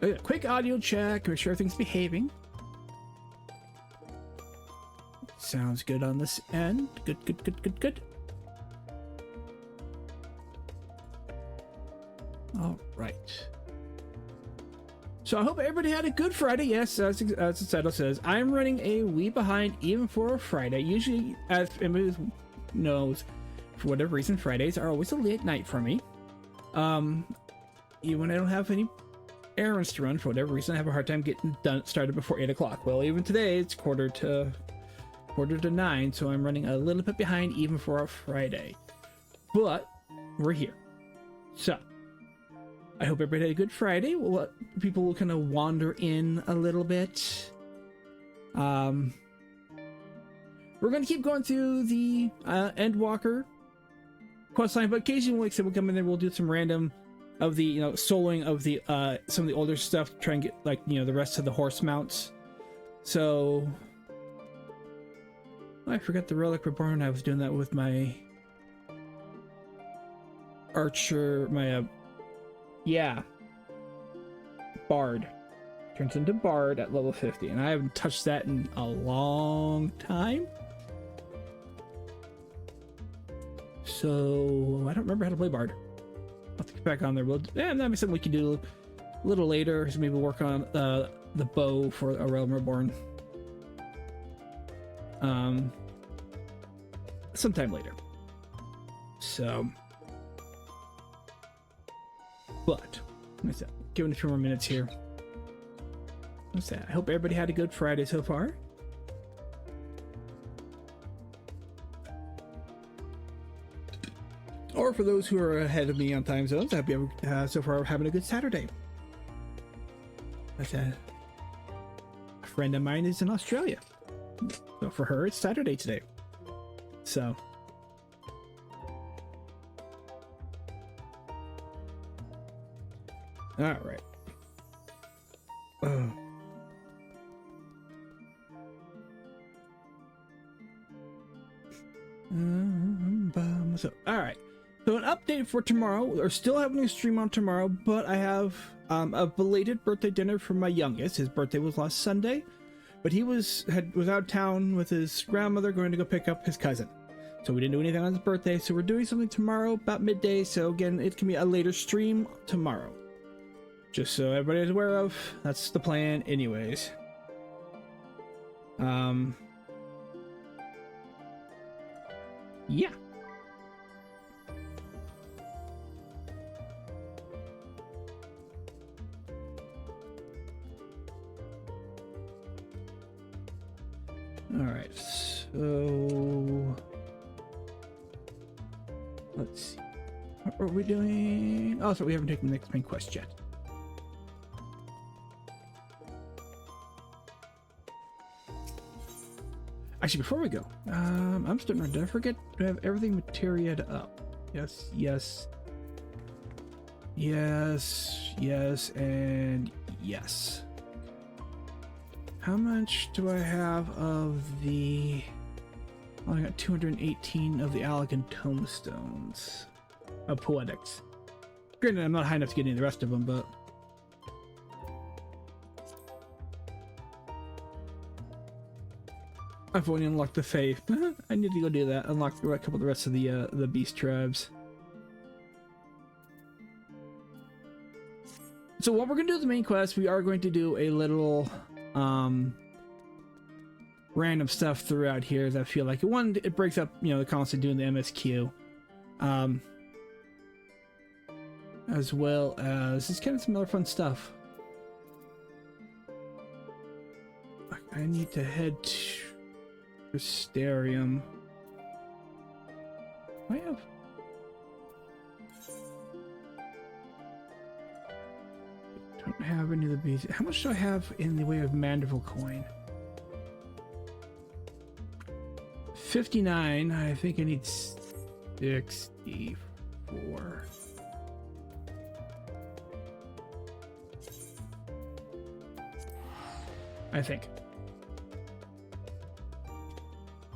A quick audio check, make sure everything's behaving. Sounds good on this end. Good, good, good, good, good. All right. So I hope everybody had a good Friday. Yes, as the title says, I'm running a wee behind even for a Friday. Usually, as everybody knows, for whatever reason, Fridays are always a late night for me. Even when I don't have any errands to run, for whatever reason, I have a hard time getting started before 8 o'clock. Well, even today, it's quarter to 9, so I'm running a little bit behind even for a Friday. But we're here. So I hope everybody had a good Friday. We'll let people will kind of wander in a little bit. We're going to keep going through the Endwalker questline, but occasionally, like I said, we'll come in there, we'll do some random of the, soloing of the some of the older stuff to try and get, like, the rest of the horse mounts. So I forgot the Relic Reborn. I was doing that with my archer, my Bard. Turns into Bard at level 50, and I haven't touched that in a long time. So I don't remember how to play Bard. I'll have to get back on there. That'd be something we can do a little later. So maybe work on the bow for a Realm Reborn. Sometime later. So, but what's that? Give it a few more minutes here. What's that? I hope everybody had a good Friday so far. Or for those who are ahead of me on time zones, I hope you so far are having a good Saturday. That's a friend of mine is in Australia. So for her, it's Saturday today. So. All right. So, all right. So an update for tomorrow. We're still having a stream on tomorrow, but I have a belated birthday dinner for my youngest. His birthday was last Sunday, but he was out of town with his grandmother going to go pick up his cousin. So we didn't do anything on his birthday. So we're doing something tomorrow about midday. So again, it can be a later stream tomorrow. Just so everybody is aware of, that's the plan anyways. Yeah. All right, so let's see. What are we doing? Oh, so we haven't taken the next main quest yet. Actually, before we go, I'm starting to, did I forget to have everything materiaed up? Yes, yes. Yes, yes, and yes. How much do I have of the... Oh, I got 218 of the Allagan tomestones of poetics. Granted, I'm not high enough to get any of the rest of them, but... I've only unlocked the faith. I need to go do that. Unlock a couple of the rest of the beast tribes. So what we're gonna do with the main quest, we are going to do a little random stuff throughout here that I feel like one, it breaks up, the constant doing the MSQ, as well as it's kind of some other fun stuff. I need to head to Starium. I have. Don't have any of the bees. How much do I have in the way of Manderville coin? 59. I think I need 64. I think.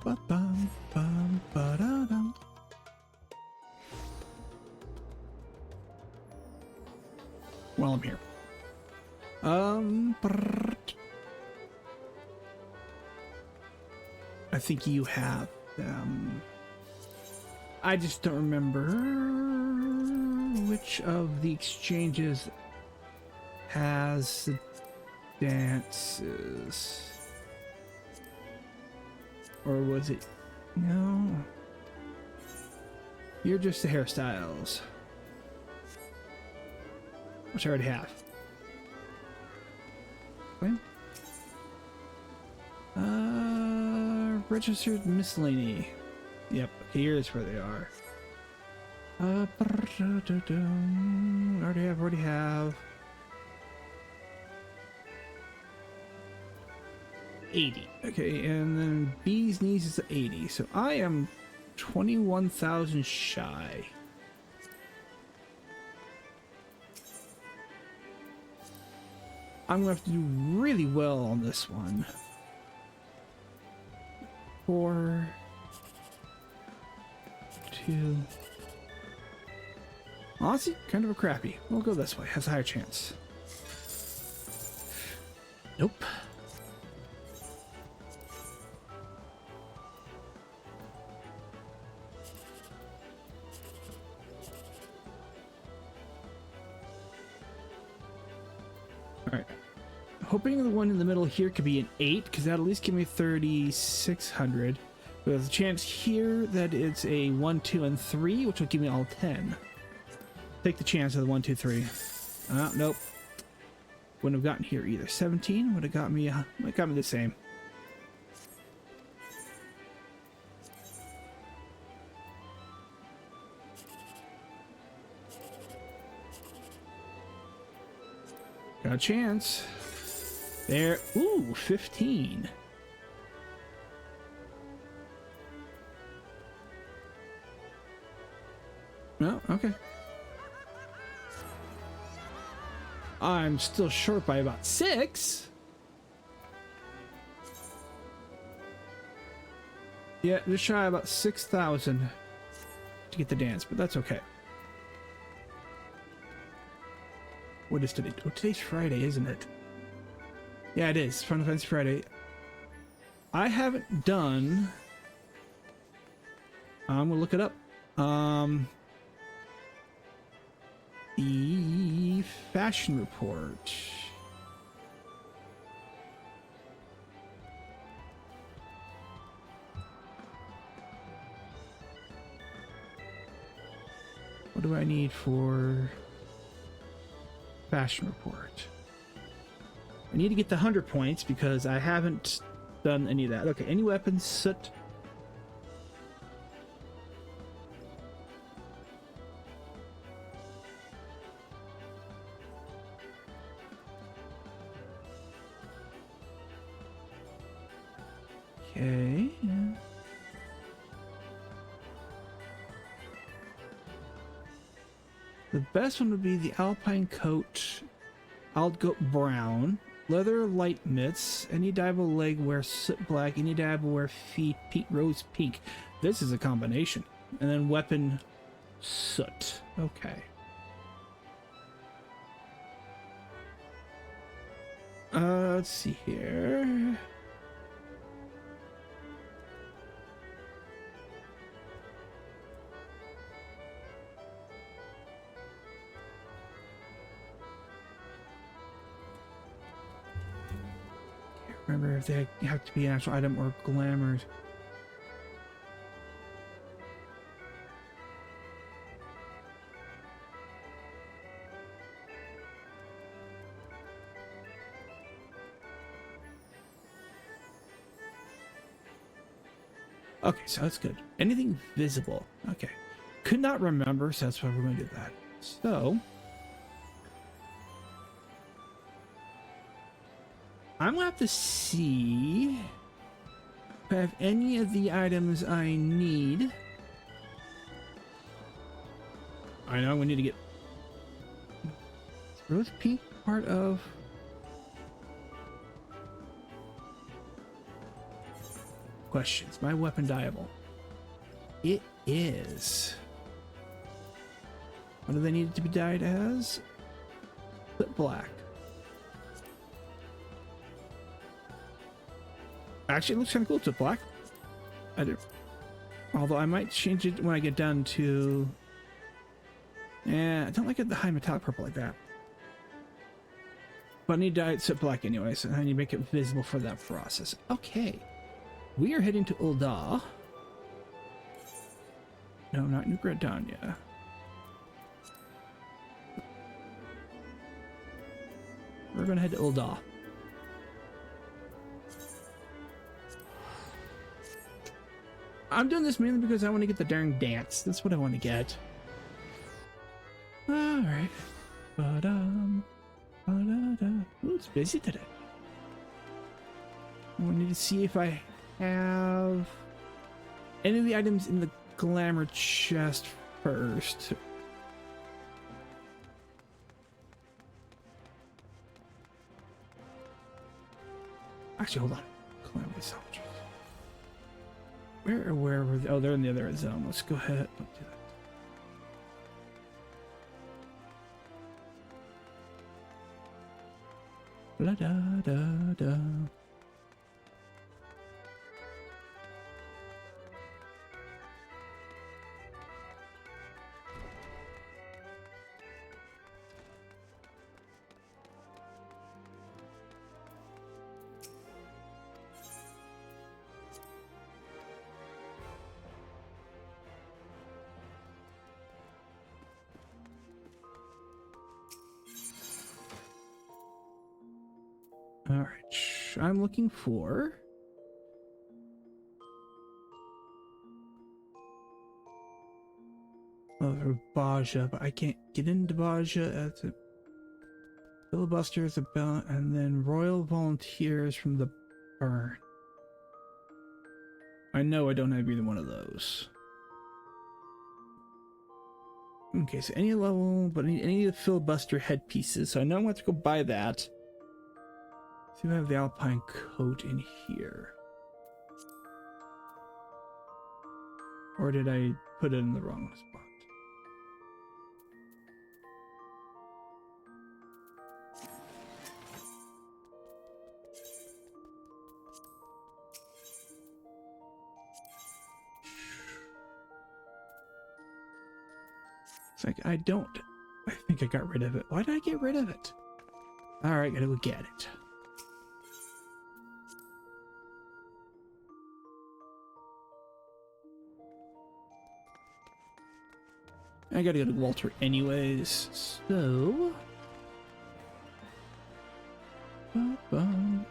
Ba-bum, bum, ba-da-dum. While I'm here. I think you have them. I just don't remember which of the exchanges has the dances. Or was it? No. You're just the hairstyles. Which I already have. Okay. Registered miscellany. Yep, okay, here's where they are. Already have. 80. Okay, and then Bee's knees is 80. So I am 21,000 shy. I'm gonna have to do really well on this one. 4, 2. Honestly, kind of a crappy. We'll go this way. Has a higher chance. Nope. Alright. Hoping the one in the middle here could be an 8, because that'll at least give me 3,600. There's a chance here that it's a 1, 2, and 3, which will give me all 10. Take the chance of the 1, 2, 3. Nope. Wouldn't have gotten here either. 17 would have got me the same. Got a chance. There. Ooh, 15. No, okay. I'm still short by about 6. Yeah, just shy about 6,000 to get the dance, but that's okay. What is today? Oh, today's Friday, isn't it? Yeah, it is. Final Fantasy Friday. I haven't done... I'm gonna look it up. The fashion report. What do I need for fashion report? I need to get the 100 points because I haven't done any of that. Okay, any weapons, soot. Okay. The best one would be the Alpine coat, Aldgoat brown, leather light mitts, any dye will leg wear soot black, any dye will wear feet rose pink. This is a combination. And then weapon soot. Okay. Let's see here. Remember if they have to be an actual item or glamours. Okay, so that's good. Anything visible. Okay. Could not remember, so that's why we're going to do that. So... I'm going to have to see if I have any of the items I need. I know I'm going to need to get... Is rose pink part of... Questions. My weapon dyeable. It is. What do they need it to be dyed as? Put black. Actually, it looks kind of cool to black. I do. Although I might change it when I get done to... Yeah, I don't like it the high metallic purple like that. But I need to set black anyway, so I need to make it visible for that process. Okay. We are heading to Ul'dah. No, not New Gridania. We're gonna head to Ul'dah. I'm doing this mainly because I want to get the darn dance. That's what I want to get. Alright. Ba-dum. Ba-da-da. Ooh, it's busy today. I need to see if I have any of the items in the glamour chest first. Actually, hold on. Glamour soldiers. Where were they? Oh, they're in the other zone. Let's go ahead. Don't do that. La da da da. All right, I'm looking for Baja, but I can't get into Baja. That's a filibusters about, and then Royal Volunteers from the Burn. I know I don't have either one of those. Okay, so any level, but I need any of the filibuster headpieces. So I know I'm going to have to go buy that. See if I have the Alpine coat in here. Or did I put it in the wrong spot? It's like, I think I got rid of it. Why did I get rid of it? Alright, gotta go get it. I gotta go to Walter anyways, so... Ba-bum.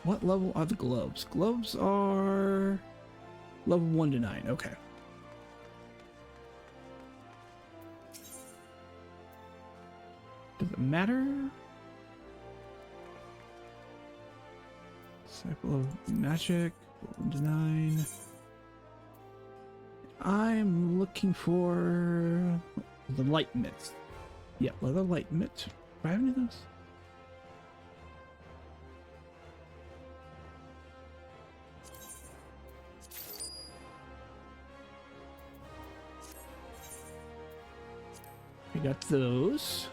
What level are the globes? Globes are level 1 to 9. Okay. Does it matter? Cycle of magic 1 to 9. I'm looking for the light mitts. Yeah, leather light mitt. Do I have any of those? I got those.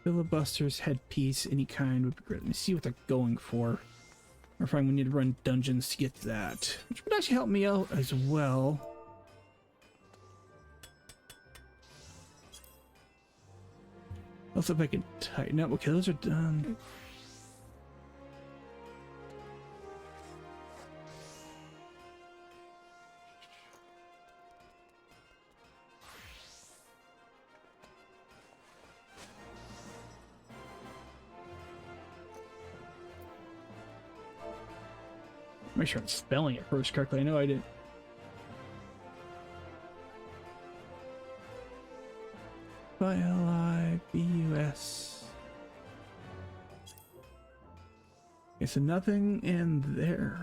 Filibuster's headpiece, any kind would be great. Let me see what they're going for. Or if I need to run dungeons to get that. Which would actually help me out as well. Also, if I can tighten up. Okay, those are done. Make sure I'm spelling it first correctly. I know I did. Bilibus. Okay, so nothing in there.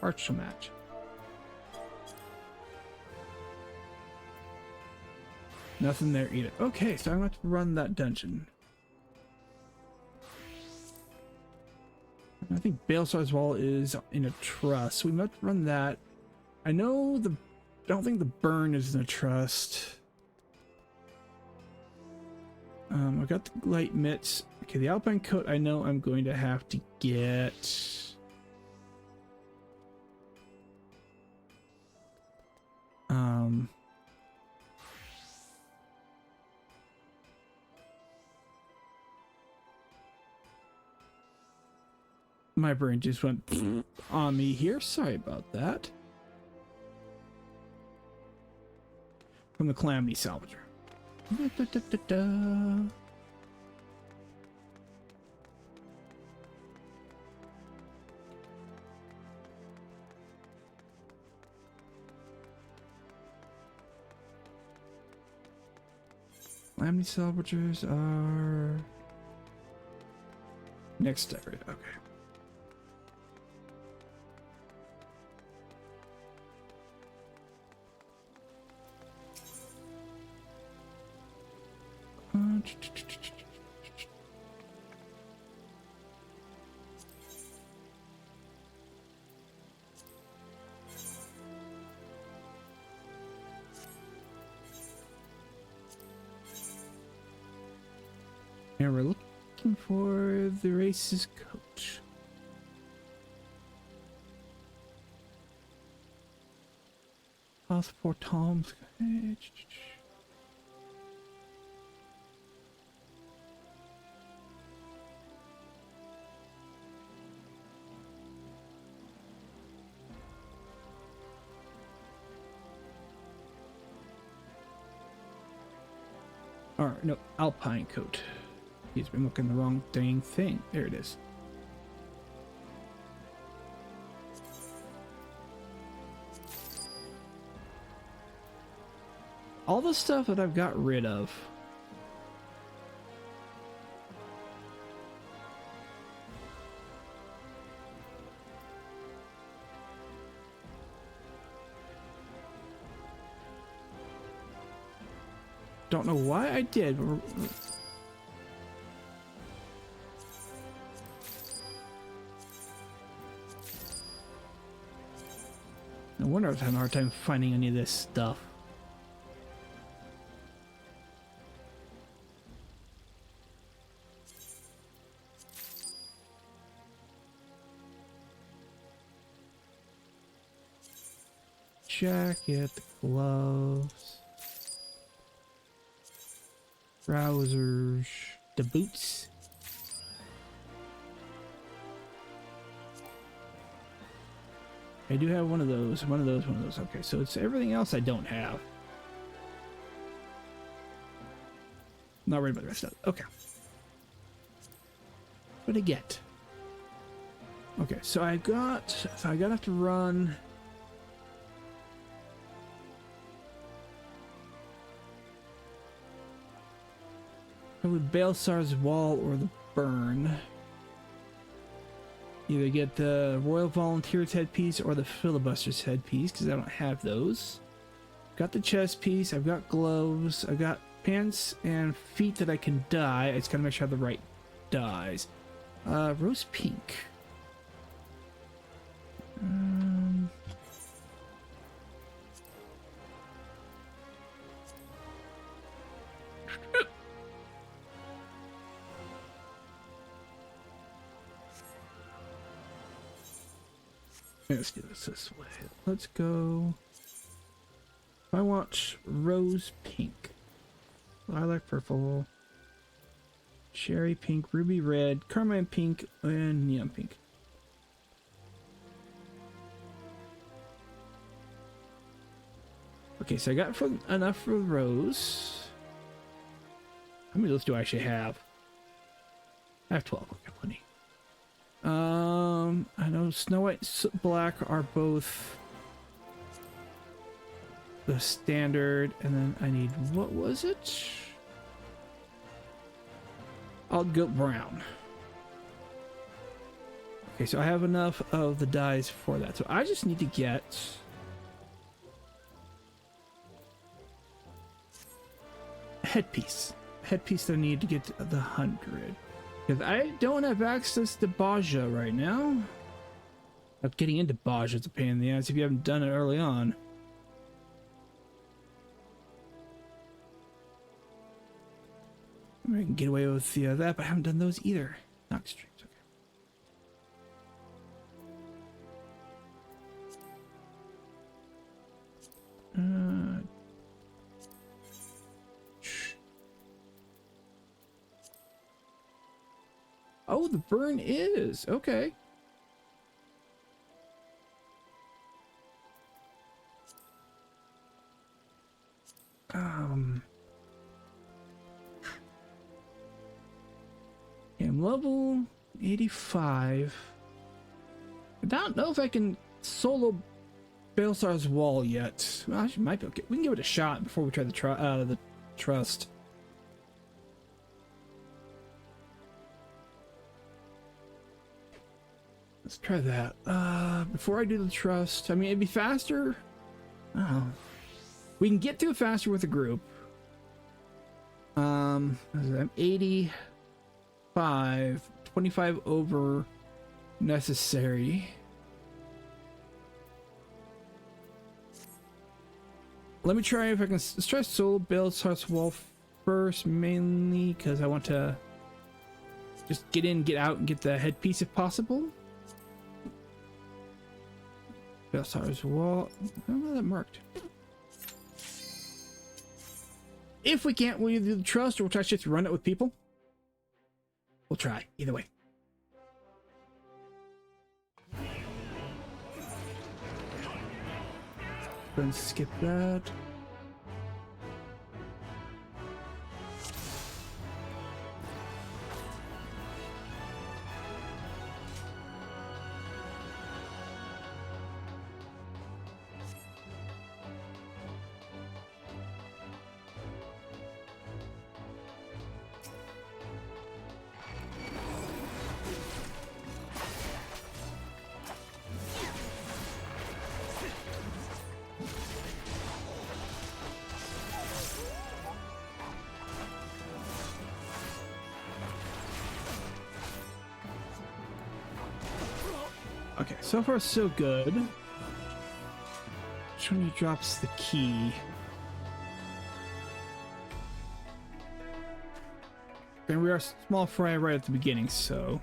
Partial match. Nothing there either. Okay, so I'm going to run that dungeon. I think Balestar's Wall is in a trust. We might run that. I know the... I don't think the burn is in a trust. I got the light mitts. Okay, the alpine coat I know I'm going to have to get. My brain just went on me here. Sorry about that. From the Calamity Salvager. Da, da, da, da, da. Calamity Salvagers are next step, right? Okay. And we're looking for the race's coach. Passport Tom's. Or no, Alpine coat. He's been looking the wrong dang thing. There it is. All the stuff that I've got rid of. Don't know why I did, but no wonder I was having a hard time finding any of this stuff. Jacket, the gloves, trousers, the boots. I do have one of those, one of those. Okay, so it's everything else I don't have. Not worried about the rest of it. Okay. What did I get? Okay, so I gotta have to run. Probably Balestar's Wall or the Burn. Either get the Royal Volunteers headpiece or the Filibuster's headpiece, because I don't have those. Got the chest piece, I've got gloves, I've got pants and feet that I can dye. I just gotta make sure I have the right dyes. Rose pink. Let's do this way. Let's go. I want rose pink, lilac purple, cherry pink, ruby red, carmine pink, and neon pink. Okay, so I got enough for rose. How many of those do I actually have? I have 12. Okay, plenty. I know Snow White, Black are both the standard, and then I need, what was it? I'll go brown. Okay, so I have enough of the dyes for that. So I just need to get a headpiece. Headpiece that I need to get to the 100. Because I don't have access to Baja right now. But getting into Baja is a pain in the ass if you haven't done it early on. I can get away with that, but I haven't done those either. Knock streams, okay. Oh, the burn is okay. Yeah, I'm level 85. I don't know if I can solo Baelsar's Wall yet. Well, I might be okay. We can give it a shot before we try the trust. Let's try that. Before I do the trust, I mean, it'd be faster. Oh, we can get through it faster with a group. I'm 85, 25 over necessary. Let me try if I can. Let's try solo Baelsar's Wall first, mainly because I want to just get in, get out, and get the headpiece if possible. Baelsar's Wall. I don't know that marked. If we can't, we'll either do the trust or we'll try to just run it with people. We'll try either way. Then skip that. Okay, so far so good. Which one drops the key? And we are small fry right at the beginning, so.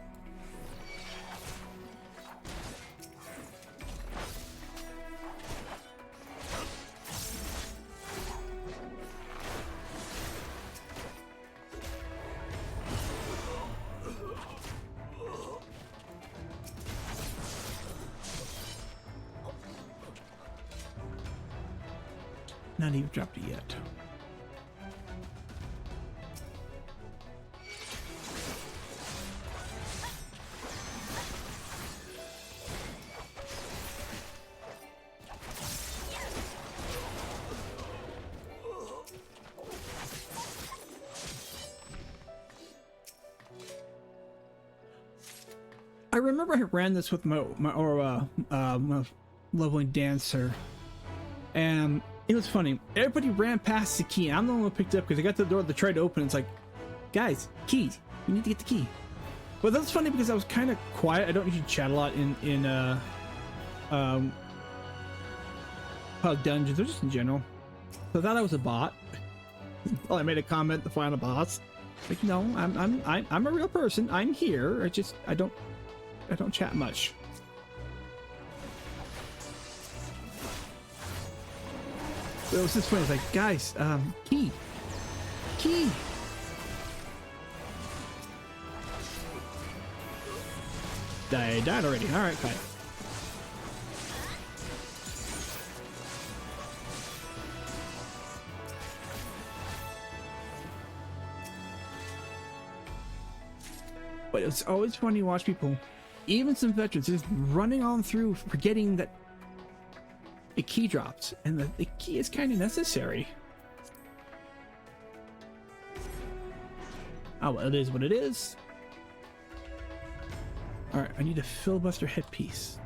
Not even dropped it yet. I remember I ran this with my leveling dancer, and it was funny. Everybody ran past the key. I'm the one who picked it up because I got to the door that tried to open. It's like, guys, key. You need to get the key. But that's funny because I was kind of quiet. I don't usually chat a lot in Pug Dungeons or just in general. So I thought I was a bot. Well, I made a comment. The final boss. Like, no, I'm a real person. I'm here. I don't chat much. It was just funny. It's like, guys, key. I died already. All right, fine. But it's always funny to watch people, even some veterans, just running on through, forgetting that the key drops, and the key is kind of necessary. Oh, well, it is what it is. All right, I need a filibuster headpiece.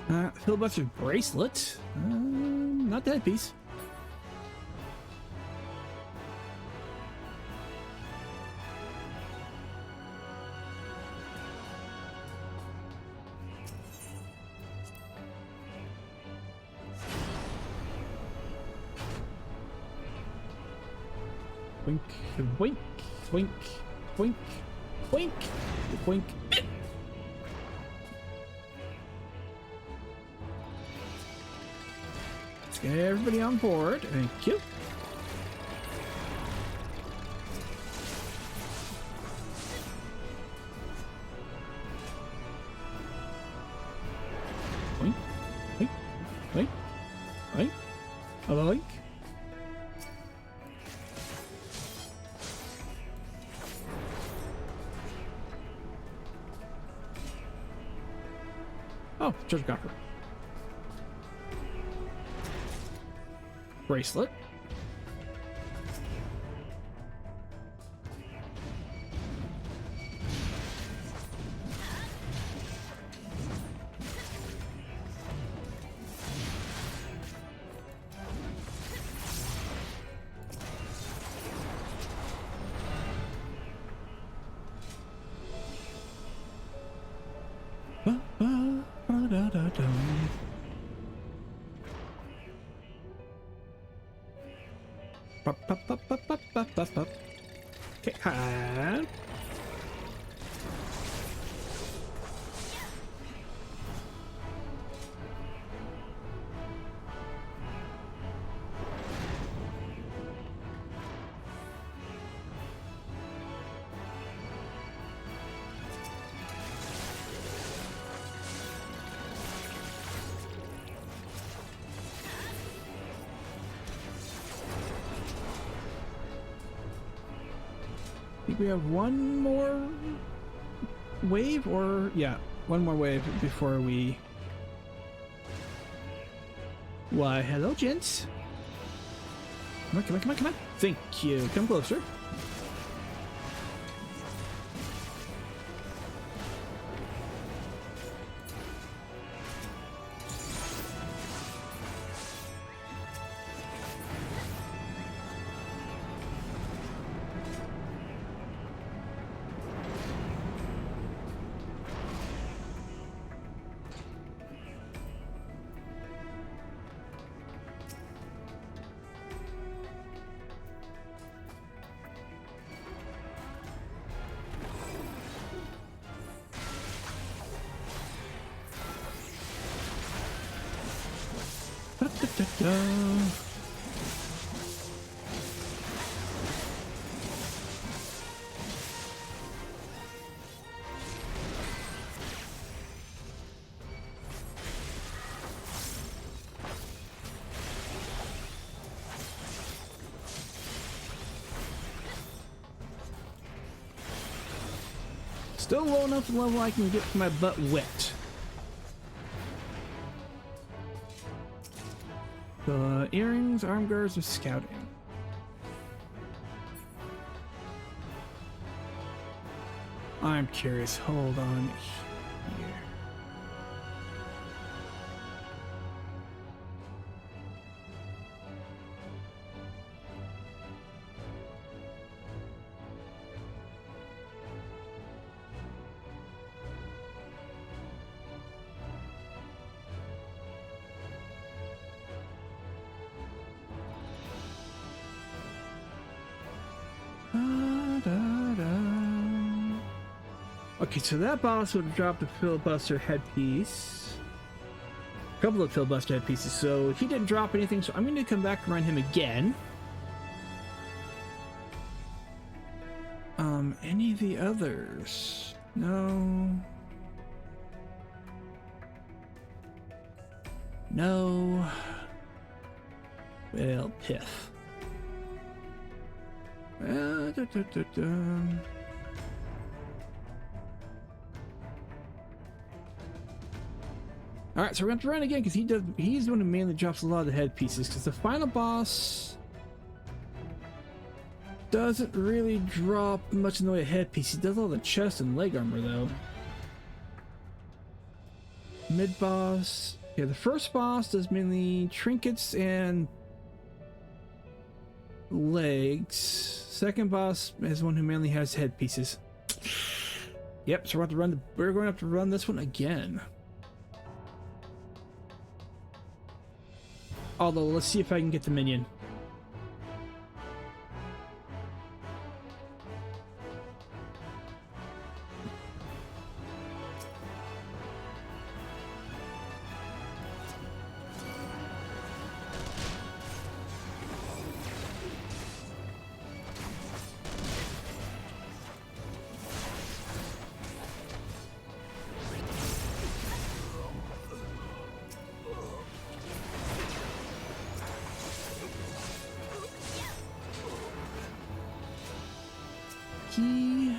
Filibuster bracelet. Not the headpiece. Wink, wink, wink, wink, wink, wink. Let's get everybody on board. Thank you. Wink, wink, wink, wink, wink. Oh, treasure coffer. Bracelet. Okay, hi. I think we have one more wave, or yeah, one more wave before we... Why, hello, gents. Come on, come on, come on, come on. Thank you. Come closer. Still low enough level I can get my butt wet. The earrings, arm guards, or scouting. I'm curious. Hold on here. Okay, so that boss would have dropped a filibuster headpiece. A couple of filibuster headpieces, so he didn't drop anything, so I'm going to come back and run him again. Any of the others? No. No. Well, piff. All right, so we're going to run again because he's the one who mainly drops a lot of the headpieces, because the final boss doesn't really drop much in the way of headpiece. He does all the chest and leg armor though. Mid boss. Yeah, the first boss does mainly trinkets and legs. Second boss is one who mainly has headpieces. Yep, so we're going to have to run this one again. Although, let's see if I can get the minion. Key.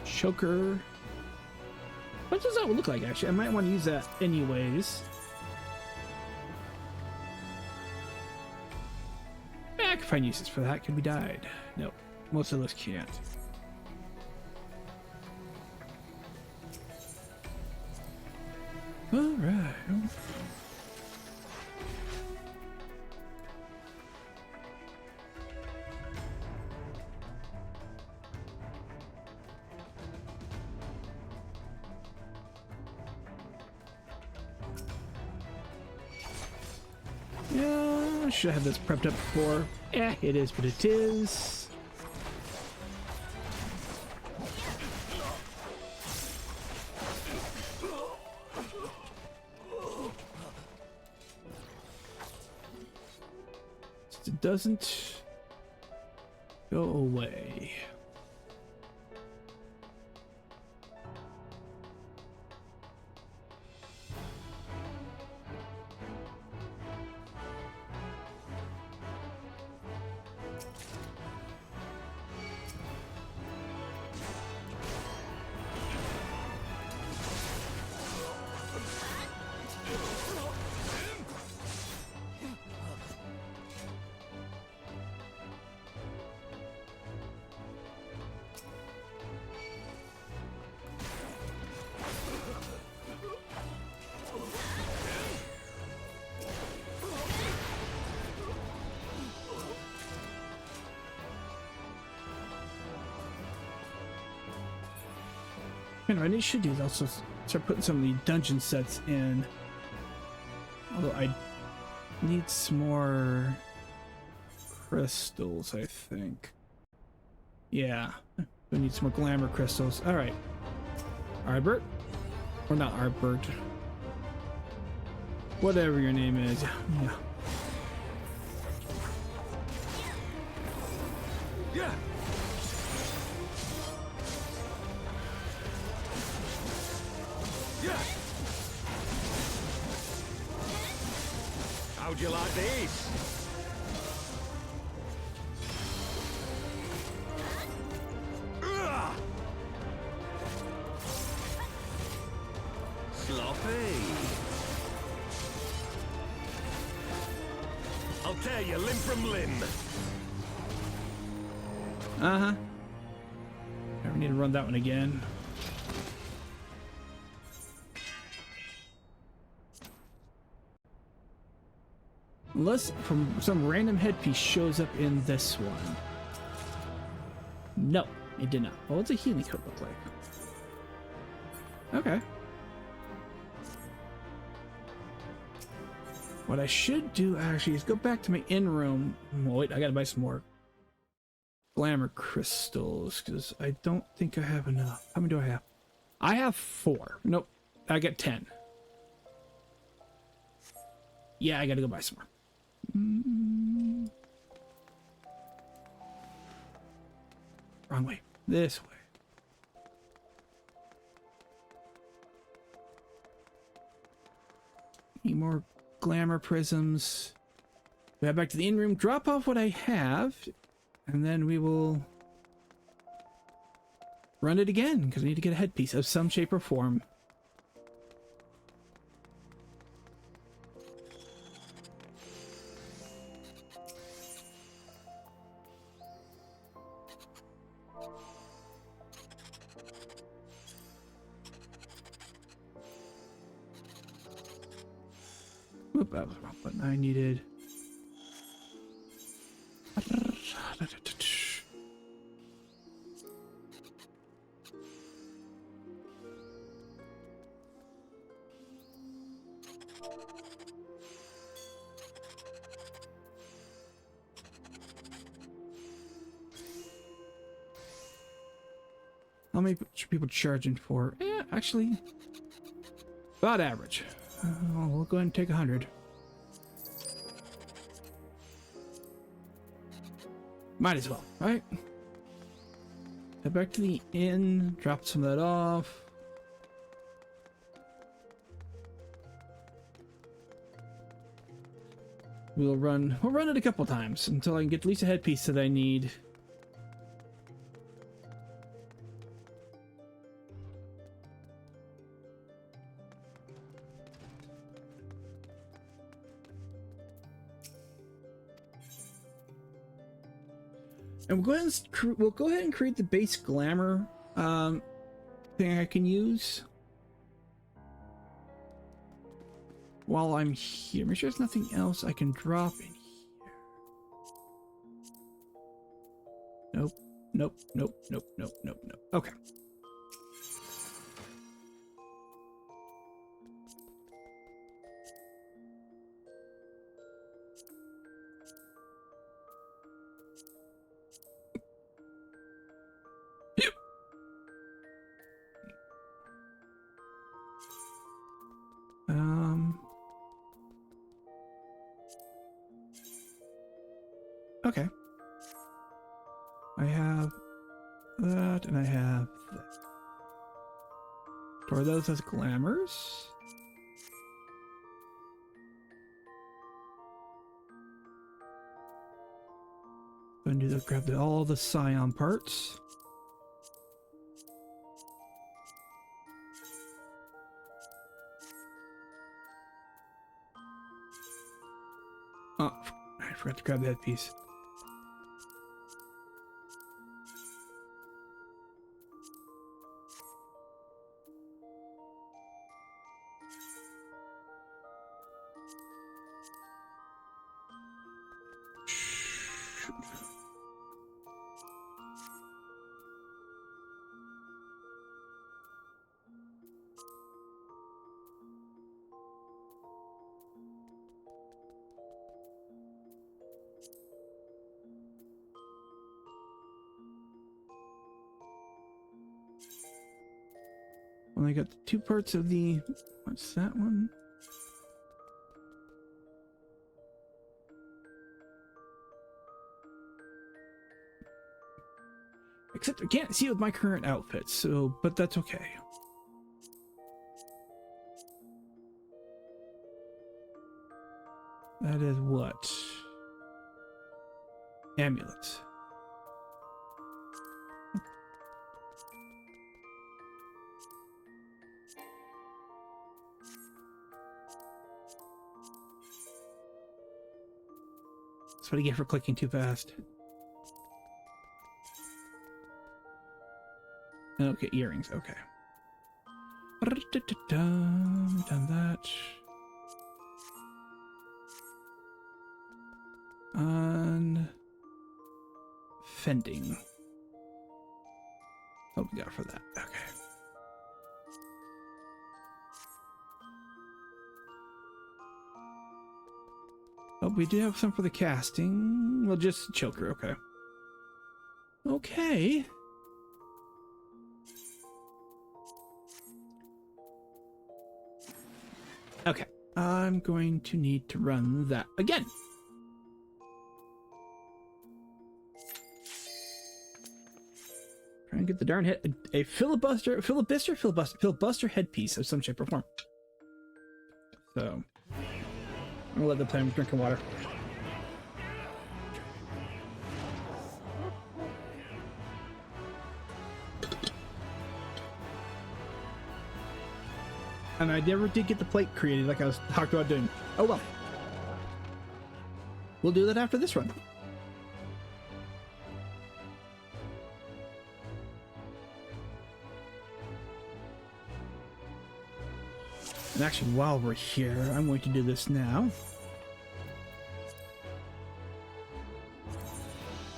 Choker. What does that look like, actually? I might want to use that anyways. I can find uses for that. Can be died? Nope. Most of those can't. Alright. Yeah, I should have this prepped up before. It is what it is. It doesn't go away. And what I should do is also start putting some of the dungeon sets in. Although I need some more crystals, I think. Yeah, we need some more glamour crystals. All right, Arbert, or not Arbert, whatever your name is. Yeah. Yeah. Yeah. How'd you like these? Sloppy. I'll tear you limb from limb. Uh-huh. We need to run that one again. Unless from some random headpiece shows up in this one. No, it did not. Well, what's a healing coat look like? Okay. What I should do actually is go back to my in-room. Wait, I gotta buy some more glamour crystals because I don't think I have enough. How many do I have? I have 4. Nope, I get 10. Yeah, I gotta go buy some more. Wrong way. This way. Need more glamour prisms. We head back to the in-room, drop off what I have, and then we will run it again because I need to get a headpiece of some shape or form. Whoop, that was the wrong button. I needed. How many people charging for? Yeah, actually, about average. We'll go ahead and take 100. Might as well, right? Head back to the inn, drop some of that off. We'll run it a couple times until I can get at least a headpiece that I need. And we'll go ahead and create the base glamour thing I can use while I'm here. Make sure there's nothing else I can drop in here. Nope. Nope. Nope. Nope. Nope. Nope. Nope. Okay. Okay. I have that, and I have that. Store those as glamours. Going to do grab all the Scion parts. Oh, I forgot to grab that piece. Well, I got the two parts of the... What's that one? Except I can't see with my current outfit, so... But that's okay. That is what? Amulets. That's what I get for clicking too fast. Okay, earrings, okay. Done that. On fending. What we got for that? Okay. Oh, we do have some for the casting. Well, just choker, okay. Okay. Okay. I'm going to need to run that again. Try and get the darn head, a filibuster headpiece of some shape or form. So, I'm gonna let the play. I'm drinking water. And I never did get the plate created like I was talked about doing. Oh well. We'll do that after this run. And actually, while we're here, I'm going to do this now.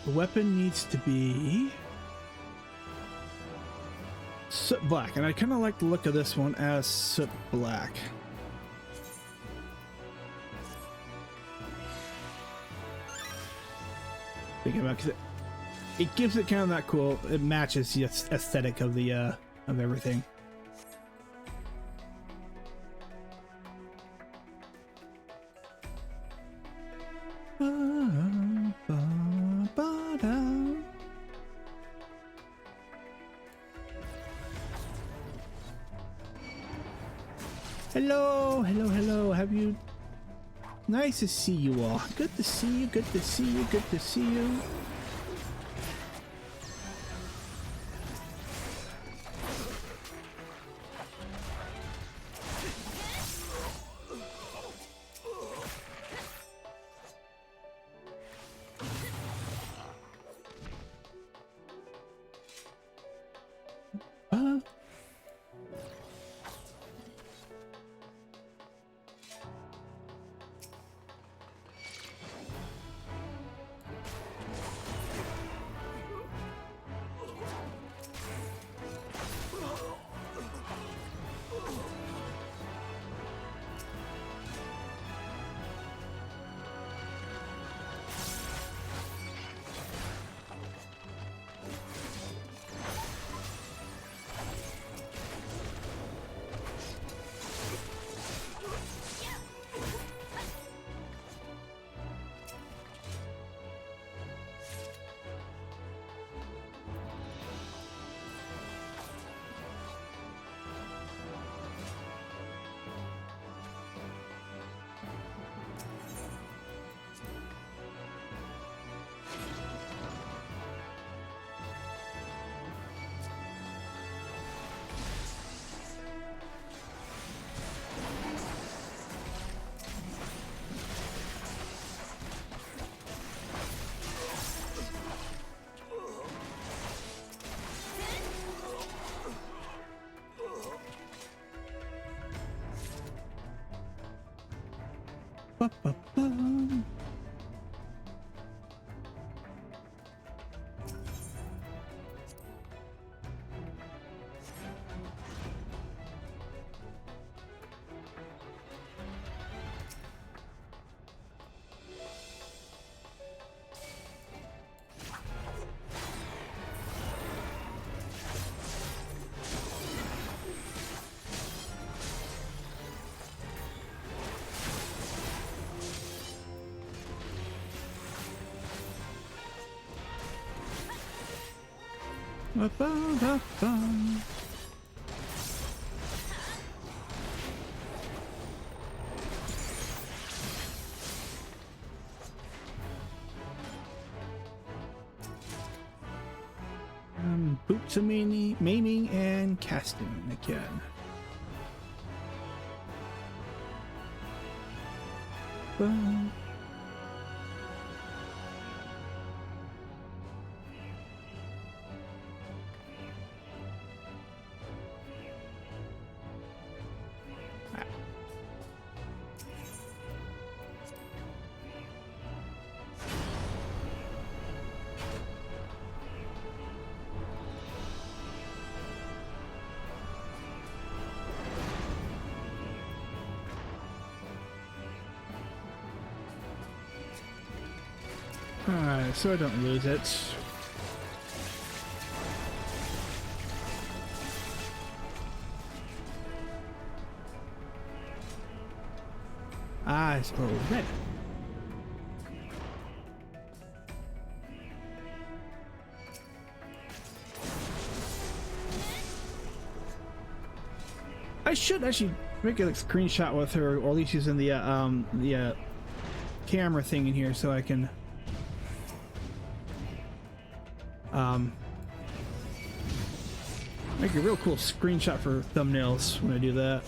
The weapon needs to be soot black, and I kind of like the look of this one as soot black. Thinking about, because it gives it kind of that cool. It matches the aesthetic of the of everything. Hello, hello, hello. Have you? Nice to see you all. Good to see you. Good to see you. Good to see you. Ba, ba, ba. Ba, ba, ba, ba. Boots of maiming and casting again. Ba. Alright, so I don't lose it. I suppose red. I should actually make a screenshot with her, or at least using the camera thing in here, so I can make a real cool screenshot for thumbnails when I do that.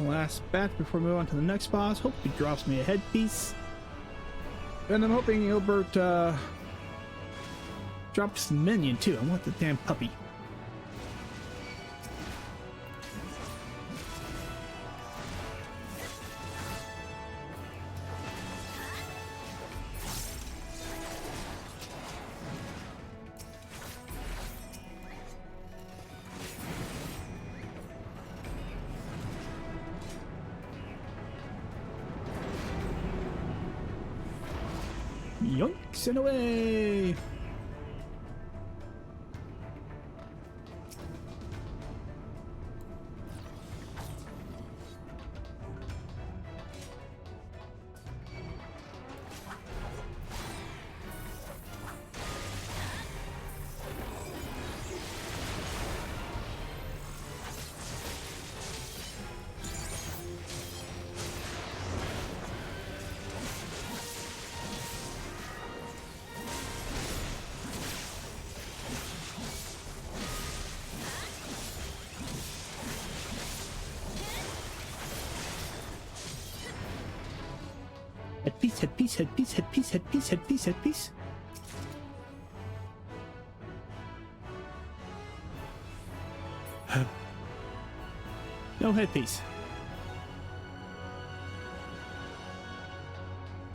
the last batch before we move on to the next boss. Hope he drops me a headpiece. And I'm hoping Ilbert drops the minion too. I want the damn puppy. Yoinks and away! Headpiece, headpiece, headpiece, headpiece, headpiece, headpiece, headpiece. No headpiece.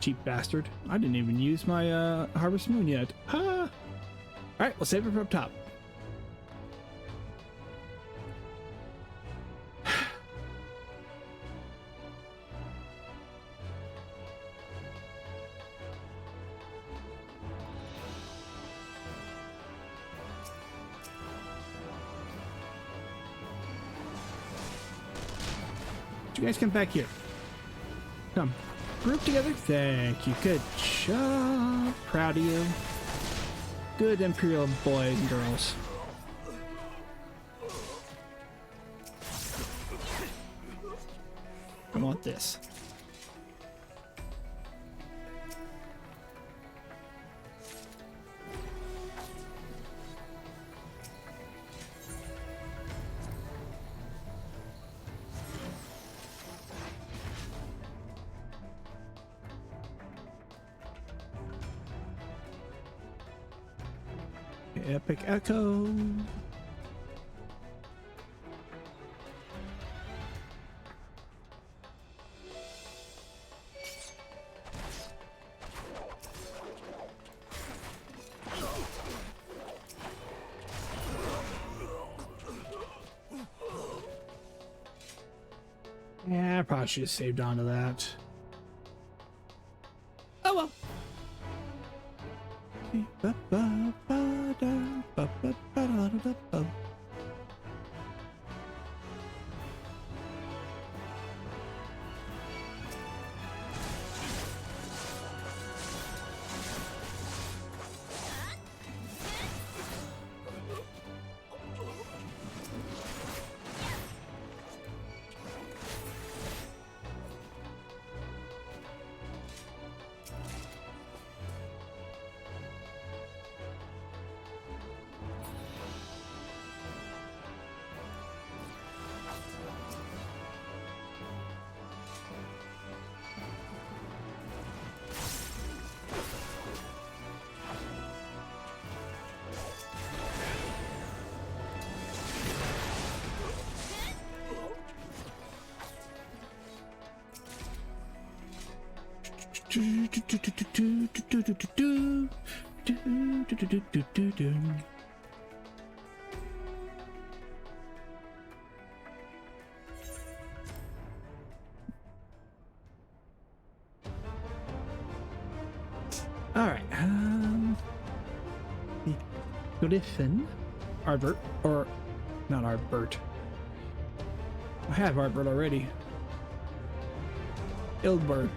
Cheap bastard. I didn't even use my Harvest Moon yet. Ah! Alright, we'll save it for up top. You guys come back here. Come. Group together. Thank you. Good job. Proud of you. Good Imperial boys and girls. I want this. Epic Echo. Yeah, I probably should have saved onto that. Oh well. All right. Griffin, Arbert, or not Arbert. I have Arbert already. Ilbert.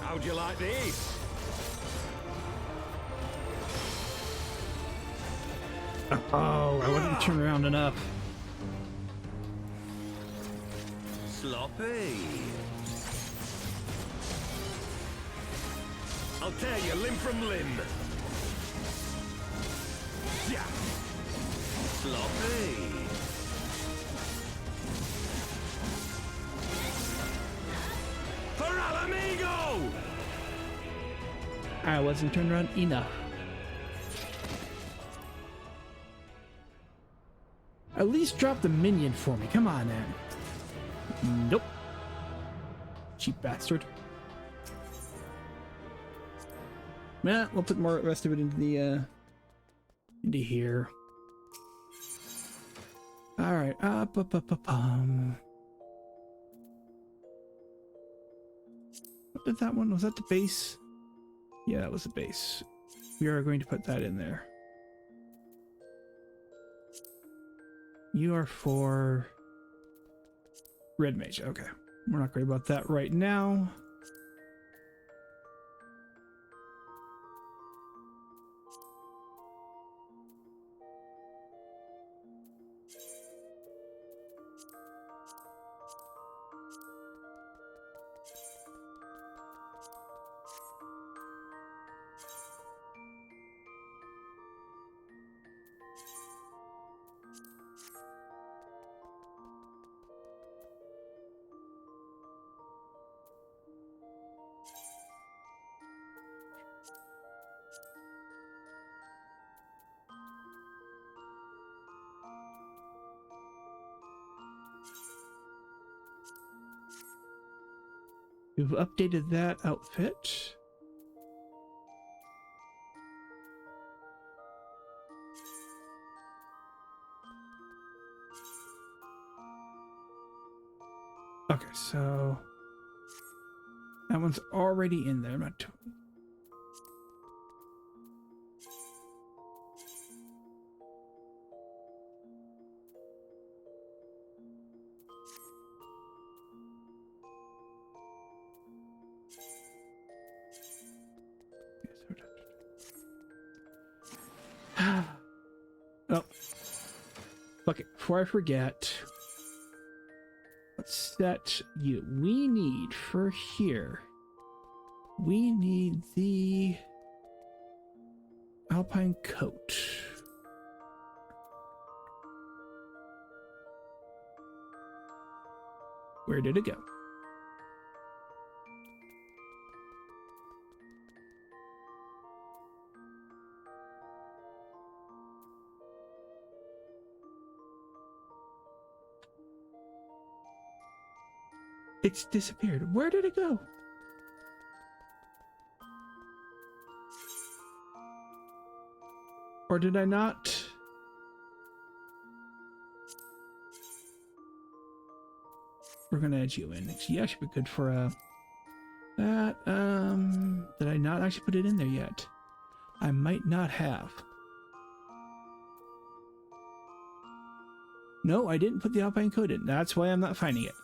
How'd you like these? Oh, I wouldn't turn around enough. Sloppy. I'll tear you limb from limb. Yeah. Sloppy. For Alamigo! I wasn't turned around enough. At least drop the minion for me. Come on, man. Nope. Cheap bastard. Nah, we'll put more rest of it into the into here. All right. What did that one? Was that the base? Yeah, that was the base. We are going to put that in there. You are for Red Mage. Okay. We're not worried about that right now. We've updated that outfit. Okay, so that one's already in there. I'm not. Oh, fuck it. Before I forget, let's set you. We need for here. We need the Alpine coat. Where did it go? It's disappeared. Where did it go? Or did I not? We're gonna add you in. She actually be good for that. Did I not actually put it in there yet? I might not have. No, I didn't put the Alpine coat in. That's why I'm not finding it.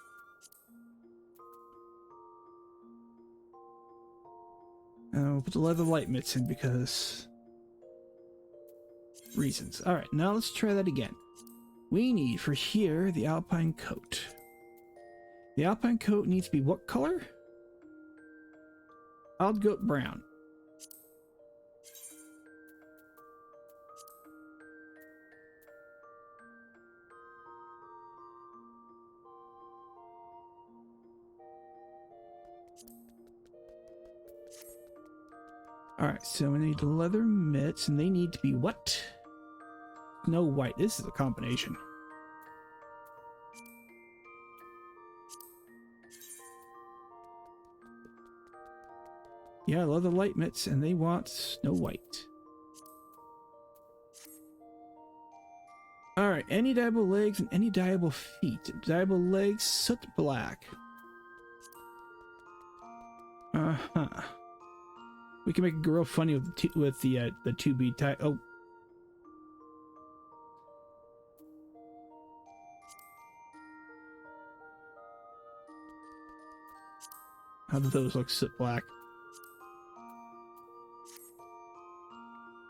We'll put the leather light mitts in because reasons. All right, now let's try that again. We need for here the Alpine coat. The Alpine coat needs to be what color? I'll go brown. Alright, so we need leather mitts, and they need to be what? Snow white. This is a combination. Yeah, leather light mitts, and they want snow white. Alright, any dyeable legs and any dyeable feet. Dyeable legs, soot black. Uh-huh. We can make it real funny with the 2B type. Oh. How do those look soot black?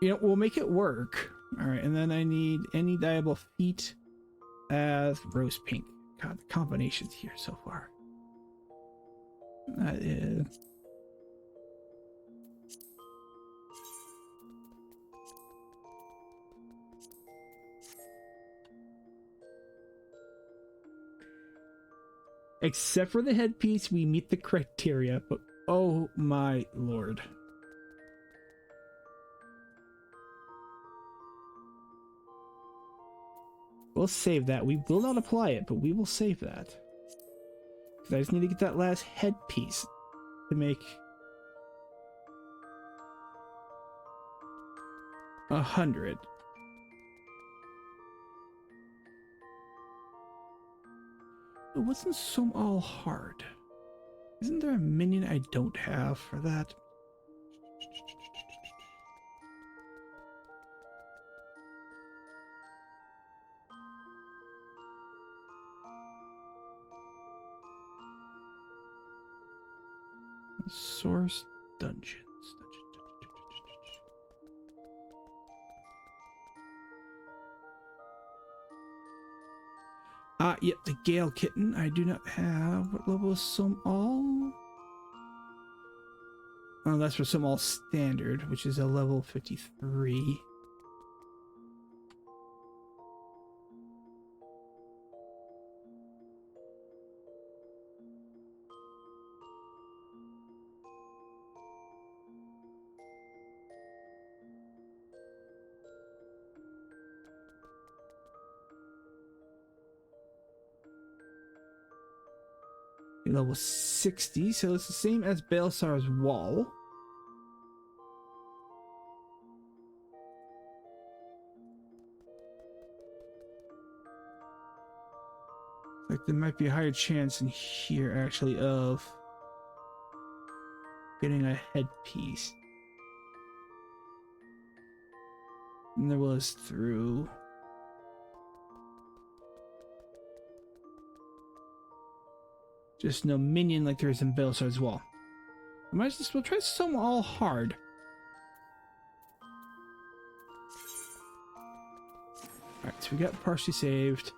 You know, we'll make it work. All right, and then I need any dyeable feet as rose pink. God, the combinations here so far. That is... Except for the headpiece, we meet the criteria, but oh my lord. We'll save that. We will not apply it, but we will save that. Because I just need to get that last headpiece to make 100. It wasn't so all hard. Isn't there a minion I don't have for that? Source dungeons. Yep, the Gale Kitten I do not have. What level is some all? Oh, that's for some all standard, which is a level 53. Level 60, so it's the same as Baelsar's Wall. Like there might be a higher chance in here actually of getting a headpiece than there was through just no minion like there is in Baelsar's Wall. I might just we'll try some all hard. Alright, so we got partially saved.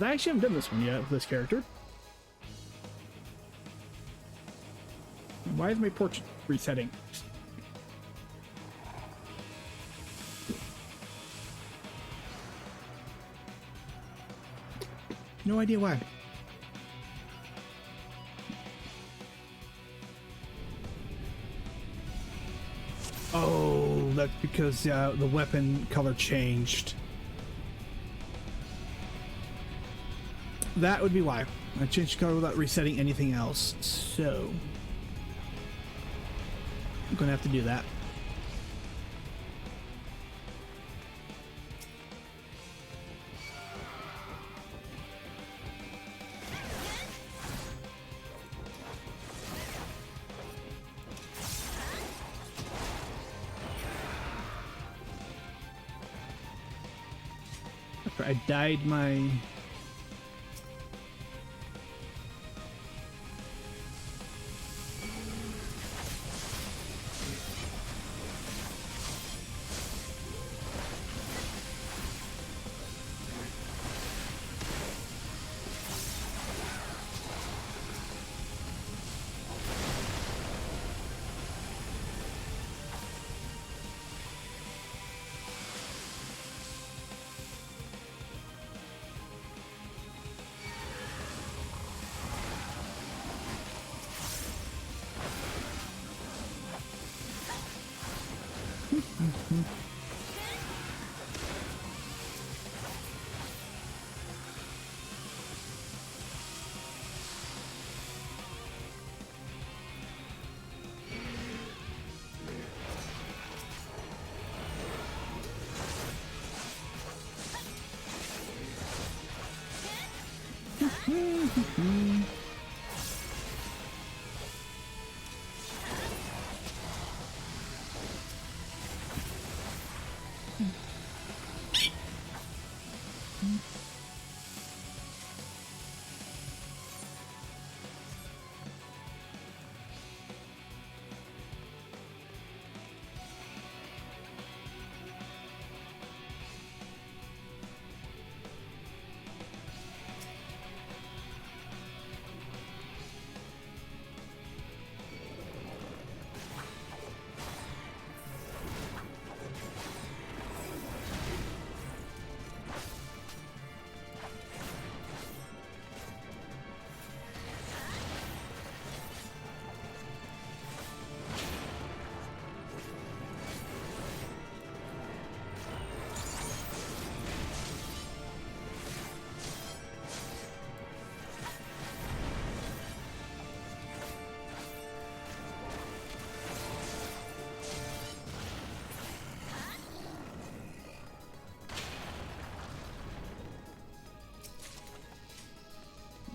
I actually haven't done this one yet with this character. Why is my portrait resetting? No idea why. Oh, that's because the weapon color changed. That would be why. I changed color without resetting anything else, so I'm gonna have to do that. I dyed my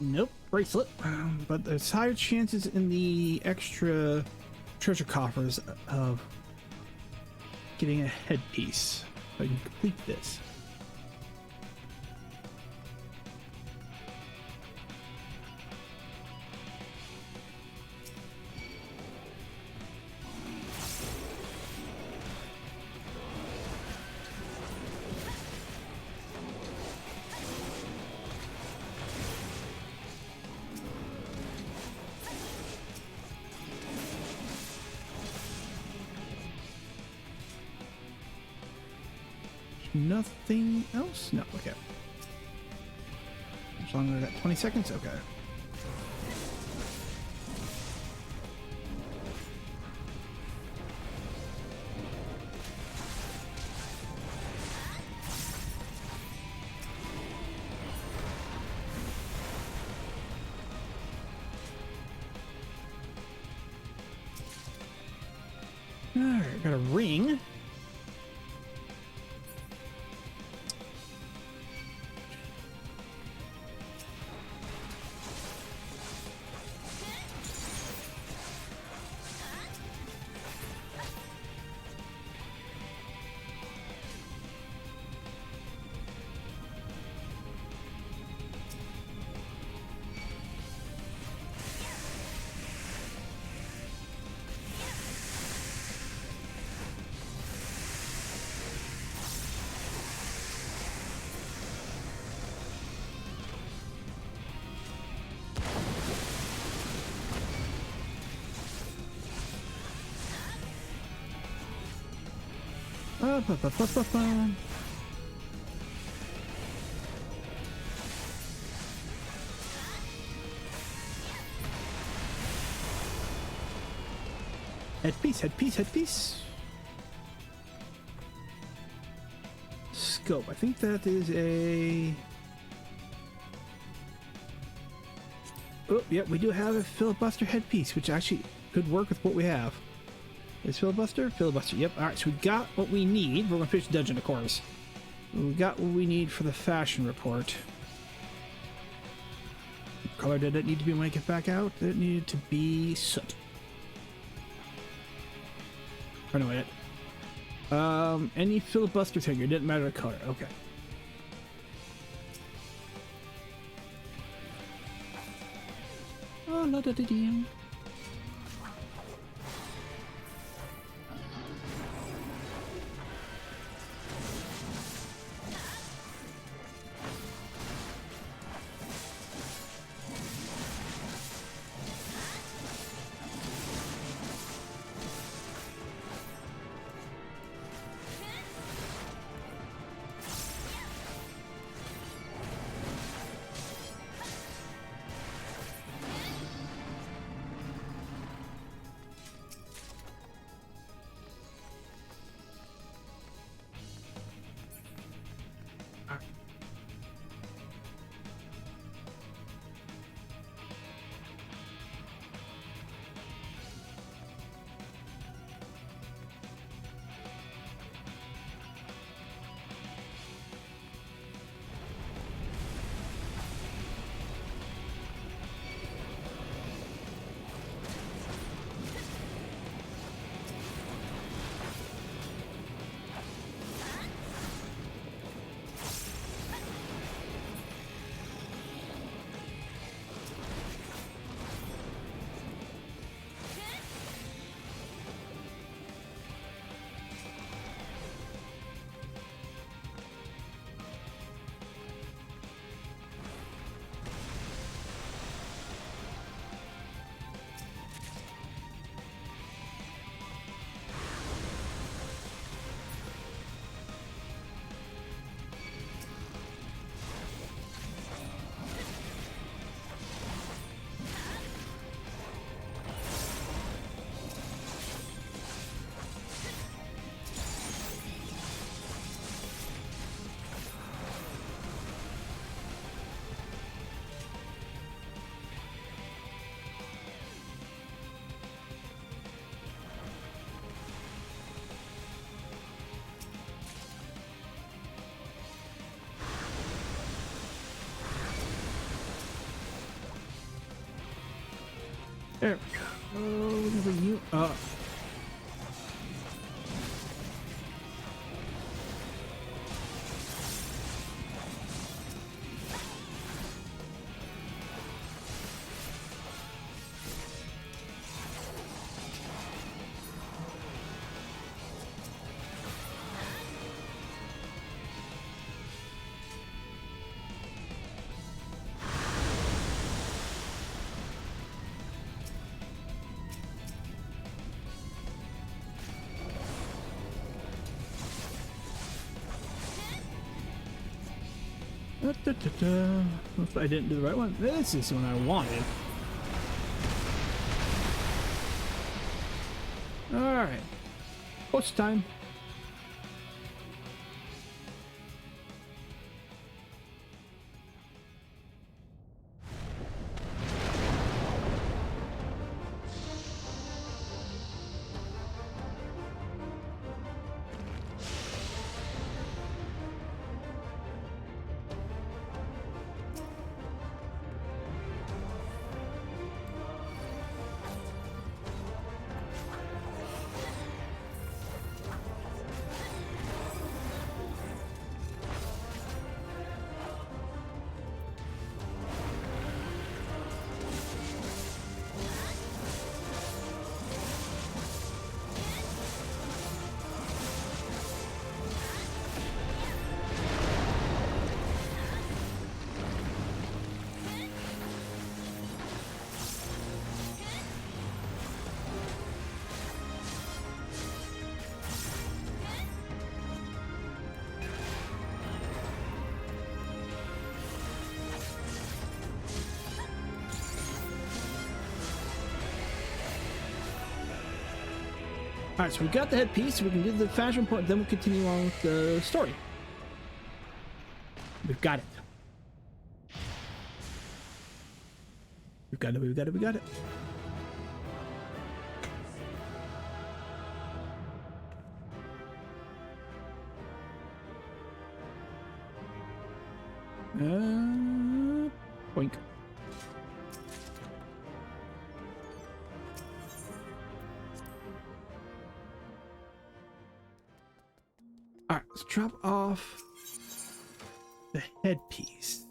Nope, bracelet. But there's higher chances in the extra treasure coffers of getting a headpiece. So I can complete this. Nothing else? No, okay. As long as I got 20 seconds, okay. Alright, got a ring. Headpiece, headpiece, headpiece. Scope. I think that is a... Oh, yep, we do have a filibuster headpiece, which actually could work with what we have. Is filibuster? Filibuster, yep. Alright, so we got what we need. We're gonna finish the dungeon, of course. We got what we need for the fashion report. What color did it need to be when I get back out? It needed to be soot. Oh, no, wait. Any filibuster thing, it didn't matter the color. Okay. Oh, la da da dee. There we go. Oh, look at you. If I didn't do the right one, this is the one I wanted. Alright. Post time. Alright, so we got the headpiece, we can do the fashion point, then we'll continue on with the story. We've got it. We've got it, we've got it, we got it. Boink. Alright, let's drop off the headpiece.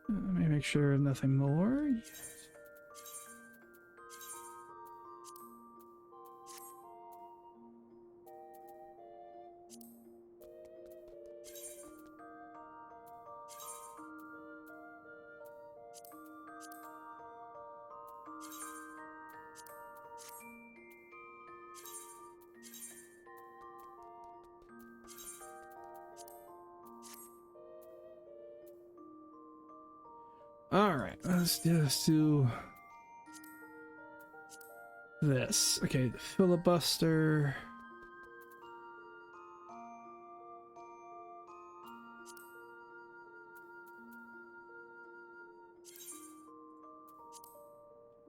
Let me make sure nothing more. Yes. All right, let's just do this. Okay, the filibuster.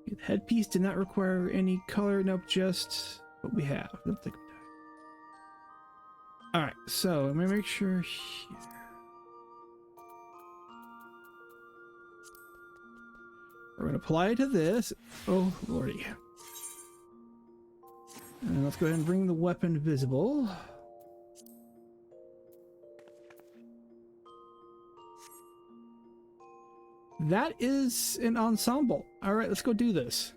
The headpiece did not require any color. Nope, just what we have. Don't think we died. All right, so let me make sure here. We're going to apply it to this. Oh, lordy. And let's go ahead and bring the weapon visible. That is an ensemble. All right, let's go do this.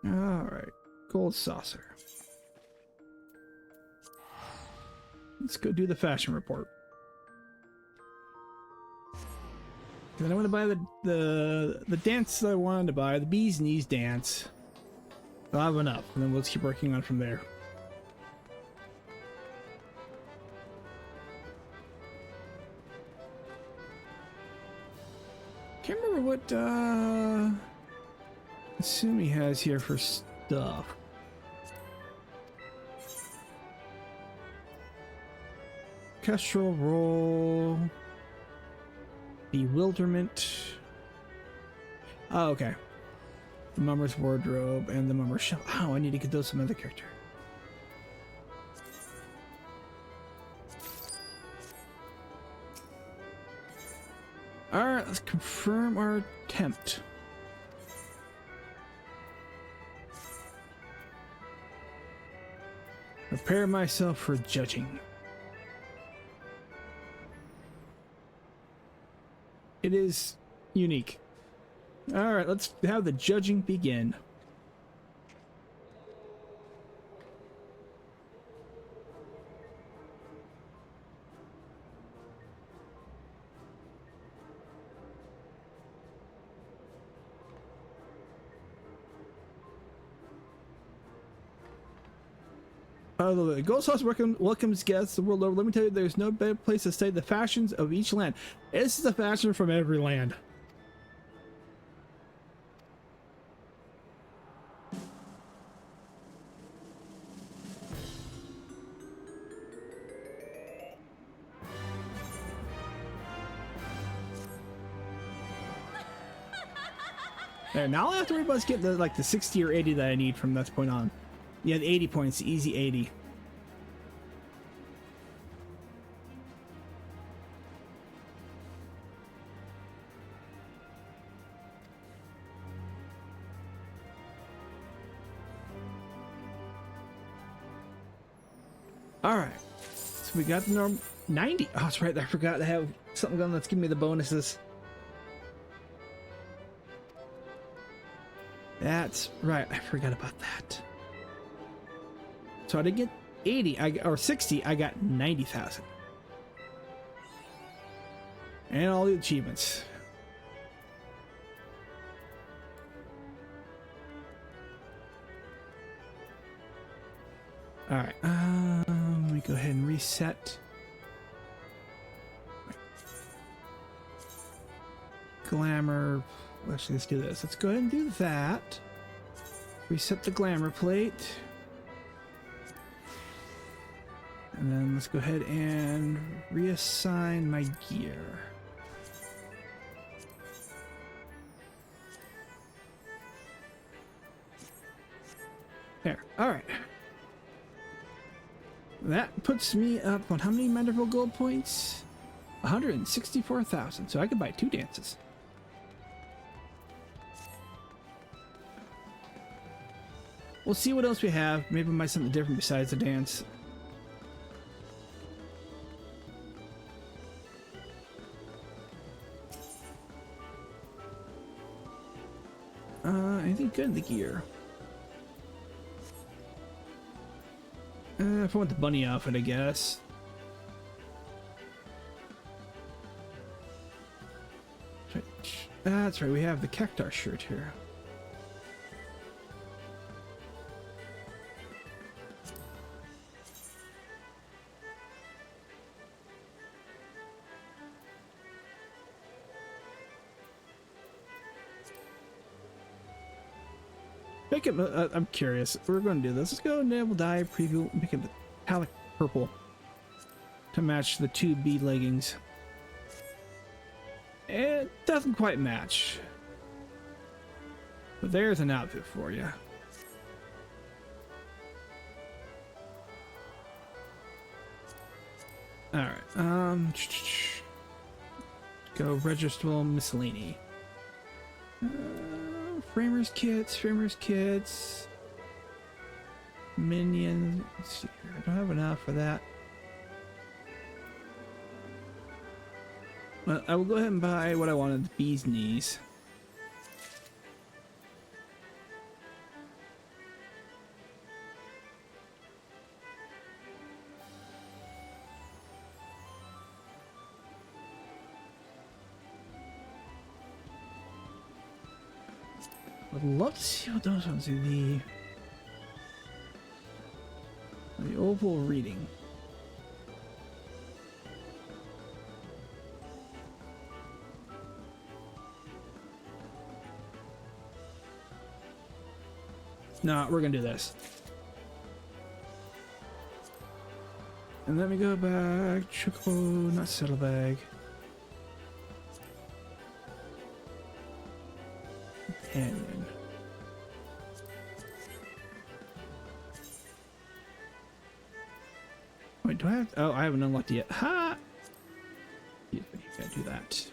All right, gold saucer. Let's go do the fashion report. Then I want to buy the dance that I wanted to buy, the bee's knees dance. I'll have enough, and then we'll just keep working on from there. Can't remember what Sumi has here for stuff. Kestrel roll. Bewilderment. Oh, okay. The Mummer's Wardrobe and the Mummer's Shell. Oh, I need to get those some other character. Alright, let's confirm our attempt. Prepare myself for judging. It is unique. Alright, let's have the judging begin. The Ghost House welcomes guests the world over. Let me tell you, there's no better place to study the fashions of each land. This is a fashion from every land. There, now I have to worry about getting the 60 or 80 that I need from this point on. Yeah, the 80 points, easy 80. All right, so we got the norm 90. Oh, that's right. I forgot to have something going that's giving me the bonuses. That's right. I forgot about that. So I didn't get 80 or 60. I got 90,000. And all the achievements. All right. Let me go ahead and reset. Glamour. Actually, let's do this. Let's go ahead and do that. Reset the glamour plate. And then let's go ahead and reassign my gear. There. All right. That puts me up on how many Manderville gold points? 164,000. So I could buy 2 dances. We'll see what else we have. Maybe we might something different besides the dance. Anything good in the gear? If I want the bunny outfit, I guess. That's right, we have the Cactar shirt here. Make it, I'm curious. We're going to do this. Let's go Naval Dye Preview. Make it metallic purple to match the 2B leggings. It doesn't quite match. But there's an outfit for you. Alright, go registrable miscellany. Framers kits. Minions. Let's see here. I don't have enough for that. But I will go ahead and buy what I wanted, the bee's knees. I'd love to see what those ones do. The oval reading. No, we're gonna do this. And let me go back. Chocobo, not saddlebag. Wait, do I have? Oh, I haven't unlocked it yet. Ha! Yeah, you gotta do that.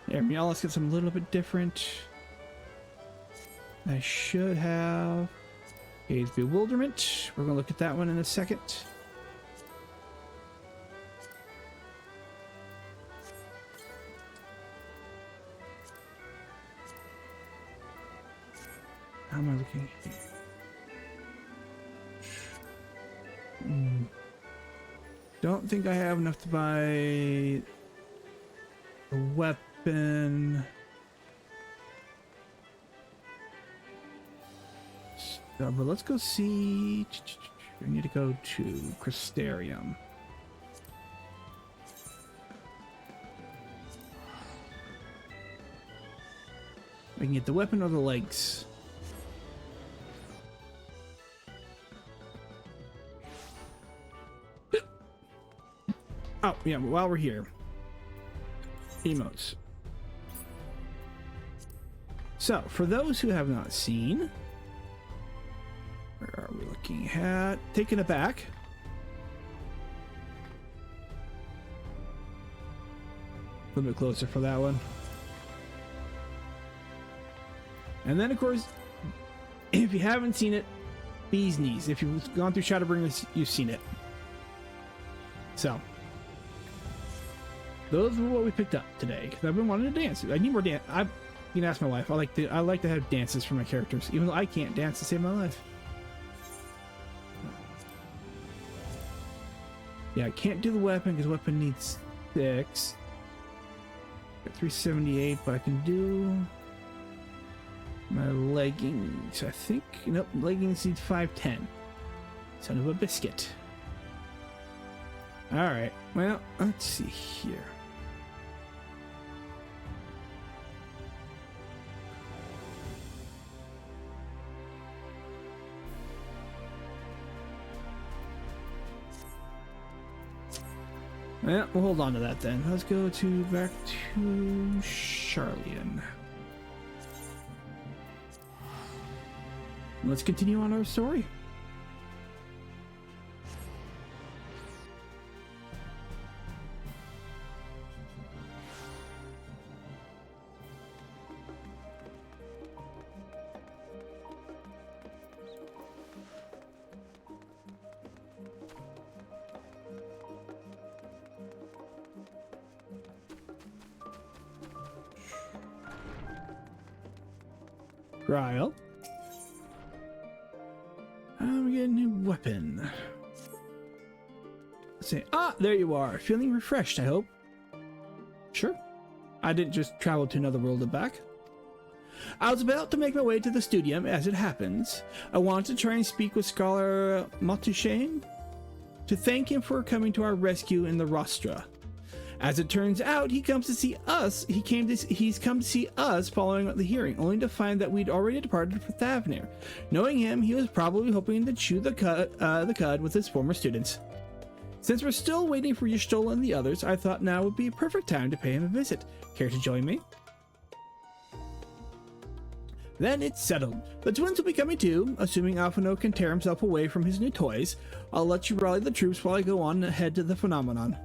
There, let's get some a little bit different. I should have Gaze Bewilderment. We're gonna look at that one in a second. How am I looking here? Don't think I have enough to buy a weapon. So, but let's go see. We need to go to Crystarium. We can get the weapon or the legs. Oh, yeah, while we're here. Emotes. So, for those who have not seen, where are we looking at? Taking it back. A little bit closer for that one. And then, of course, if you haven't seen it, Bee's Knees. If you've gone through Shadowbringers, you've seen it. So, those were what we picked up today. Because I've been wanting to dance. I need more dance. You can ask my wife. I like to have dances for my characters, even though I can't dance to save my life. Yeah, I can't do the weapon because weapon needs 6. Got 378, but I can do my leggings. I think, nope, leggings need 510. Son of a biscuit. Alright, well, let's see here. Well, we'll hold on to that then. Let's go back to Sharlayan. Let's continue on our story. Trial. We get a new weapon. Let's see. Ah, there you are. Feeling refreshed, I hope. Sure. I didn't just travel to another world and back. I was about to make my way to the studium, as it happens. I wanted to try and speak with Scholar Matushane to thank him for coming to our rescue in the Rostra. As it turns out, he comes to see us. He's come to see us following the hearing, only to find that we'd already departed for Thavnir. Knowing him, he was probably hoping to chew the cud with his former students. Since we're still waiting for Y'shtola and the others, I thought now would be a perfect time to pay him a visit. Care to join me? Then it's settled. The twins will be coming too, assuming Alphinaud can tear himself away from his new toys. I'll let you rally the troops while I go on ahead to the phenomenon.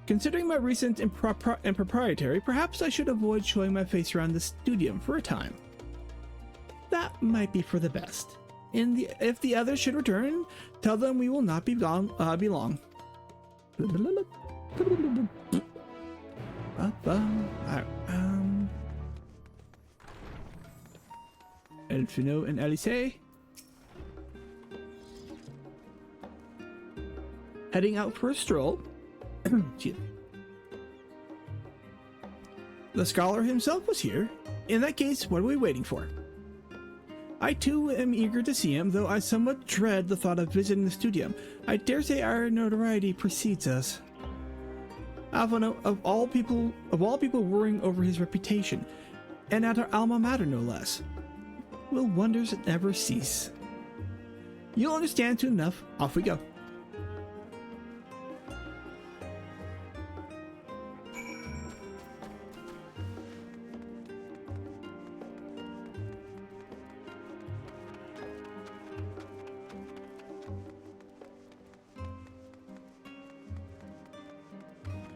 Considering my recent impropriety, perhaps I should avoid showing my face around the studium for a time. That might be for the best. If the others should return, tell them we will not be long. Alphinaud and Alice heading out for a stroll. The scholar himself was here. In that case, what are we waiting for? I too am eager to see him, though I somewhat dread the thought of visiting the studium. I dare say our notoriety precedes us. Alphinaud, of all people worrying over his reputation, and at our alma mater no less. will wonders never cease. You'll understand soon enough. Off we go.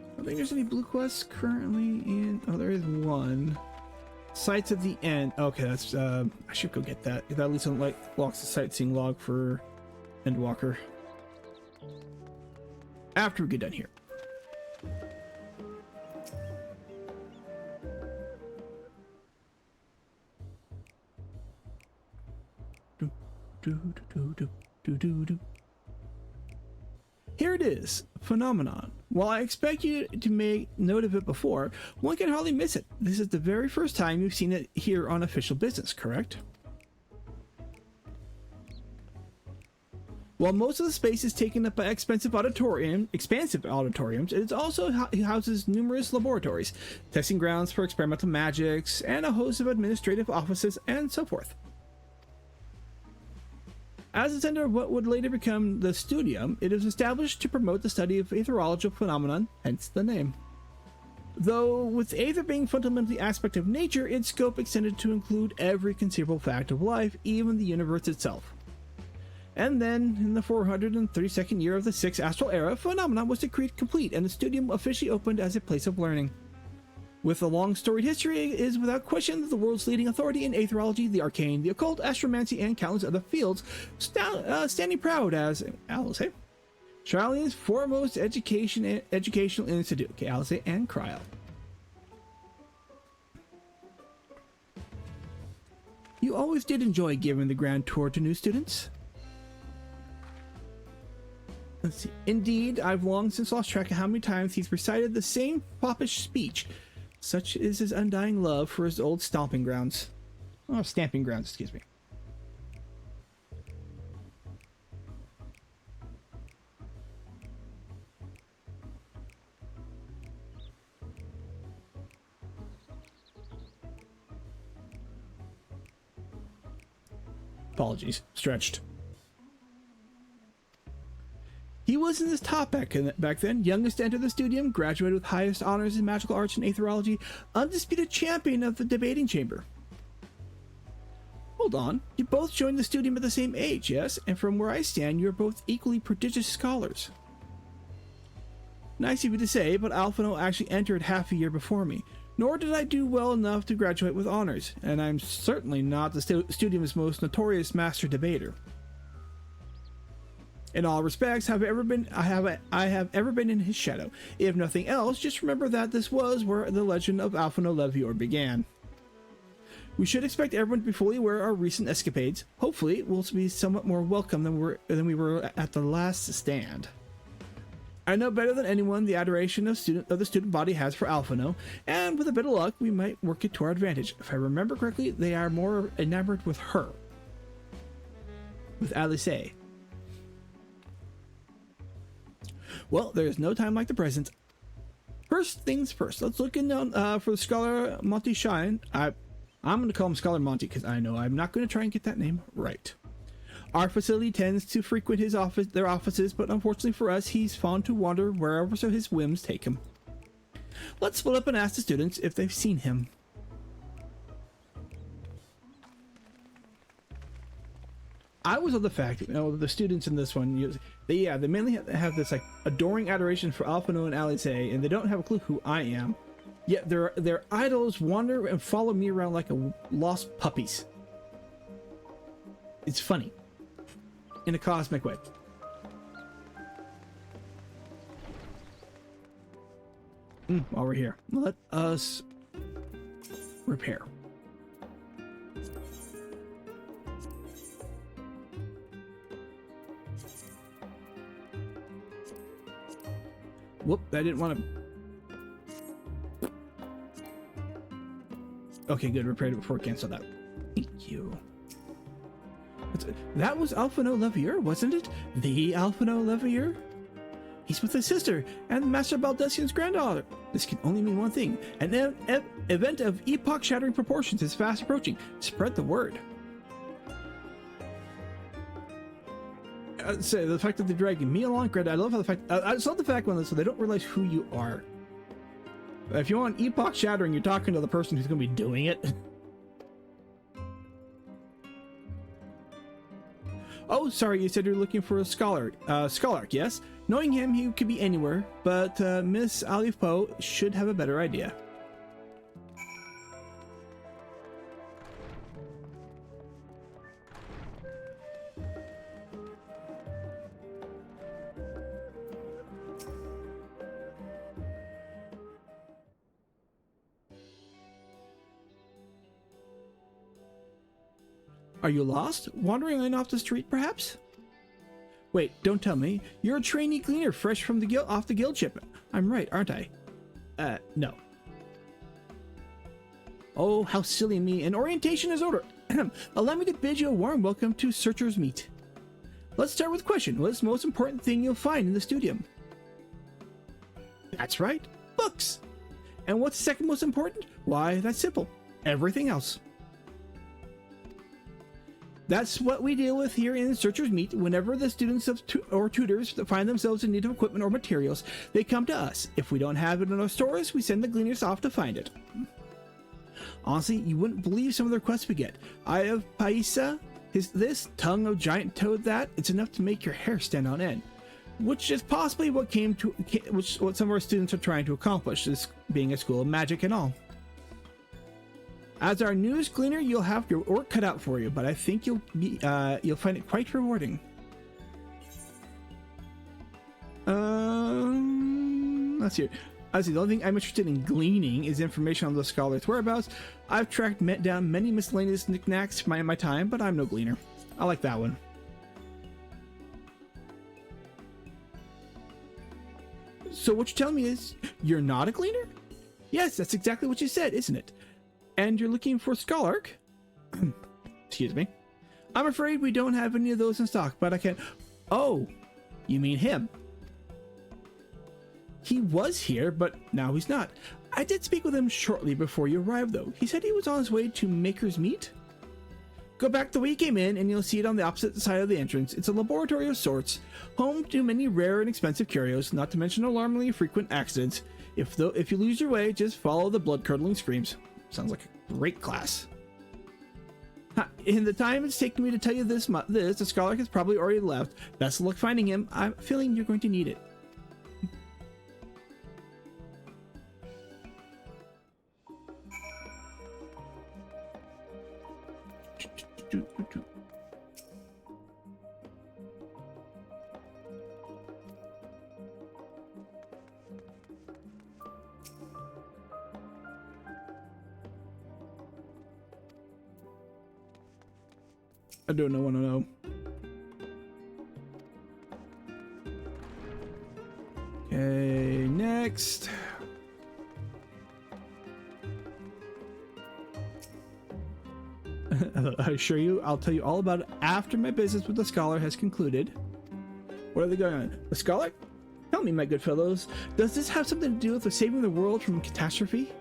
I don't think there's any blue quests currently in... Oh, there is one. Sights of the End. Okay, that's... I should go get that. That at least unlocks the sightseeing log for Endwalker. After we get done here. Do, do, do, do, do, do, do. Here it is, Phenomenon. While I expect you to make note of it before, one can hardly miss it. This is the very first time you've seen it here on official business, correct? While most of the space is taken up by expansive auditoriums, it also houses numerous laboratories, testing grounds for experimental magics, and a host of administrative offices and so forth. As the center of what would later become the Studium, it is established to promote the study of aetherological phenomenon, hence the name. Though, with aether being fundamentally aspect of nature, its scope extended to include every conceivable fact of life, even the universe itself. And then, in the 432nd year of the 6th Astral Era, Phenomenon was decreed complete, and the Studium officially opened as a place of learning. With a long storied history, it is without question the world's leading authority in aetherology, the arcane, the occult, astromancy, and countless other fields, standing proud as, Alice, Australia's foremost educational institute. Okay, Alice and Cryo. You always did enjoy giving the grand tour to new students. Let's see. Indeed, I've long since lost track of how many times he's recited the same foppish speech. Such is his undying love for his old stomping grounds. Oh, stamping grounds, excuse me. Apologies, stretched. He was in his top back then, youngest to enter the Studium, graduated with highest honors in magical arts and aetherology, undisputed champion of the debating chamber. Hold on, you both joined the Studium at the same age, yes? And from where I stand, you're both equally prodigious scholars. Nice of you to say, but Alphino actually entered half a year before me, nor did I do well enough to graduate with honors, and I'm certainly not the Studium's most notorious master debater. In all respects, I have ever been in his shadow. If nothing else, just remember that this was where the legend of Alphino Levior began. We should expect everyone to be fully aware of our recent escapades. Hopefully, we'll be somewhat more welcome than we were at the last stand. I know better than anyone the adoration of the student body has for Alphino, and with a bit of luck, we might work it to our advantage. If I remember correctly, they are more enamored with her. With Alice. Well, there is no time like the present. First things first, let's look in for the Scholar Monty Shine. I'm going to call him Scholar Monty because I know I'm not going to try and get that name right. Our facility tends to frequent their offices, but unfortunately for us, he's fond to wander wherever so his whims take him. Let's split up and ask the students if they've seen him. I was of the fact, the students in this one, they mainly have this like adoring adoration for Alphino and Alice, and they don't have a clue who I am. Yet their idols wander and follow me around like lost puppies. It's funny, in a cosmic way. While we're here, let us repair. Whoop, I didn't want to... Okay, good, repaired it before I cancel that. Thank you. That was Alphino Levier, wasn't it? The Alphino Levier? He's with his sister, and Master Baldesion's granddaughter. This can only mean one thing. An event of epoch-shattering proportions is fast approaching. Spread the word. say the fact that they're dragging me along, granted, I love how the fact, I just love the fact when so they don't realize who you are. If you want epoch shattering, you're talking to the person who's going to be doing it. Oh, sorry, you said you're looking for a scholar. Scholark, yes. Knowing him, he could be anywhere, but Miss Alif Poe should have a better idea. Are you lost? Wandering in off the street, perhaps? Wait, don't tell me. You're a trainee gleaner fresh from the guild off the guild ship. I'm right, aren't I? No. Oh, how silly me. An orientation is order. Allow me to bid you a warm welcome to Searcher's Meet. Let's start with a question. What's the most important thing you'll find in the studium? That's right, books. And what's the second most important? Why, that's simple. Everything else. That's what we deal with here in Searcher's Meet. Whenever the students or tutors find themselves in need of equipment or materials, they come to us. If we don't have it in our stores, we send the gleaners off to find it. Honestly, you wouldn't believe some of the requests we get. Eye of Paisa, this, tongue of giant toad that, it's enough to make your hair stand on end. Which is possibly what what some of our students are trying to accomplish, this being a school of magic and all. As our newest gleaner, you'll have your work cut out for you, but I think you'll find it quite rewarding. Let's see. The only thing I'm interested in gleaning is information on the scholar's whereabouts. I've tracked down many miscellaneous knickknacks in my time, but I'm no gleaner. I like that one. So what you're telling me is you're not a gleaner? Yes, that's exactly what you said, isn't it? And you're looking for Scholark? Excuse me. I'm afraid we don't have any of those in stock, but I can... Oh, you mean him? He was here, but now he's not. I did speak with him shortly before you arrived, though. He said he was on his way to Maker's Meet. Go back the way you came in, and you'll see it on the opposite side of the entrance. It's a laboratory of sorts, home to many rare and expensive curios, not to mention alarmingly frequent accidents. If you lose your way, just follow the blood-curdling screams. Sounds like a great class. In the time it's taken me to tell you the Scholark has probably already left. Best of luck finding him. I'm feeling you're going to need it. I don't want to know. Okay, next. I assure you, I'll tell you all about it after my business with the scholar has concluded. What are they going on? The scholar? Tell me, my good fellows, does this have something to do with saving the world from catastrophe?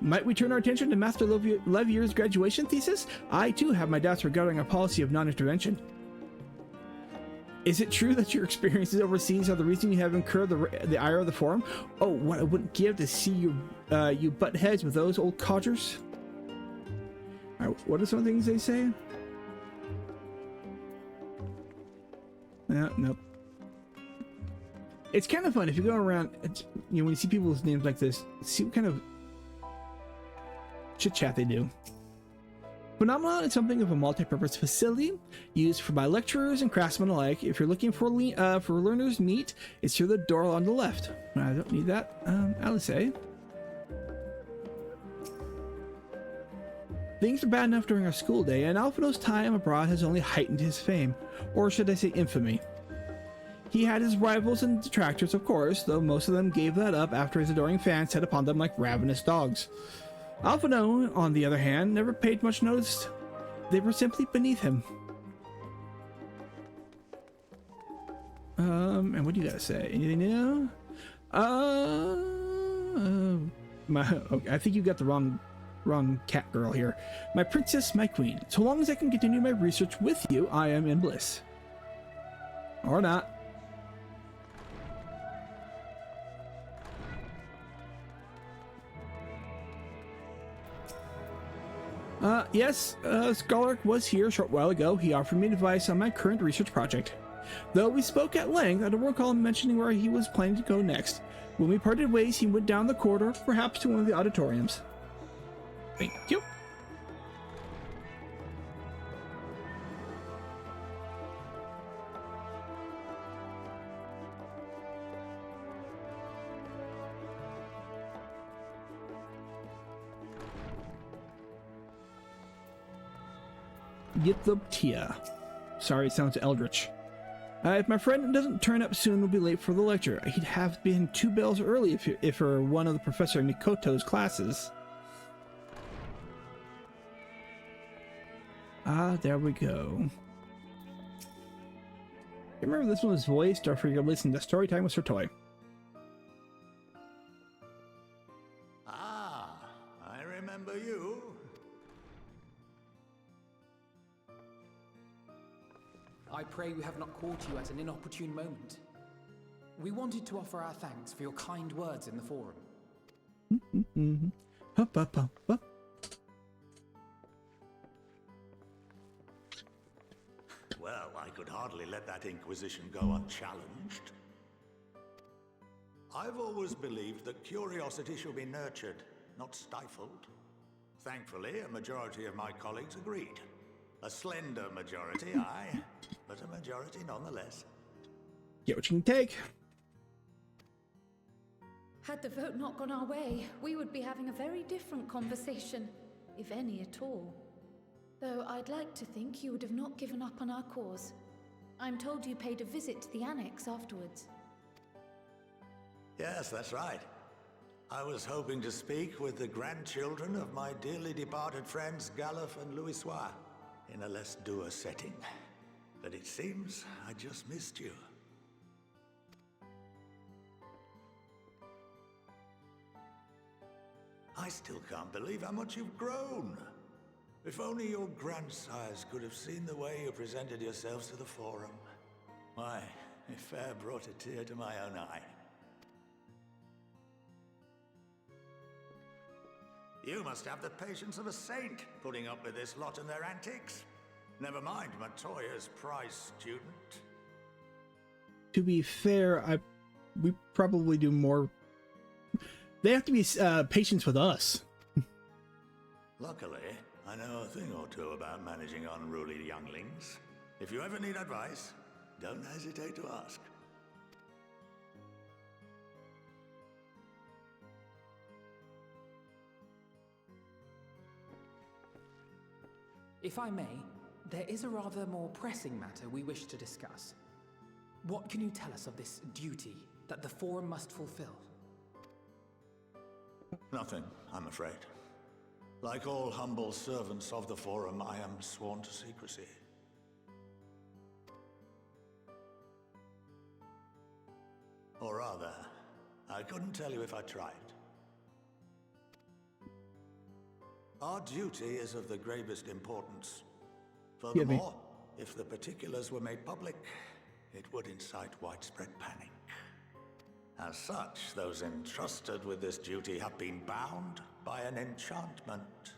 Might we turn our attention to Master Levier's graduation thesis? I, too, have my doubts regarding our policy of non-intervention. Is it true that your experiences overseas are the reason you have incurred the ire of the Forum? Oh, what I wouldn't give to see you butt heads with those old codgers. Alright, what are some things they say? Nope. It's kind of fun if you go around, when you see people's names like this, see what kind of chit-chat they do. Phenomenon is something of a multi-purpose facility used by lecturers and craftsmen alike. If you're looking for learners meet, it's through the door on the left. I don't need that. I'll say. Things are bad enough during our school day, and Alphino's time abroad has only heightened his fame, or should I say infamy. He had his rivals and detractors, of course, though most of them gave that up after his adoring fans set upon them like ravenous dogs. Alphino, on the other hand, never paid much notice. They were simply beneath him. And what do you gotta say? Anything new? Okay, I think you got the wrong cat girl here. My princess, my queen. So long as I can continue my research with you, I am in bliss. Or not. Yes, Scholark was here a short while ago. He offered me advice on my current research project. Though we spoke at length, I don't recall him mentioning where he was planning to go next. When we parted ways, he went down the corridor, perhaps to one of the auditoriums. Thank you. Yithoptia. Sorry, it sounds eldritch. If my friend doesn't turn up soon, we'll be late for the lecture. He'd have been 2 bells early if for one of the Professor Mikoto's classes. Ah, there we go. I remember this one was voiced, or for your listening to Storytime with Sir Toy. Ah, I remember you. I pray we have not caught you at an inopportune moment. We wanted to offer our thanks for your kind words in the forum. Hup, hup, hup, hup. Well, I could hardly let that Inquisition go unchallenged. I've always believed that curiosity should be nurtured, not stifled. Thankfully, a majority of my colleagues agreed. A slender majority, aye, but a majority nonetheless. Get what you can take. Had the vote not gone our way, we would be having a very different conversation, if any at all. Though I'd like to think you would have not given up on our cause. I'm told you paid a visit to the Annex afterwards. Yes, that's right. I was hoping to speak with the grandchildren of my dearly departed friends Galuf and Louisoix in a less dour setting. But it seems I just missed you. I still can't believe how much you've grown. If only your grandsires could have seen the way you presented yourselves to the Forum. Why, it fair brought a tear to my own eye. You must have the patience of a saint, putting up with this lot and their antics. Never mind Matoya's prize student. To be fair, we probably do more. They have to be patient with us. Luckily, I know a thing or two about managing unruly younglings. If you ever need advice, don't hesitate to ask. If I may, there is a rather more pressing matter we wish to discuss. What can you tell us of this duty that the Forum must fulfill? Nothing, I'm afraid. Like all humble servants of the Forum, I am sworn to secrecy. Or rather, I couldn't tell you if I tried. Our duty is of the gravest importance. Furthermore, if the particulars were made public, it would incite widespread panic. As such, those entrusted with this duty have been bound by an enchantment,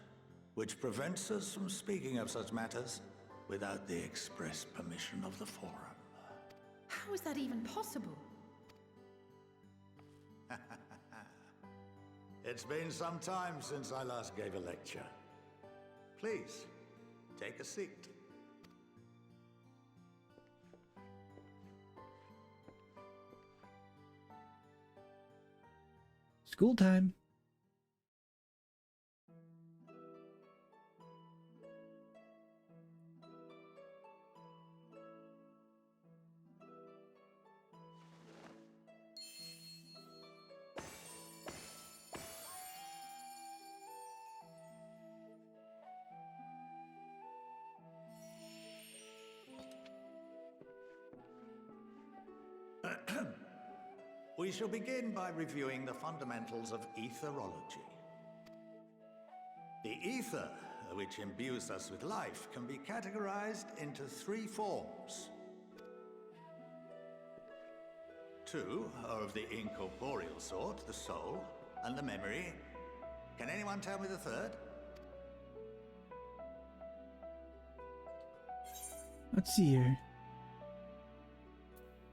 which prevents us from speaking of such matters without the express permission of the Forum. How is that even possible? It's been some time since I last gave a lecture. Please, take a seat. School time. We shall begin by reviewing the fundamentals of etherology. The ether, which imbues us with life, can be categorized into 3 forms. Two are of the incorporeal sort, the soul and the memory. Can anyone tell me the third? Let's see here.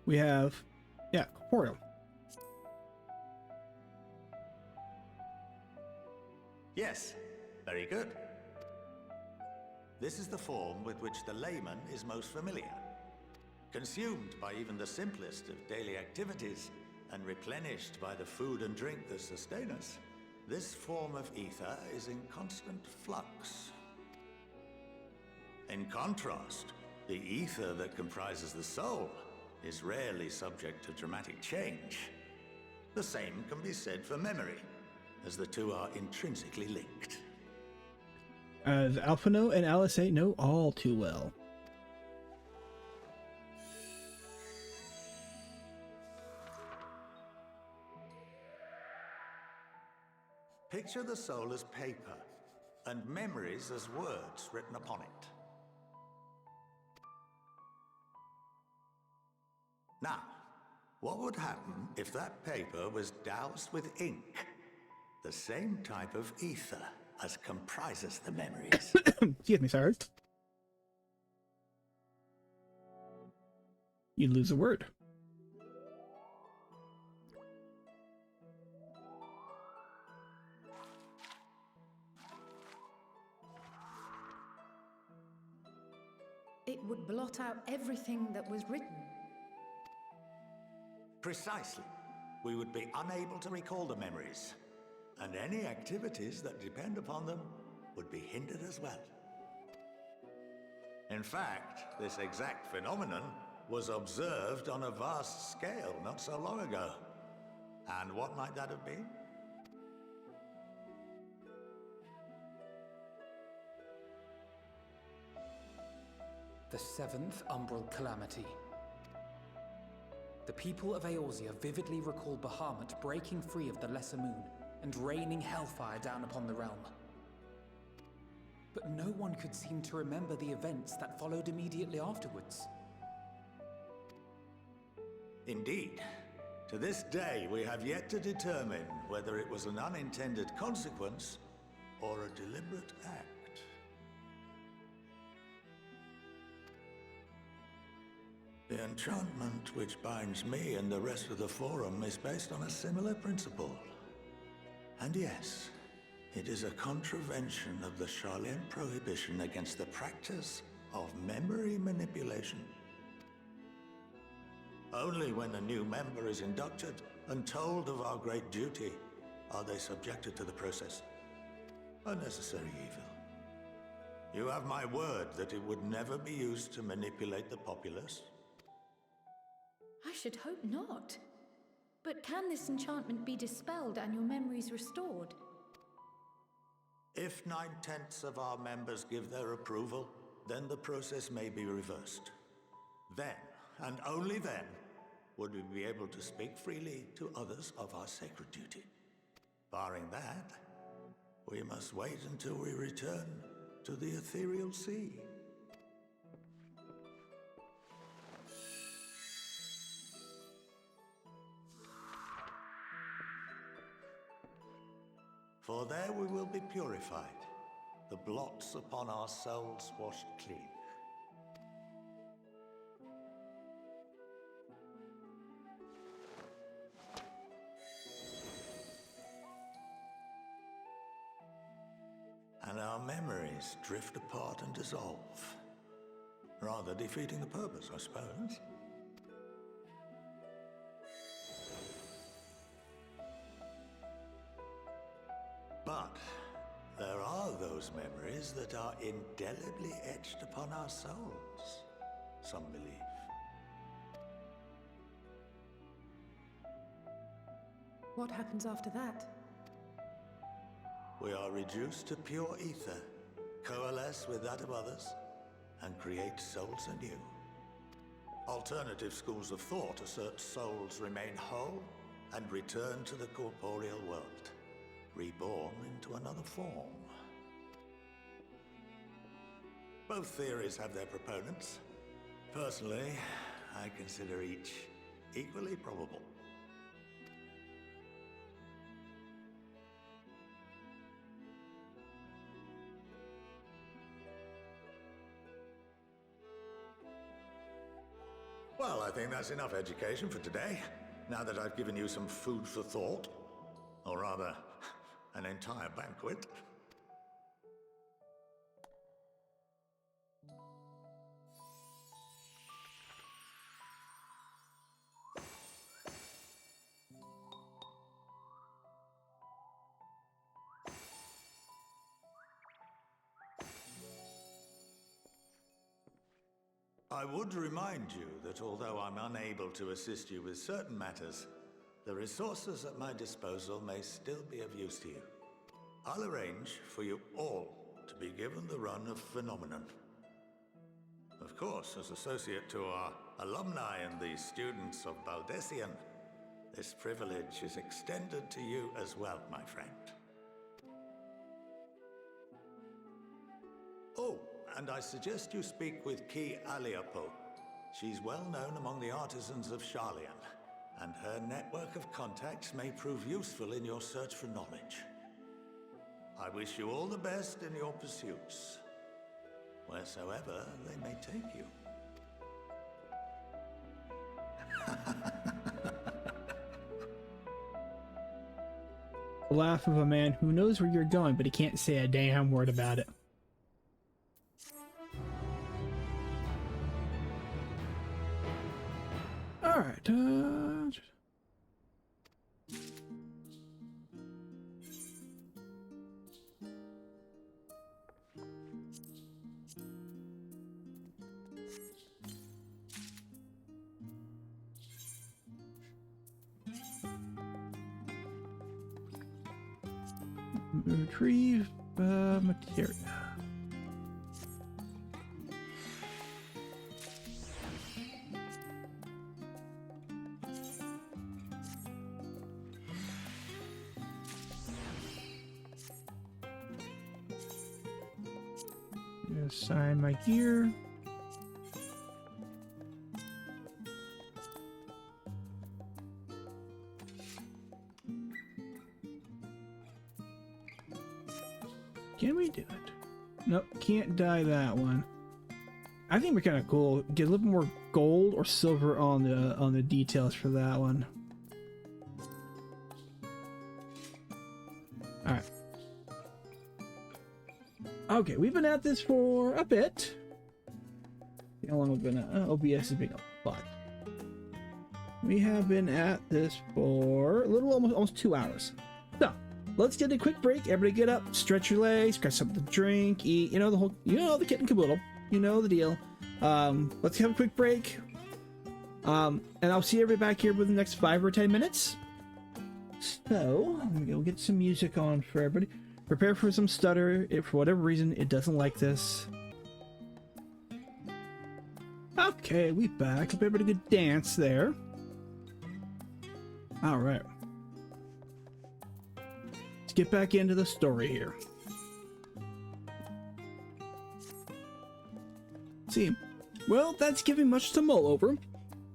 We have, yeah, corporeal. Yes, very good. This is the form with which the layman is most familiar. Consumed by even the simplest of daily activities, and replenished by the food and drink that sustain us, this form of ether is in constant flux. In contrast, the ether that comprises the soul is rarely subject to dramatic change. The same can be said for memory, as the two are intrinsically linked. As Alphino and Alisate know all too well. Picture the soul as paper, and memories as words written upon it. Now, what would happen if that paper was doused with ink? The same type of ether as comprises the memories. Excuse me, sir. You lose a word. It would blot out everything that was written. Precisely. We would be unable to recall the memories, and any activities that depend upon them would be hindered as well. In fact, this exact phenomenon was observed on a vast scale not so long ago. And what might that have been? The seventh Umbral Calamity. The people of Eorzea vividly recall Bahamut breaking free of the Lesser Moon and raining hellfire down upon the realm. But no one could seem to remember the events that followed immediately afterwards. Indeed. To this day, we have yet to determine whether it was an unintended consequence or a deliberate act. The enchantment which binds me and the rest of the Forum is based on a similar principle. And yes, it is a contravention of the Sharlayan prohibition against the practice of memory manipulation. Only when a new member is inducted and told of our great duty are they subjected to the process. A necessary evil. You have my word that it would never be used to manipulate the populace. I should hope not. But can this enchantment be dispelled and your memories restored? If 9/10 of our members give their approval, then the process may be reversed. Then, and only then, would we be able to speak freely to others of our sacred duty. Barring that, we must wait until we return to the Ethereal Sea. For there we will be purified, the blots upon our souls washed clean. And our memories drift apart and dissolve, rather defeating the purpose, I suppose. But there are those memories that are indelibly etched upon our souls, some believe. What happens after that? We are reduced to pure ether, coalesce with that of others, and create souls anew. Alternative schools of thought assert souls remain whole and return to the corporeal world, reborn into another form. Both theories have their proponents. Personally, I consider each equally probable. Well, I think that's enough education for today. Now that I've given you some food for thought. Or rather, an entire banquet. I would remind you that although I'm unable to assist you with certain matters, the resources at my disposal may still be of use to you. I'll arrange for you all to be given the run of Phenomenon. Of course, as associate to our alumni and the students of Baldesion, this privilege is extended to you as well, my friend. Oh, and I suggest you speak with Ki Aliapo. She's well known among the artisans of Sharlayan, and her network of contacts may prove useful in your search for knowledge. I wish you all the best in your pursuits, wheresoever they may take you. The laugh of a man who knows where you're going, but he can't say a damn word about it. All right. Retrieve material. Assign my gear. Can we do it? Nope, can't dye that one. I think we're kind of cool. Get a little more gold or silver on the details for that one. All right. Okay, we've been at this for a bit. How long have we been at? OBS is being a butt. We have been at this for a little almost 2 hours. So let's get a quick break. Everybody get up, stretch your legs, grab something to drink, eat. You know the kit and caboodle. You know the deal. Let's have a quick break. And I'll see everybody back here within the next 5 or 10 minutes. So I'm gonna go get some music on for everybody. Prepare for some stutter. If for whatever reason it doesn't like this. Okay, we back. Hope everybody could dance there. All right. Let's get back into the story here. See, well, that's giving much to mull over.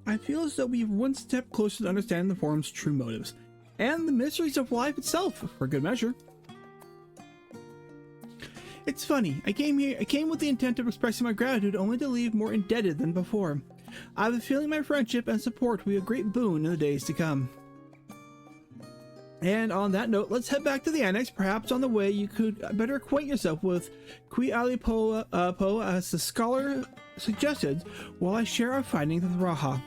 I feel as though we're one step closer to understanding the forum's true motives and the mysteries of life itself, for good measure. It's funny, I came with the intent of expressing my gratitude only to leave more indebted than before. I have a feeling my friendship and support will be a great boon in the days to come. And on that note, let's head back to the annex. Perhaps on the way you could better acquaint yourself with Qui Alipo as the scholar suggested, while I share our findings with Raha.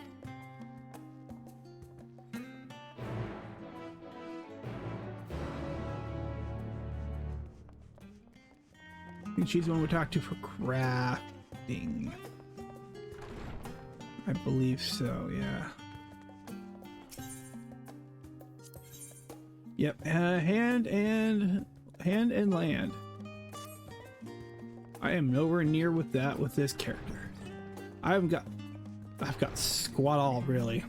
I think she's the one we talked to for crafting. I believe so, yeah. Yep, hand and land. I am nowhere near with that with this character. I've got squat all really.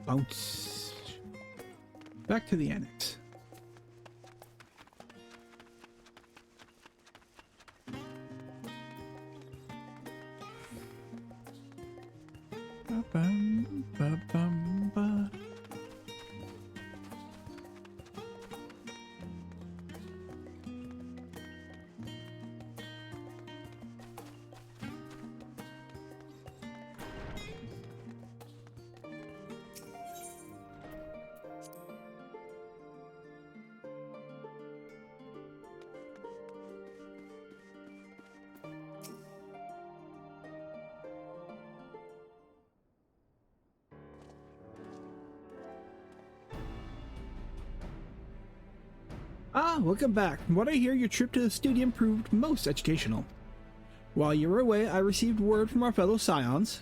Bounce. Back to the annex. Bum, ba, bum, ba. Ah, welcome back. From what I hear, your trip to the stadium proved most educational. While you were away, I received word from our fellow Scions.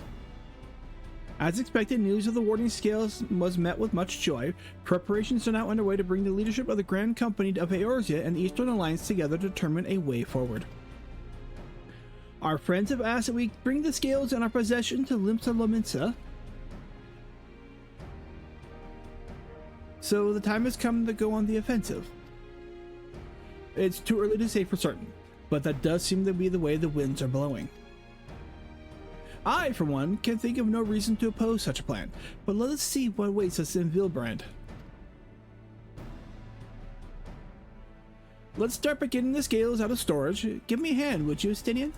As expected, news of the Warding Scales was met with much joy. Preparations are now underway to bring the leadership of the Grand Company of Eorzea and the Eastern Alliance together to determine a way forward. Our friends have asked that we bring the scales in our possession to Limsa Lominsa. So the time has come to go on the offensive. It's too early to say for certain, but that does seem to be the way the winds are blowing. I, for one, can think of no reason to oppose such a plan, but let us see what awaits us in Vilbrand. Let's start by getting the scales out of storage. Give me a hand, would you, Stinian?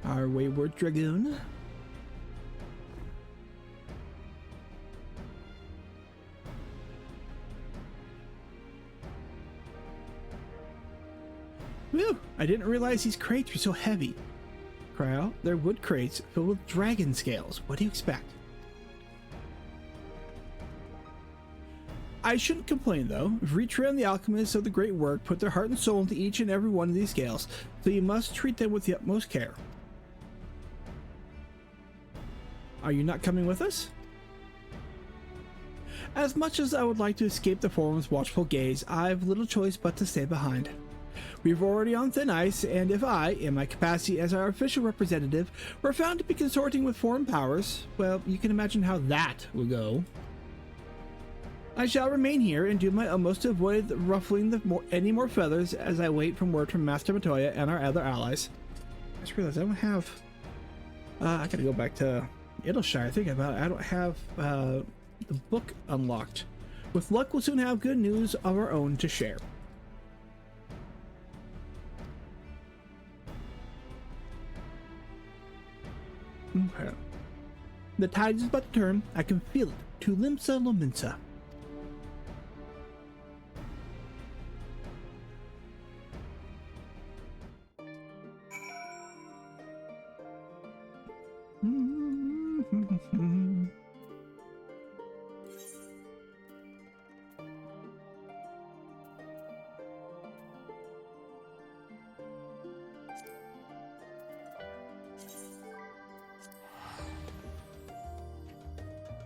Our wayward dragoon. Whew, I didn't realize these crates were so heavy. Cryo, they're wood crates filled with dragon scales. What do you expect? I shouldn't complain though. Vritra and the alchemists of the great work put their heart and soul into each and every one of these scales, so you must treat them with the utmost care. Are you not coming with us? As much as I would like to escape the Forum's watchful gaze, I've little choice but to stay behind. We're already on thin ice, and if I, in my capacity as our official representative, were found to be consorting with foreign powers, well, you can imagine how that would go. I shall remain here and do my utmost to avoid ruffling any more feathers as I wait for word from Master Matoya and our other allies. I just realized I don't have... I gotta go back to Idyllshire. Think about it. I don't have the book unlocked. With luck, we'll soon have good news of our own to share. Okay. The tide is about to turn. I can feel it. To Limsa Lominsa.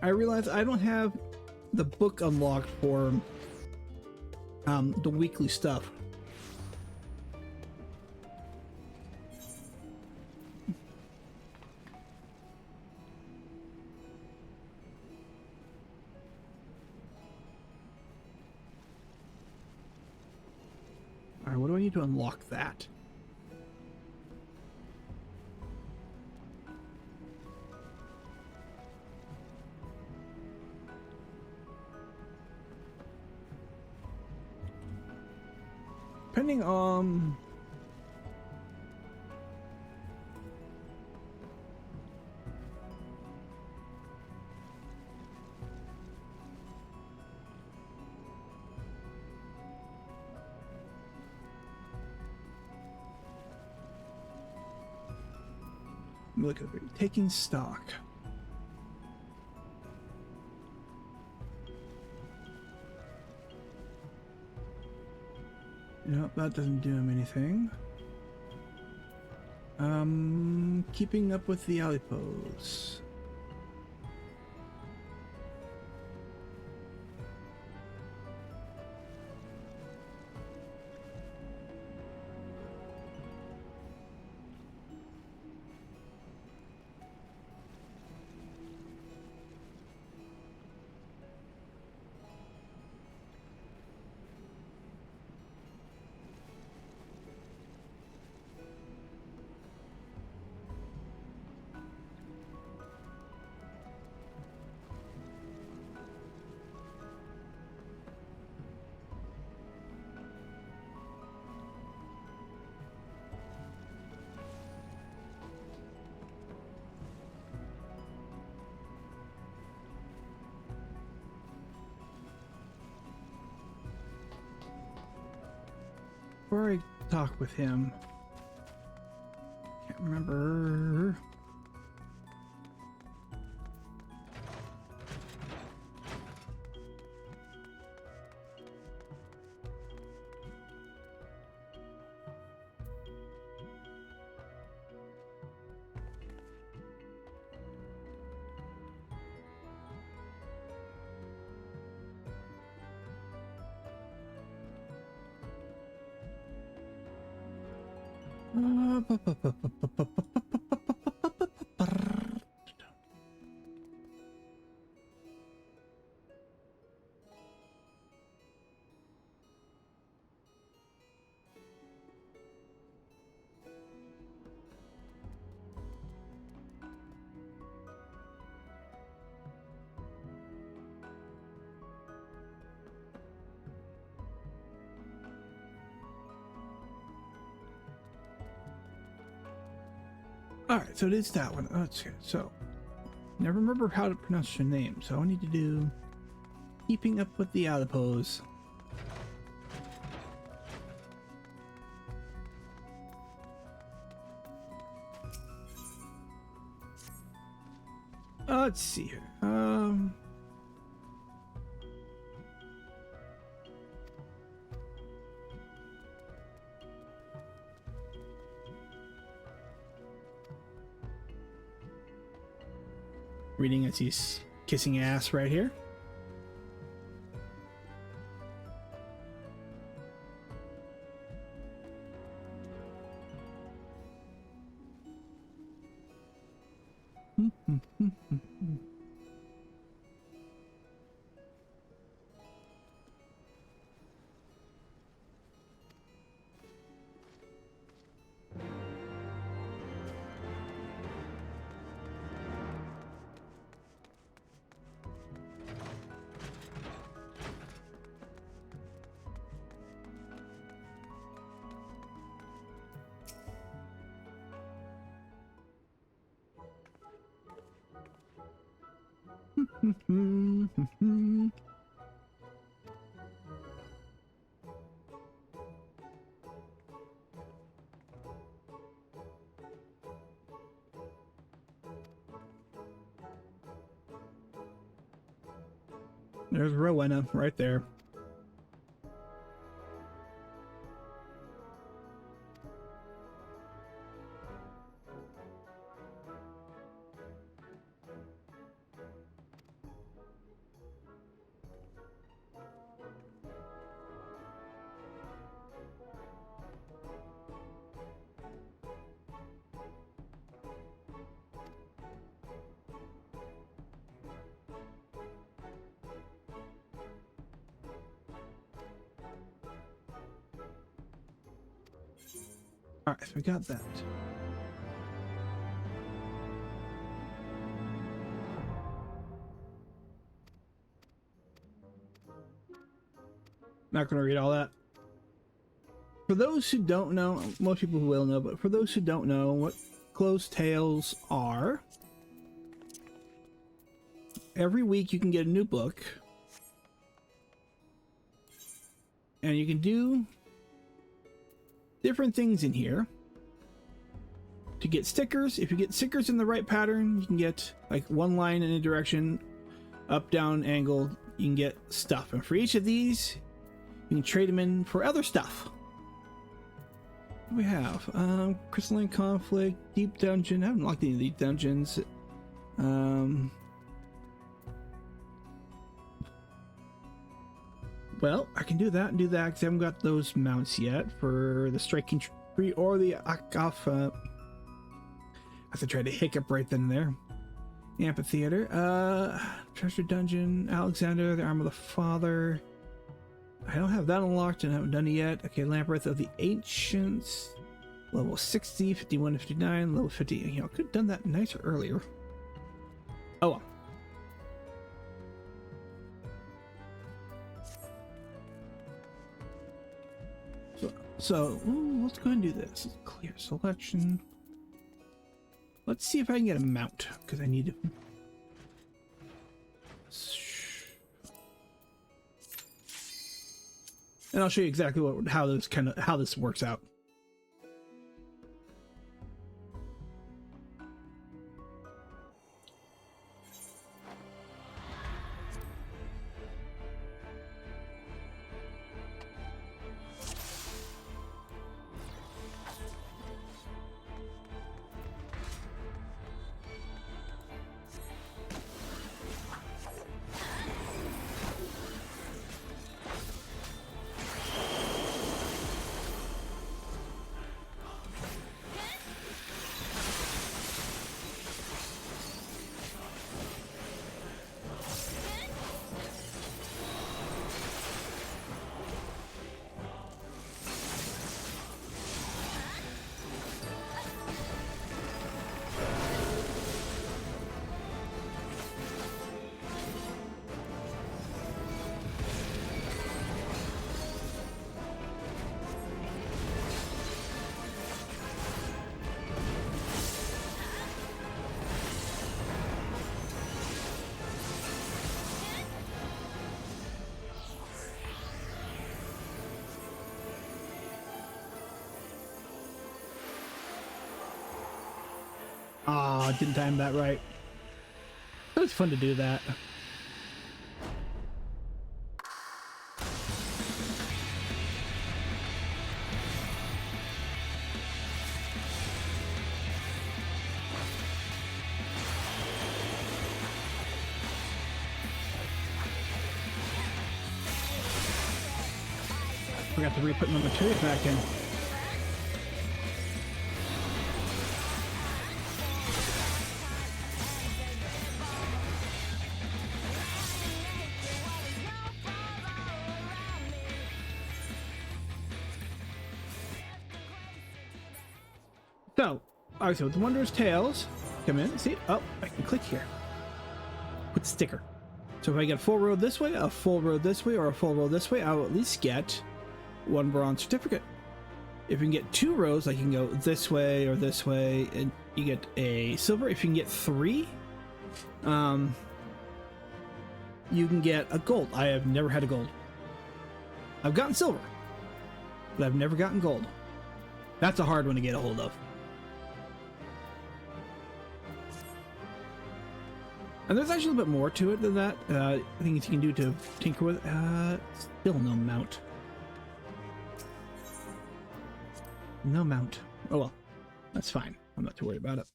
I realize I don't have the book unlocked for the weekly stuff. All right, what do I need to unlock that? Depending on... Look at it. Taking stock. Nope, that doesn't do him anything. Keeping up with the Alipos. before I talk with him, can't remember. Alright, so it is that one. Oh, it's good. So, never remember how to pronounce your name, so I need to do keeping up with the adipose. Let's see here. Reading as he's kissing ass right here. There's Rowena right there. Alright, so we got that. Not going to read all that. For those who don't know, most people will know, but for those who don't know what closed tales are, every week you can get a new book. And you can do different things in here to get stickers. If you get stickers in the right pattern, you can get like one line in a direction, up, down, angle. You can get stuff, and for each of these you can trade them in for other stuff. What do we have? Crystalline Conflict, Deep Dungeon. I haven't locked any of these dungeons. Well, I can do that and do that because I haven't got those mounts yet for the Striking Tree or the Akafa. I have to try to hiccup right then and there. Amphitheater. Treasure Dungeon. Alexander, the Arm of the Father. I don't have that unlocked and I haven't done it yet. Okay, Labyrinth of the Ancients. Level 60, 51 to 59, level 50. You know, I could have done that nicer earlier. Oh well. So let's go ahead and do this. Clear selection. Let's see if I can get a mount, because I need to. And I'll show you exactly how this works out. Ah, didn't time that right. It was fun to do that. Forgot to re-put my materials back in. So, alright, so the Wanderer's Tales come in. See? Oh, I can click here. Put sticker. So if I get a full road this way, a full road this way, or a full road this way, I will at least get one bronze certificate. If you can get 2 rows, I can go this way or this way, and you get a silver. If you can get 3, you can get a gold. I have never had a gold. I've gotten silver, but I've never gotten gold. That's a hard one to get a hold of. And there's actually a little bit more to it than that. Things you can do to tinker with. Still no mount. No mount. Oh well, that's fine. I'm not too worried about it.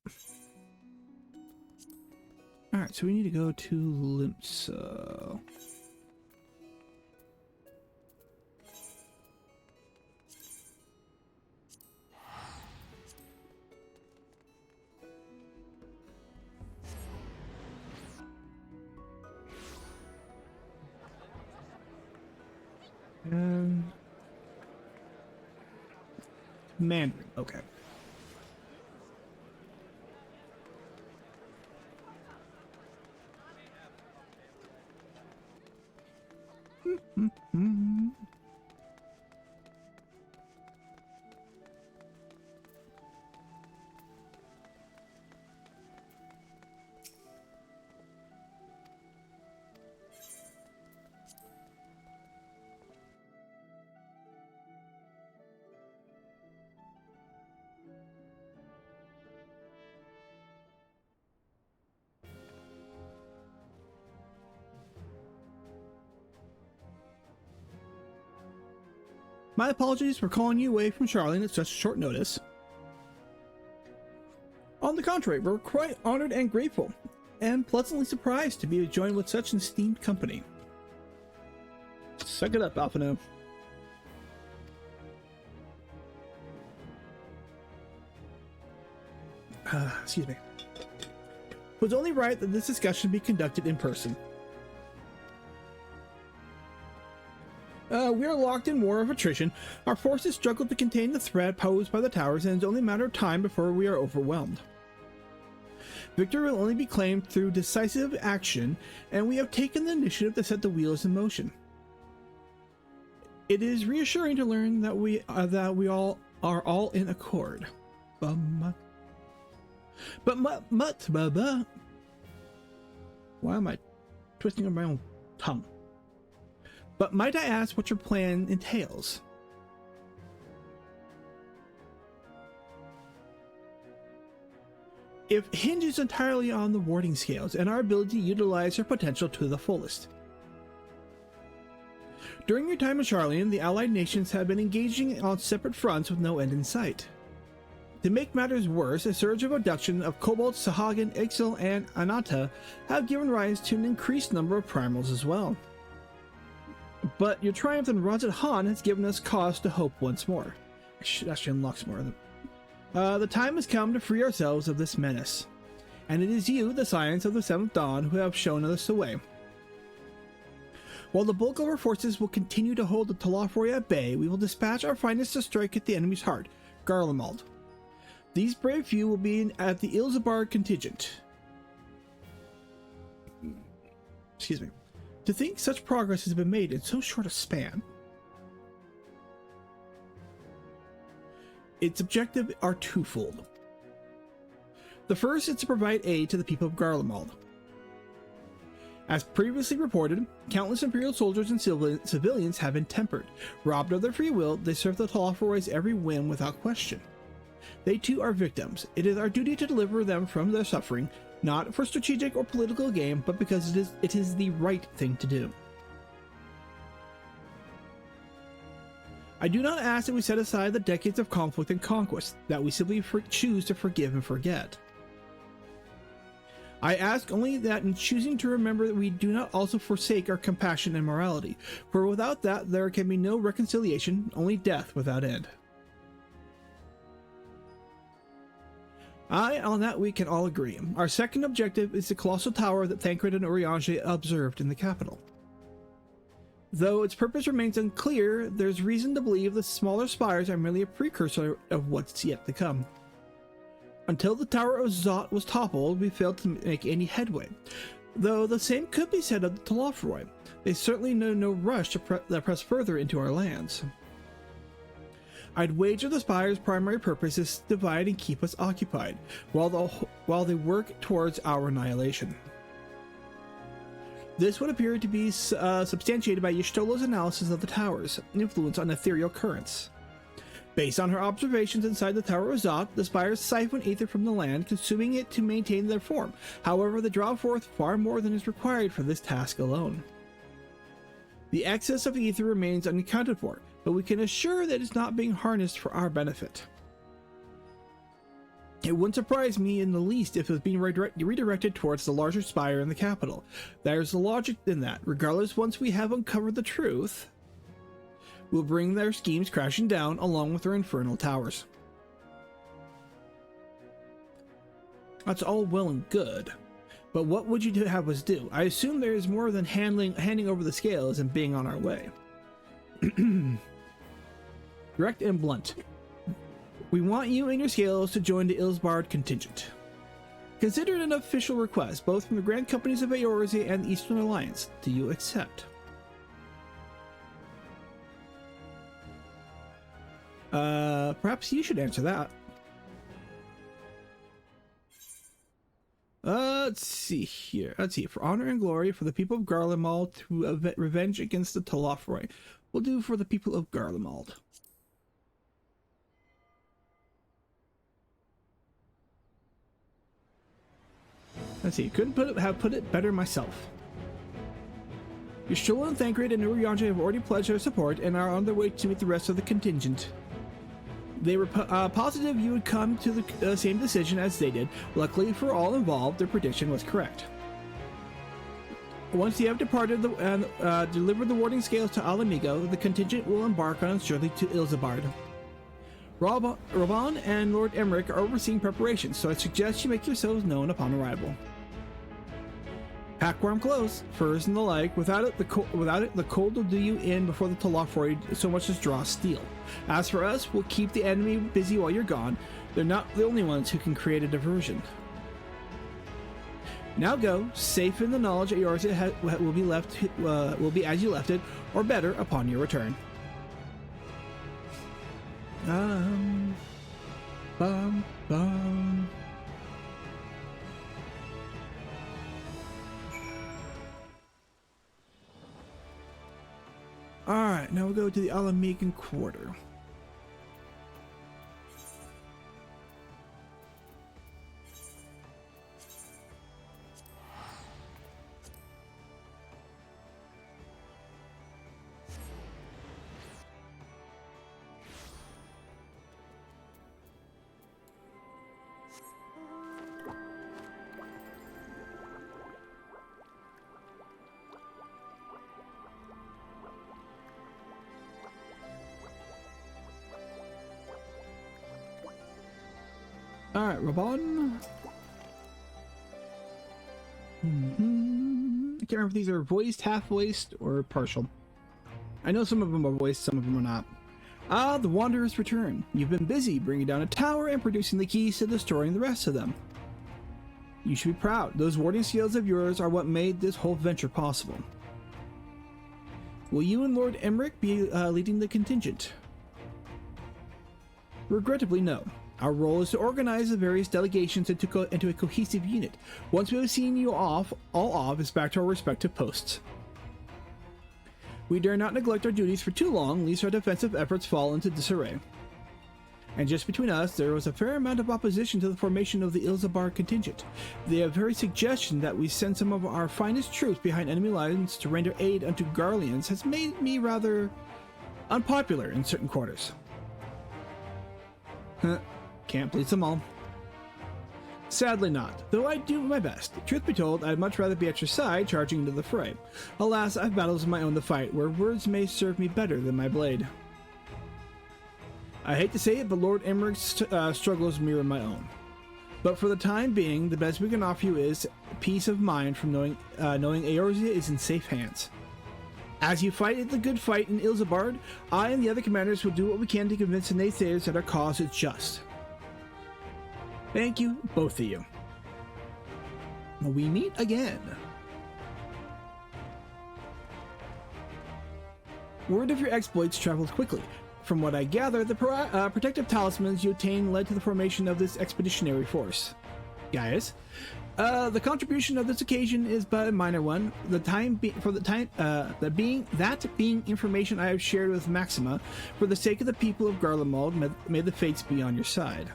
Alright, so we need to go to Limsa. Mandarin, okay. My apologies for calling you away from Charlene at such short notice. On the contrary, we're quite honored and grateful, and pleasantly surprised to be joined with such an esteemed company. Suck it up, Alphino. Excuse me. It was only right that this discussion be conducted in person. We are locked in war of attrition. Our forces struggle to contain the threat posed by the towers, and it's only a matter of time before we are overwhelmed. Victory will only be claimed through decisive action, and we have taken the initiative to set the wheels in motion. It is reassuring to learn that we all are all in accord. Why am I twisting on my own tongue? But might I ask what your plan entails? It hinges entirely on the warding scales and our ability to utilize their potential to the fullest. During your time in Sharlayan, the allied nations have been engaging on separate fronts with no end in sight. To make matters worse, a surge of abduction of Kobolds, Sahagin, Ixil, and Anata have given rise to an increased number of primals as well. But your triumph in Razat Han has given us cause to hope once more. I should actually unlock some more of them. The time has come to free ourselves of this menace, and it is you, the Scions of the Seventh Dawn, who have shown us the way. While the bulk of our forces will continue to hold the Telophori at bay, we will dispatch our finest to strike at the enemy's heart, Garlemald. These brave few will be at the Ilsabard contingent. Excuse me. To think such progress has been made in so short a span. Its objectives are twofold. The first is to provide aid to the people of Garlemald. As previously reported, countless Imperial soldiers and civilians have been tempered. Robbed of their free will, they serve the Telophori's every whim without question. They too are victims. It is our duty to deliver them from their suffering, not for strategic or political gain, but because it is the right thing to do. I do not ask that we set aside the decades of conflict and conquest, that we simply choose to forgive and forget. I ask only that in choosing to remember that we do not also forsake our compassion and morality, for without that there can be no reconciliation, only death without end. On that we can all agree. Our second objective is the colossal tower that Thancred and Urianger observed in the capital. Though its purpose remains unclear, there's reason to believe the smaller spires are merely a precursor of what's yet to come. Until the Tower of Zot was toppled, we failed to make any headway. Though the same could be said of the Telophori. They certainly know no rush to press further into our lands. I'd wager the Spire's primary purpose is to divide and keep us occupied, while they work towards our annihilation. This would appear to be substantiated by Y'shtola's analysis of the tower's influence on ethereal currents. Based on her observations inside the Tower of Zot, the Spires siphon ether from the land, consuming it to maintain their form. However, they draw forth far more than is required for this task alone. The excess of ether remains unaccounted for, but we can assure that it's not being harnessed for our benefit. It wouldn't surprise me in the least if it was being redirected towards the larger spire in the capital. There's a logic in that. Regardless, once we have uncovered the truth, we'll bring their schemes crashing down along with their infernal towers. That's all well and good, but what would you have us do? I assume there is more than handing over the scales and being on our way. Direct and blunt. We want you and your scales to join the Ilsabard contingent. Consider it an official request, both from the Grand Companies of Eorzea and the Eastern Alliance. Do you accept? Perhaps you should answer that. Let's see here. Let's see. For honor and glory, for the people of Garlemald, to revenge against the Telophori. We'll do for the people of Garlemald. Let's see. Couldn't have put it better myself. Y'shtola and Thancred and Urianger have already pledged their support and are on their way to meet the rest of the contingent. They were positive you would come to the same decision as they did. Luckily for all involved, their prediction was correct. Once you have departed and delivered the warding scales to Ala Mhigo, the contingent will embark on its journey to Ilsabard. Ravan and Lord Emmerich are overseeing preparations, so I suggest you make yourselves known upon arrival. Pack warm clothes, furs and the like. Without it, the cold will do you in before the Telophori so much as draw steel. As for us, we'll keep the enemy busy while you're gone. They're not the only ones who can create a diversion. Now go, safe in the knowledge that Eorzea will be as you left it, or better, upon your return. to the Alamegan Quarter. Alright, Rabon. I can't remember if these are voiced, half-voiced, or partial. I know some of them are voiced, some of them are not. Ah, the Wanderers return. You've been busy bringing down a tower and producing the keys to destroying the rest of them. You should be proud. Those warding skills of yours are what made this whole venture possible. Will you and Lord Emmerich be leading the contingent? Regrettably, no. Our role is to organize the various delegations into a cohesive unit. Once we have seen you all off, it's back to our respective posts. We dare not neglect our duties for too long, lest our defensive efforts fall into disarray. And just between us, there was a fair amount of opposition to the formation of the Ilzabar contingent. The very suggestion that we send some of our finest troops behind enemy lines to render aid unto Garleans has made me rather unpopular in certain quarters. Can't please them all. Sadly not, though I do my best. Truth be told, I'd much rather be at your side, charging into the fray. Alas, I've battles of my own to fight, where words may serve me better than my blade. I hate to say it, but Lord Emmerich's struggles mirror my own. But for the time being, the best we can offer you is peace of mind from knowing Eorzea is in safe hands. As you fight the good fight in Ilzabard, I and the other commanders will do what we can to convince the naysayers that our cause is just. Thank you, both of you. We meet again. Word of your exploits traveled quickly. From what I gather, the protective talismans you obtained led to the formation of this expeditionary force. Gaius, the contribution of this occasion is but a minor one. That being information I have shared with Maxima, for the sake of the people of Garlemald, may the fates be on your side.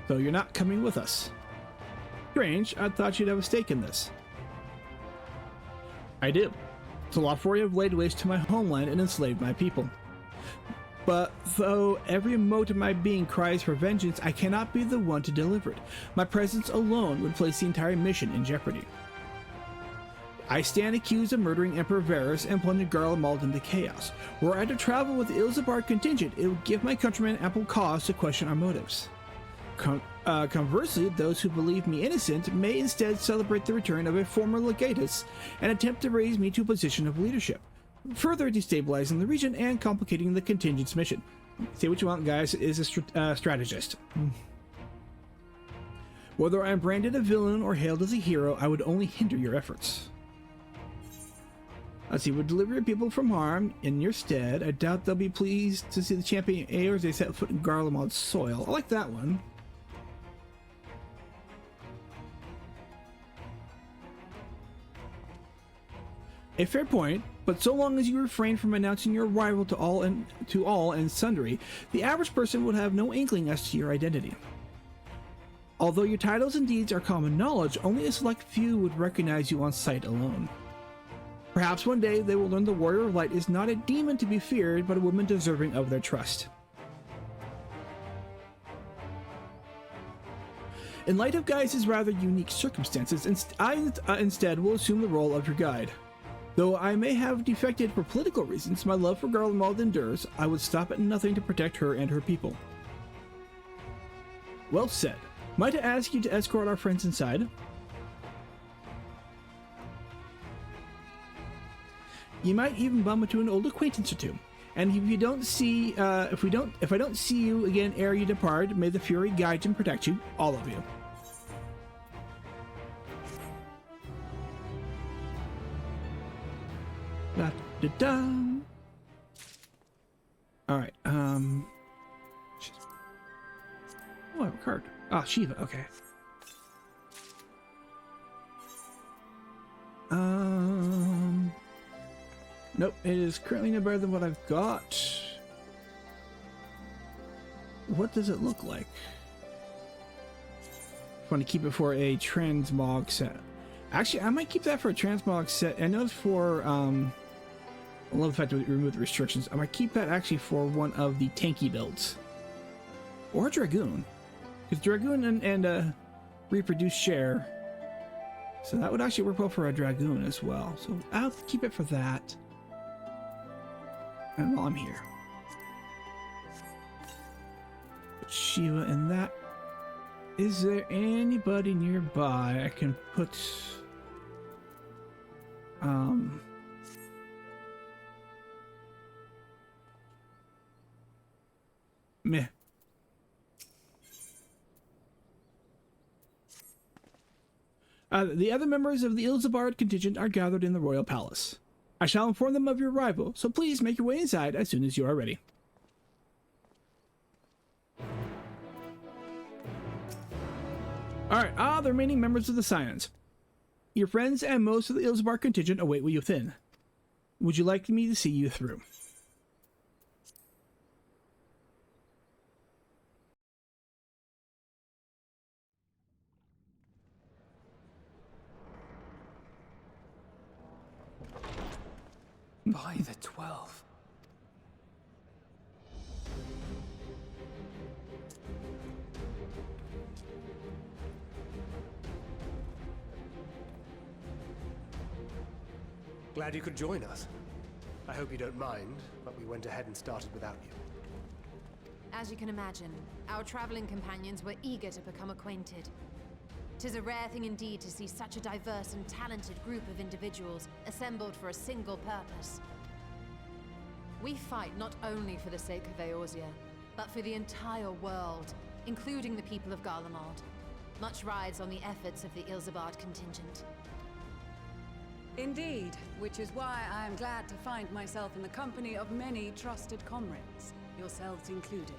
So you're not coming with us. Strange, I thought you'd have a stake in this. I do. The Lothlórien have laid waste to my homeland and enslaved my people. But though every mote of my being cries for vengeance, I cannot be the one to deliver it. My presence alone would place the entire mission in jeopardy. I stand accused of murdering Emperor Varus and plunging Garlemald into chaos. Were I to travel with the Ilzabar contingent, it would give my countrymen ample cause to question our motives. Conversely, those who believe me innocent may instead celebrate the return of a former legatus and attempt to raise me to a position of leadership, further destabilizing the region and complicating the contingent's mission. Say what you want, guys, is a strategist. Whether I'm branded a villain or hailed as a hero, I would only hinder your efforts. As he would deliver your people from harm in your stead, I doubt they'll be pleased to see the champion Eorze as they set foot in Garlemald's soil. I like that one. A fair point, but so long as you refrain from announcing your arrival to all and sundry, the average person would have no inkling as to your identity. Although your titles and deeds are common knowledge, only a select few would recognize you on sight alone. Perhaps one day they will learn the Warrior of Light is not a demon to be feared, but a woman deserving of their trust. In light of Gaius' rather unique circumstances, I instead will assume the role of your guide. Though I may have defected for political reasons, my love for Garlemald endures. I would stop at nothing to protect her and her people. Well said. Might I ask you to escort our friends inside? You might even bump into an old acquaintance or two. And if you don't see, if I don't see you again ere you depart, may the Fury guide and protect you, all of you. Da, da, da. All right. Oh, I have a card. Ah, Shiva. Okay. Nope, it is currently no better than what I've got. What does it look like? I want to keep it for a transmog set. Actually, I might keep that for a transmog set. I know it's for, I love the fact that we remove the restrictions. I might keep that actually for one of the tanky builds. Or Dragoon. Because Dragoon and Reproduce share. So that would actually work well for a Dragoon as well. So I'll keep it for that. And while I'm here. Put Shiva in that. Is there anybody nearby I can put... Meh. The other members of the Ilzabard contingent are gathered in the royal palace. I shall inform them of your arrival, so please make your way inside as soon as you are ready. Alright, the remaining members of the Scions. Your friends and most of the Ilzabard contingent await you within. Would you like me to see you through? By the 12. Glad you could join us. I hope you don't mind, but we went ahead and started without you. As you can imagine, our traveling companions were eager to become acquainted. 'Tis a rare thing indeed to see such a diverse and talented group of individuals assembled for a single purpose. We fight not only for the sake of Eorzea, but for the entire world, including the people of Garlemald. Much rides on the efforts of the Ilzabard contingent. Indeed, which is why I am glad to find myself in the company of many trusted comrades, yourselves included.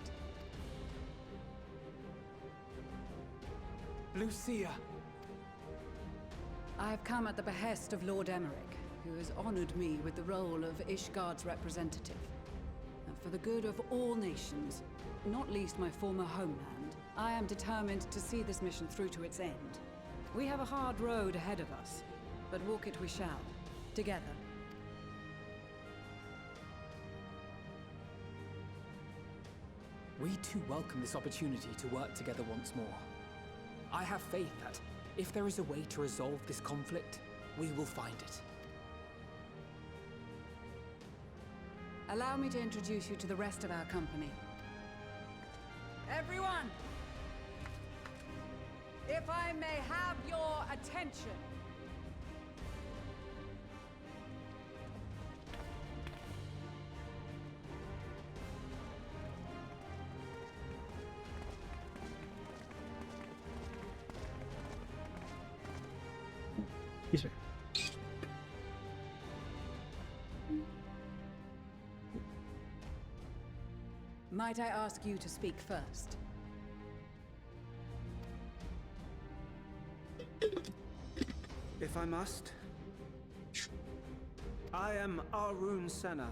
Lucia! I have come at the behest of Lord Emmerich, who has honored me with the role of Ishgard's representative. And for the good of all nations, not least my former homeland, I am determined to see this mission through to its end. We have a hard road ahead of us, but walk it we shall, together. We too welcome this opportunity to work together once more. I have faith that, if there is a way to resolve this conflict, we will find it. Allow me to introduce you to the rest of our company. Everyone! If I may have your attention. Yes, sir. Might I ask you to speak first? If I must. I am Arun Senna,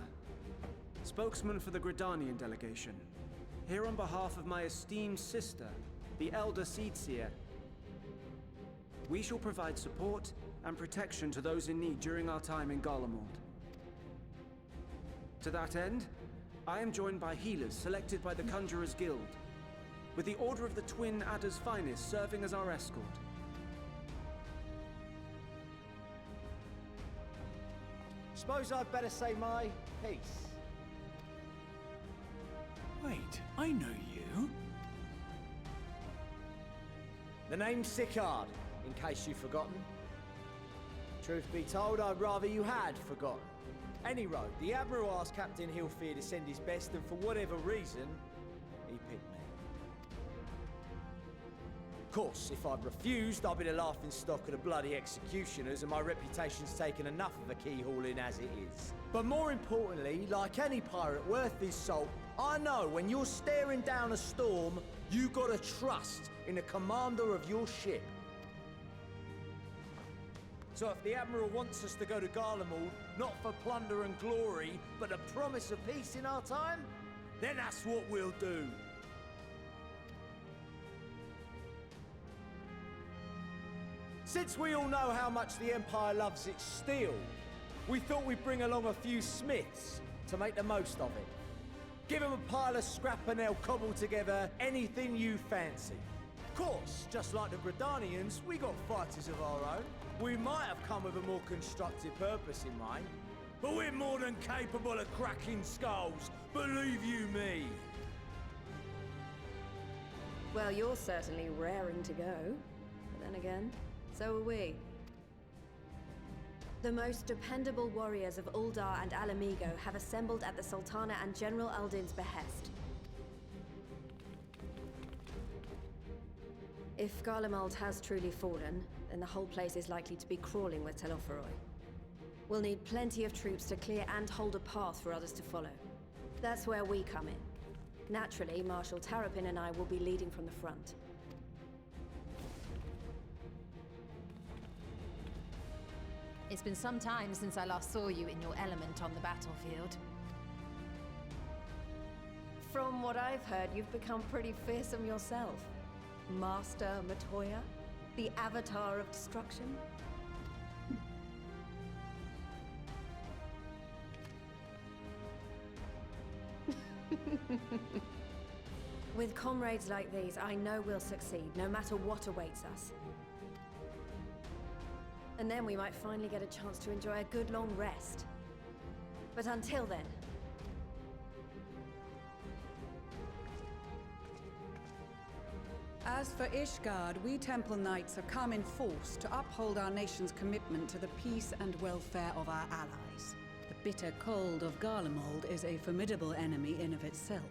spokesman for the Gridanian delegation, here on behalf of my esteemed sister, the Elder Seedseer. We shall provide support and protection to those in need during our time in Garlemald. To that end, I am joined by healers selected by the Conjurers Guild, with the Order of the Twin Adder's Finest serving as our escort. Suppose I'd better say my piece. Wait, I know you. The name's Sicard, in case you've forgotten. Truth be told, I'd rather you had forgotten. Any road, the Admiral asked Captain Hilfear to send his best, and for whatever reason, he picked me. Of course, if I'd refused, I'd be the laughing stock of the bloody executioners, and my reputation's taken enough of a keyhauling as it is. But more importantly, like any pirate worth his salt, I know when you're staring down a storm, you gotta trust in the commander of your ship. So if the Admiral wants us to go to Garlemald, not for plunder and glory, but the promise of peace in our time, then that's what we'll do. Since we all know how much the Empire loves its steel, we thought we'd bring along a few smiths to make the most of it. Give them a pile of scrap and they'll cobble together anything you fancy. Of course, just like the Gridanians, we got fighters of our own. We might have come with a more constructive purpose in mind, but we're more than capable of cracking skulls, believe you me. Well, you're certainly raring to go. But then again, so are we. The most dependable warriors of Uldar and Alamigo have assembled at the Sultana and General Aldin's behest. If Garlemald has truly fallen, then the whole place is likely to be crawling with Telophoroi. We'll need plenty of troops to clear and hold a path for others to follow. That's where we come in. Naturally, Marshal Tarapin and I will be leading from the front. It's been some time since I last saw you in your element on the battlefield. From what I've heard, you've become pretty fearsome yourself. Master Matoya, the Avatar of Destruction. With comrades like these, I know we'll succeed, no matter what awaits us. And then we might finally get a chance to enjoy a good long rest. But until then... As for Ishgard, we Temple Knights have come in force to uphold our nation's commitment to the peace and welfare of our allies. The bitter cold of Garlemald is a formidable enemy in of itself.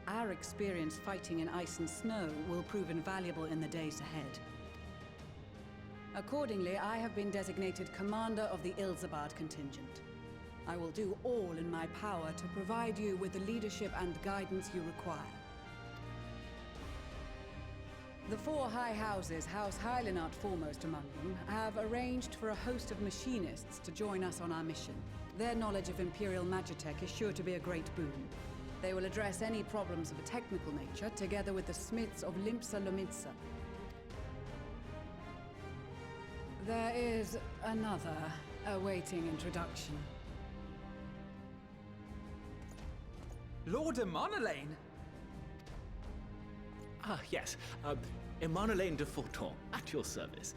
Our experience fighting in ice and snow will prove invaluable in the days ahead. Accordingly, I have been designated commander of the Ilzabad contingent. I will do all in my power to provide you with the leadership and guidance you require. The four high houses, House Hylinart foremost among them, have arranged for a host of machinists to join us on our mission. Their knowledge of Imperial Magitech is sure to be a great boon. They will address any problems of a technical nature, together with the smiths of Limpsa Lomitsa. There is another awaiting introduction. Lord Emanolain? Ah, yes. Emanolain de Forton, at your service.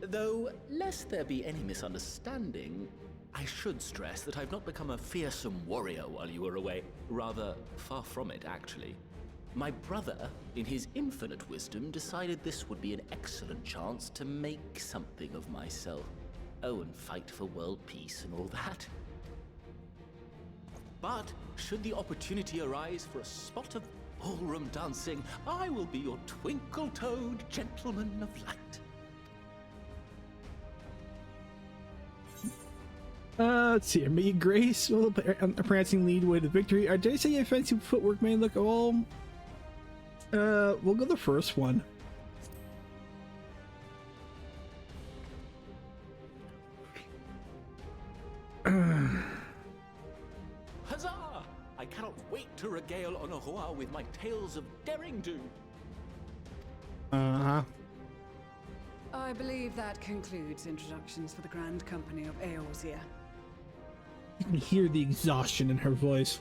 Though, lest there be any misunderstanding, I should stress that I've not become a fearsome warrior while you were away. Rather, far from it, actually. My brother, in his infinite wisdom, decided this would be an excellent chance to make something of myself. Oh, and fight for world peace and all that. But, should the opportunity arise for a spot of ballroom dancing, I will be your twinkle-toed gentleman of light. Let's see. May Grace will a prancing lead way to victory. Did I say your fancy footwork may look all? We'll go the first one. Huzzah! I cannot wait to regale Honoroa with my tales of daring do. Uh-huh. I believe that concludes introductions for the Grand Company of Eorzea. You can hear the exhaustion in her voice.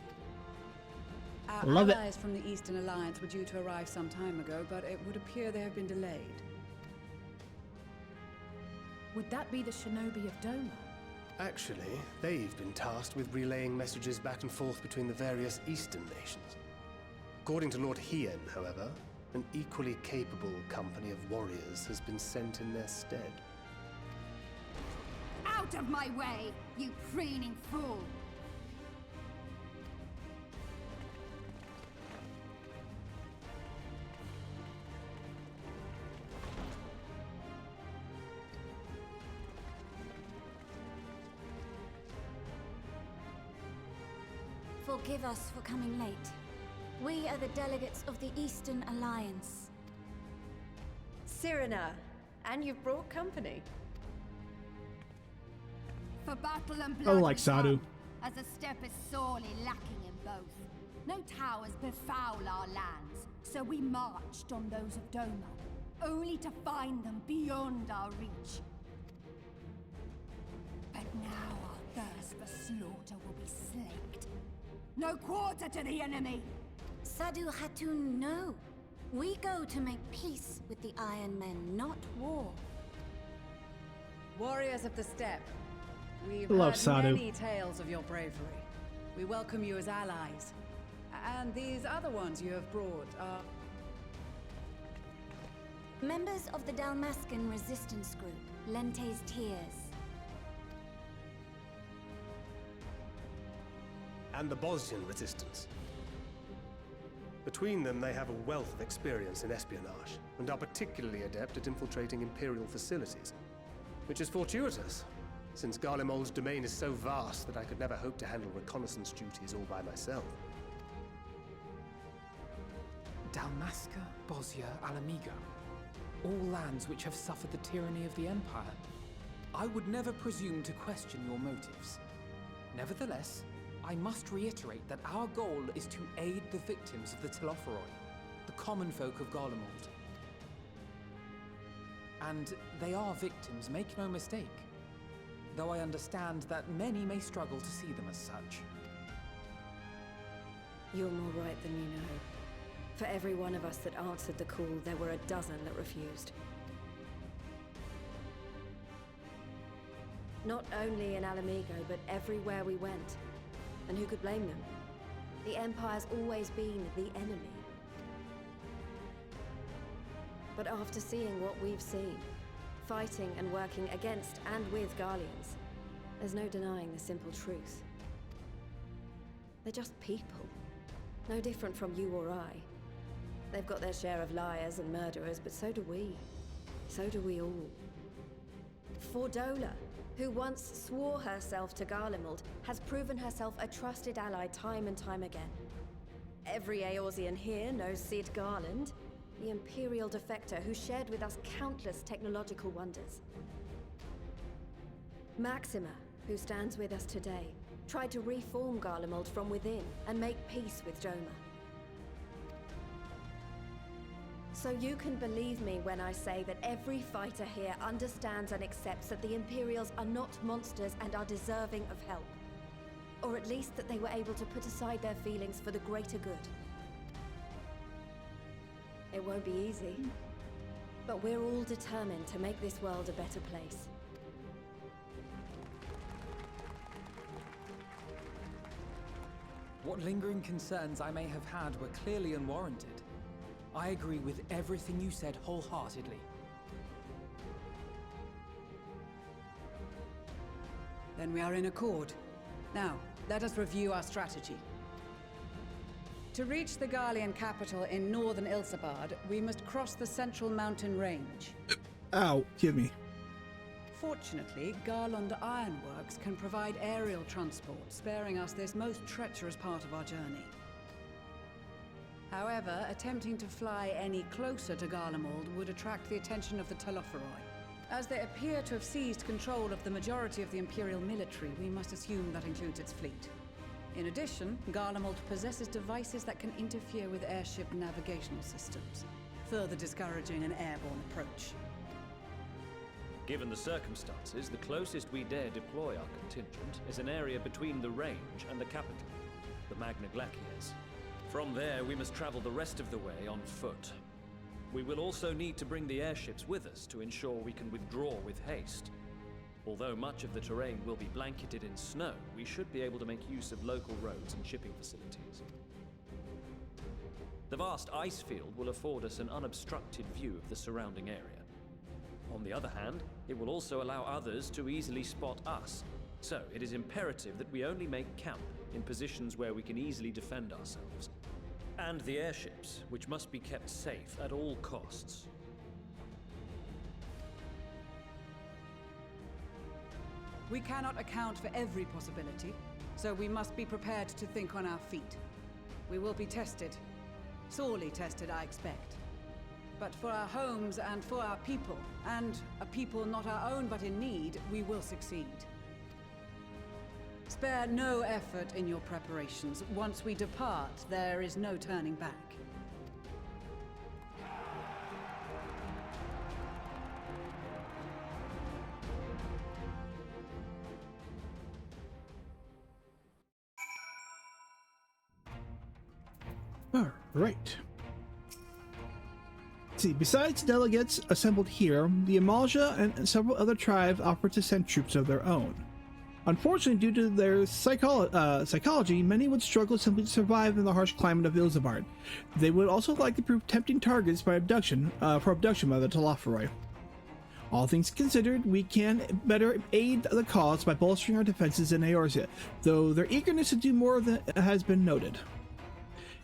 Our Love it. allies from the Eastern Alliance were due to arrive some time ago, but it would appear they have been delayed. Would that be the Shinobi of Doma? Actually, they've been tasked with relaying messages back and forth between the various Eastern nations. According to Lord Hien, however, an equally capable company of warriors has been sent in their stead. Out of my way, you preening fool! Forgive us for coming late. We are the delegates of the Eastern Alliance. Cyrena, and you've brought company. For battle and I blood like we Sadu. come, as the steppe is sorely lacking in both. No towers befoul our lands, so we marched on those of Doma, only to find them beyond our reach. But now our thirst for slaughter will be slaked. No quarter to the enemy! Sadu Hatun, no. We go to make peace with the Iron Men, not war. Warriors of the steppe, we've Love heard Sadu. many tales of your bravery. We welcome you as allies. And these other ones you have brought are... Members of the Dalmascan resistance group, Lente's Tears. And the Bosnian resistance. Between them, they have a wealth of experience in espionage, and are particularly adept at infiltrating Imperial facilities. Which is fortuitous, since Garlemald's domain is so vast that I could never hope to handle reconnaissance duties all by myself. Dalmasca, Bosnia, Alamigo. All lands which have suffered the tyranny of the Empire. I would never presume to question your motives. Nevertheless, I must reiterate that our goal is to aid the victims of the Telophoroi, the common folk of Garlemald. And they are victims, make no mistake. Though I understand that many may struggle to see them as such. You're more right than you know. For every one of us that answered the call, there were a dozen that refused. Not only in Alamigo, but everywhere we went. And who could blame them? The Empire's always been the enemy. But after seeing what we've seen, fighting and working against and with Garleans, there's no denying the simple truth. They're just people. No different from you or I. They've got their share of liars and murderers, but so do we. So do we all. Fordola, who once swore herself to Garlemald, has proven herself a trusted ally time and time again. Every Eorzean here knows Cid Garland, the Imperial defector who shared with us countless technological wonders. Maxima, who stands with us today, tried to reform Garlemald from within and make peace with Doma. So you can believe me when I say that every fighter here understands and accepts that the Imperials are not monsters and are deserving of help. Or at least that they were able to put aside their feelings for the greater good. It won't be easy, but we're all determined to make this world a better place. What lingering concerns I may have had were clearly unwarranted. I agree with everything you said wholeheartedly. Then we are in accord. Now, let us review our strategy. To reach the Garlean capital in northern Ilsabard, we must cross the central mountain range. Ow, give me. Fortunately, Garlund Ironworks can provide aerial transport, sparing us this most treacherous part of our journey. However, attempting to fly any closer to Garlemald would attract the attention of the Telophoroi. As they appear to have seized control of the majority of the Imperial military, we must assume that includes its fleet. In addition, Garlemald possesses devices that can interfere with airship navigational systems, further discouraging an airborne approach. Given the circumstances, the closest we dare deploy our contingent is an area between the range and the capital, the Magna Glaciers. From there, we must travel the rest of the way on foot. We will also need to bring the airships with us to ensure we can withdraw with haste. Although much of the terrain will be blanketed in snow, we should be able to make use of local roads and shipping facilities. The vast ice field will afford us an unobstructed view of the surrounding area. On the other hand, it will also allow others to easily spot us, so it is imperative that we only make camp in positions where we can easily defend ourselves. And the airships, which must be kept safe at all costs. We cannot account for every possibility, so we must be prepared to think on our feet. We will be tested. Sorely tested, I expect. But for our homes and for our people, and a people not our own but in need, we will succeed. Spare no effort in your preparations. Once we depart, there is no turning back. All right. See, besides delegates assembled here, the Amalja and several other tribes offered to send troops of their own. Unfortunately, due to their psychology, many would struggle simply to survive in the harsh climate of Ilzabard. They would also likely prove tempting targets by abduction by the Telophoroi. All things considered, we can better aid the cause by bolstering our defenses in Eorzea, though their eagerness to do more has been noted.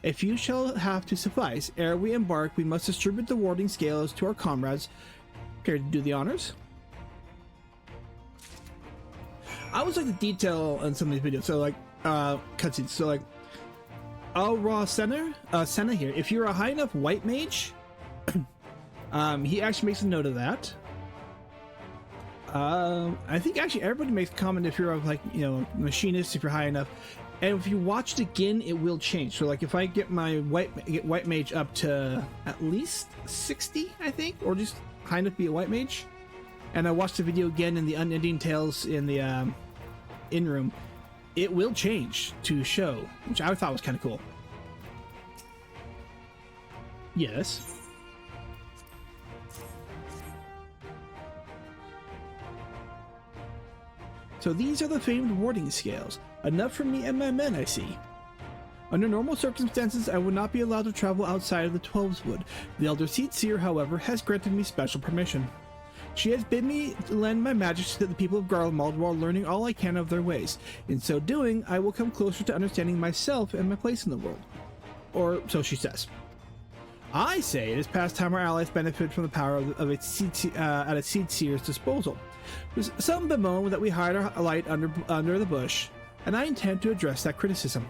A few shall have to suffice. Ere we embark, we must distribute the warding scales to our comrades. Care to do the honors? I always like the detail on some of these videos. So like cutscenes. So like Senna here. If you're a high enough white mage, he actually makes a note of that. I think actually everybody makes a comment if you're like, you know, machinist, if you're high enough. And if you watch it again, it will change. So like if I get my white mage up to at least 60, I think, or just kind of be a white mage, and I watch the video again in the Unending Tales in the in-room, it will change to show, which I thought was kind of cool. Yes. So these are the famed warding scales. Enough for me and my men, I see. Under normal circumstances, I would not be allowed to travel outside of the Twelveswood. The Elder Seedseer, however, has granted me special permission. She has bid me lend my majesty to the people of Garlemald while learning all I can of their ways. In so doing, I will come closer to understanding myself and my place in the world. Or so she says. I say it is past time our allies benefit from the power of its Seedseer's disposal. Some bemoan that we hide our light under the bush, and I intend to address that criticism.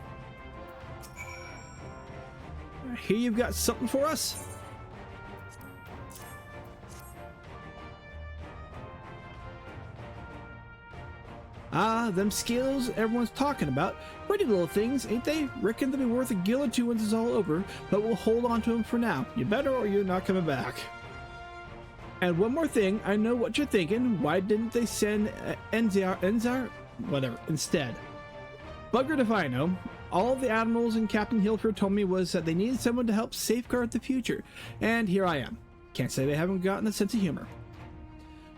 Here you've got something for us? Ah, them skills everyone's talking about. Pretty little things, ain't they? Reckon they'll be worth a gill or two once it's all over, but we'll hold on to them for now. You better or you're not coming back. And one more thing, I know what you're thinking. Why didn't they send Enzar? Whatever, instead. Buggered if I know. All the admirals and Captain Hilford told me was that they needed someone to help safeguard the future. And here I am. Can't say they haven't gotten a sense of humor.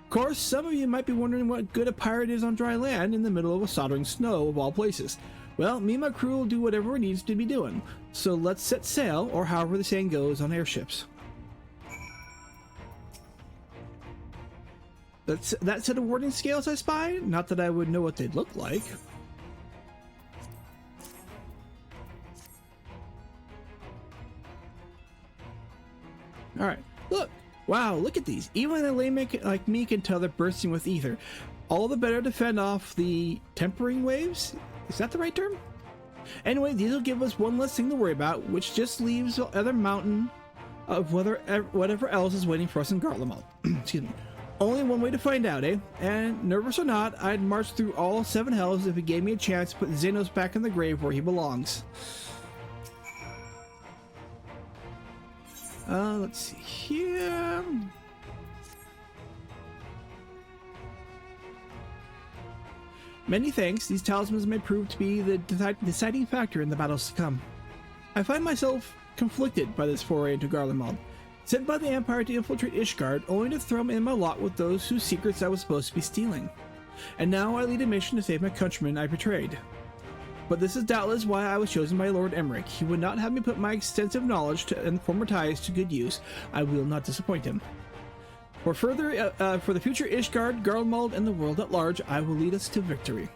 Of course, some of you might be wondering what good a pirate is on dry land in the middle of a soldering snow of all places. Well, me and my crew will do whatever it needs to be doing. So let's set sail, or however the saying goes on airships. That set of warding scales I spy? Not that I would know what they'd look like. Alright, look! Wow, look at these. Even a layman like me can tell they're bursting with ether. All the better to fend off the tempering waves? Is that the right term? Anyway, these will give us one less thing to worry about, which just leaves the other mountain of whatever else is waiting for us in Garlemald. Excuse me. Only one way to find out, eh? And nervous or not, I'd march through all 7 hells if it gave me a chance to put Xenos back in the grave where he belongs. Let's see here. Many thanks. These talismans may prove to be the deciding factor in the battles to come. I find myself conflicted by this foray into Garlemald. Sent by the Empire to infiltrate Ishgard, only to throw in my lot with those whose secrets I was supposed to be stealing. And now I lead a mission to save my countrymen I betrayed. But this is doubtless why I was chosen by Lord Emmerich. He would not have me put my extensive knowledge and former ties to good use. I will not disappoint him. For the future Ishgard, Garlemald, and the world at large, I will lead us to victory.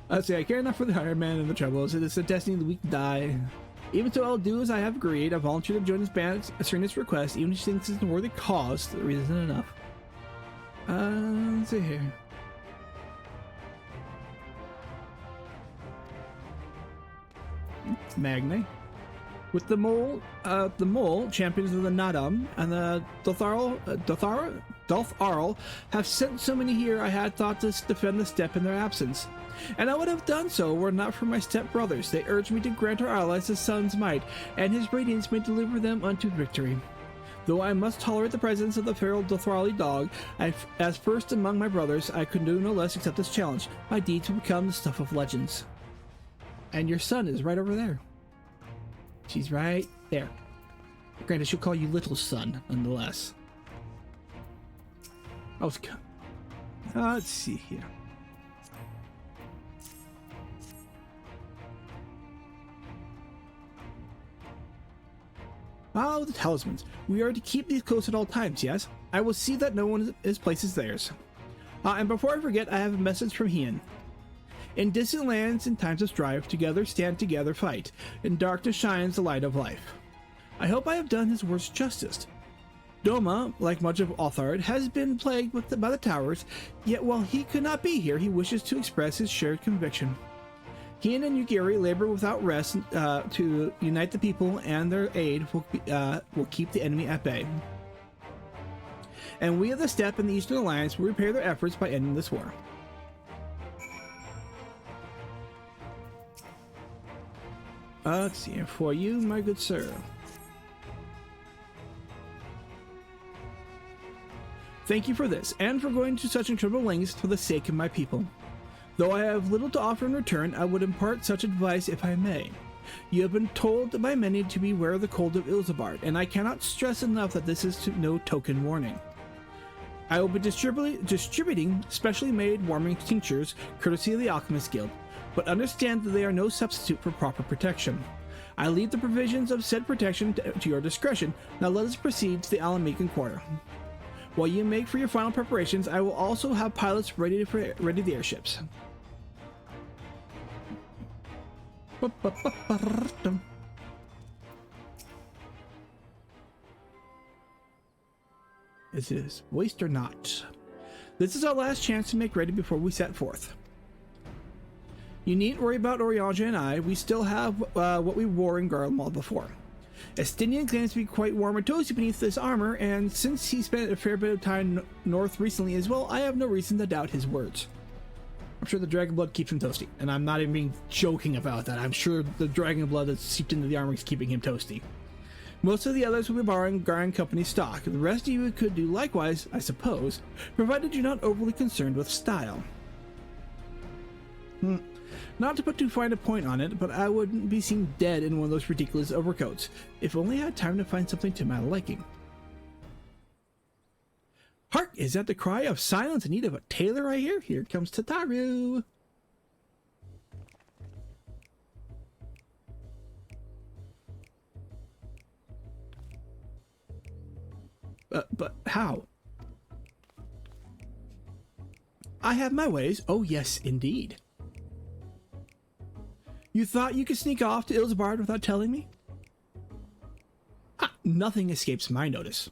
Let's see, I care enough for the Iron Man and the troubles. It is a destiny the weak die. Even so, I'll do as I have agreed. I volunteer to join this band at Serena's request, even if she thinks it's a worthy cause. The reason isn't enough. Let's see here. Magne. With the mole champions of the Nadam and the Dothara Dolph Arl have sent so many here, I had thought to defend the steppe in their absence. And I would have done so were it not for my step-brothers. They urged me to grant our allies the sun's might, and his radiance may deliver them unto victory. Though I must tolerate the presence of the feral Dothrali dog, as first among my brothers, I could do no less accept this challenge. My deeds will become the stuff of legends. And your son is right over there. She's right there. Granted, she'll call you little son, nonetheless. Oh, let's see here. Oh, the talismans. We are to keep these close at all times, yes? I will see that no one places theirs. And before I forget, I have a message from Hien. In distant lands, in times of strife, together stand, together fight. In darkness shines the light of life. I hope I have done his words justice. Doma, like much of Othard, has been plagued by the towers, yet while he could not be here, he wishes to express his shared conviction. Hien and Yugiri labor without rest to unite the people, and their aid will keep the enemy at bay. And we of the Steppe and the Eastern Alliance will repay their efforts by ending this war. Let's see, for you, my good sir. Thank you for this, and for going to such incredible lengths for the sake of my people. Though I have little to offer in return, I would impart such advice if I may. You have been told by many to beware of the cold of Ilsabard, and I cannot stress enough that this is no token warning. I will be distributing specially made warming tinctures, courtesy of the Alchemist Guild, but understand that they are no substitute for proper protection. I leave the provisions of said protection to your discretion. Now let us proceed to the Alamican Quarter. While you make for your final preparations, I will also have pilots ready the airships. Is this waste or not? This is our last chance to make ready before we set forth. You needn't worry about Oriange and I. We still have what we wore in Garlemald before. Estinian claims to be quite warm and toasty beneath this armor, and since he spent a fair bit of time north recently as well, I have no reason to doubt his words. I'm sure the dragon blood keeps him toasty, and I'm not even being joking about that. I'm sure the dragon blood that's seeped into the armor is keeping him toasty. Most of the others will be borrowing Garn Company's stock. The rest of you could do likewise, I suppose, provided you're not overly concerned with style. Not to put too fine a point on it, but I wouldn't be seen dead in one of those ridiculous overcoats, if only I had time to find something to my liking. Hark! Is that the cry of silence in need of a tailor I hear? Here comes Tataru! But how? I have my ways. Oh yes, indeed. You thought you could sneak off to Ilsabard without telling me? Nothing escapes my notice.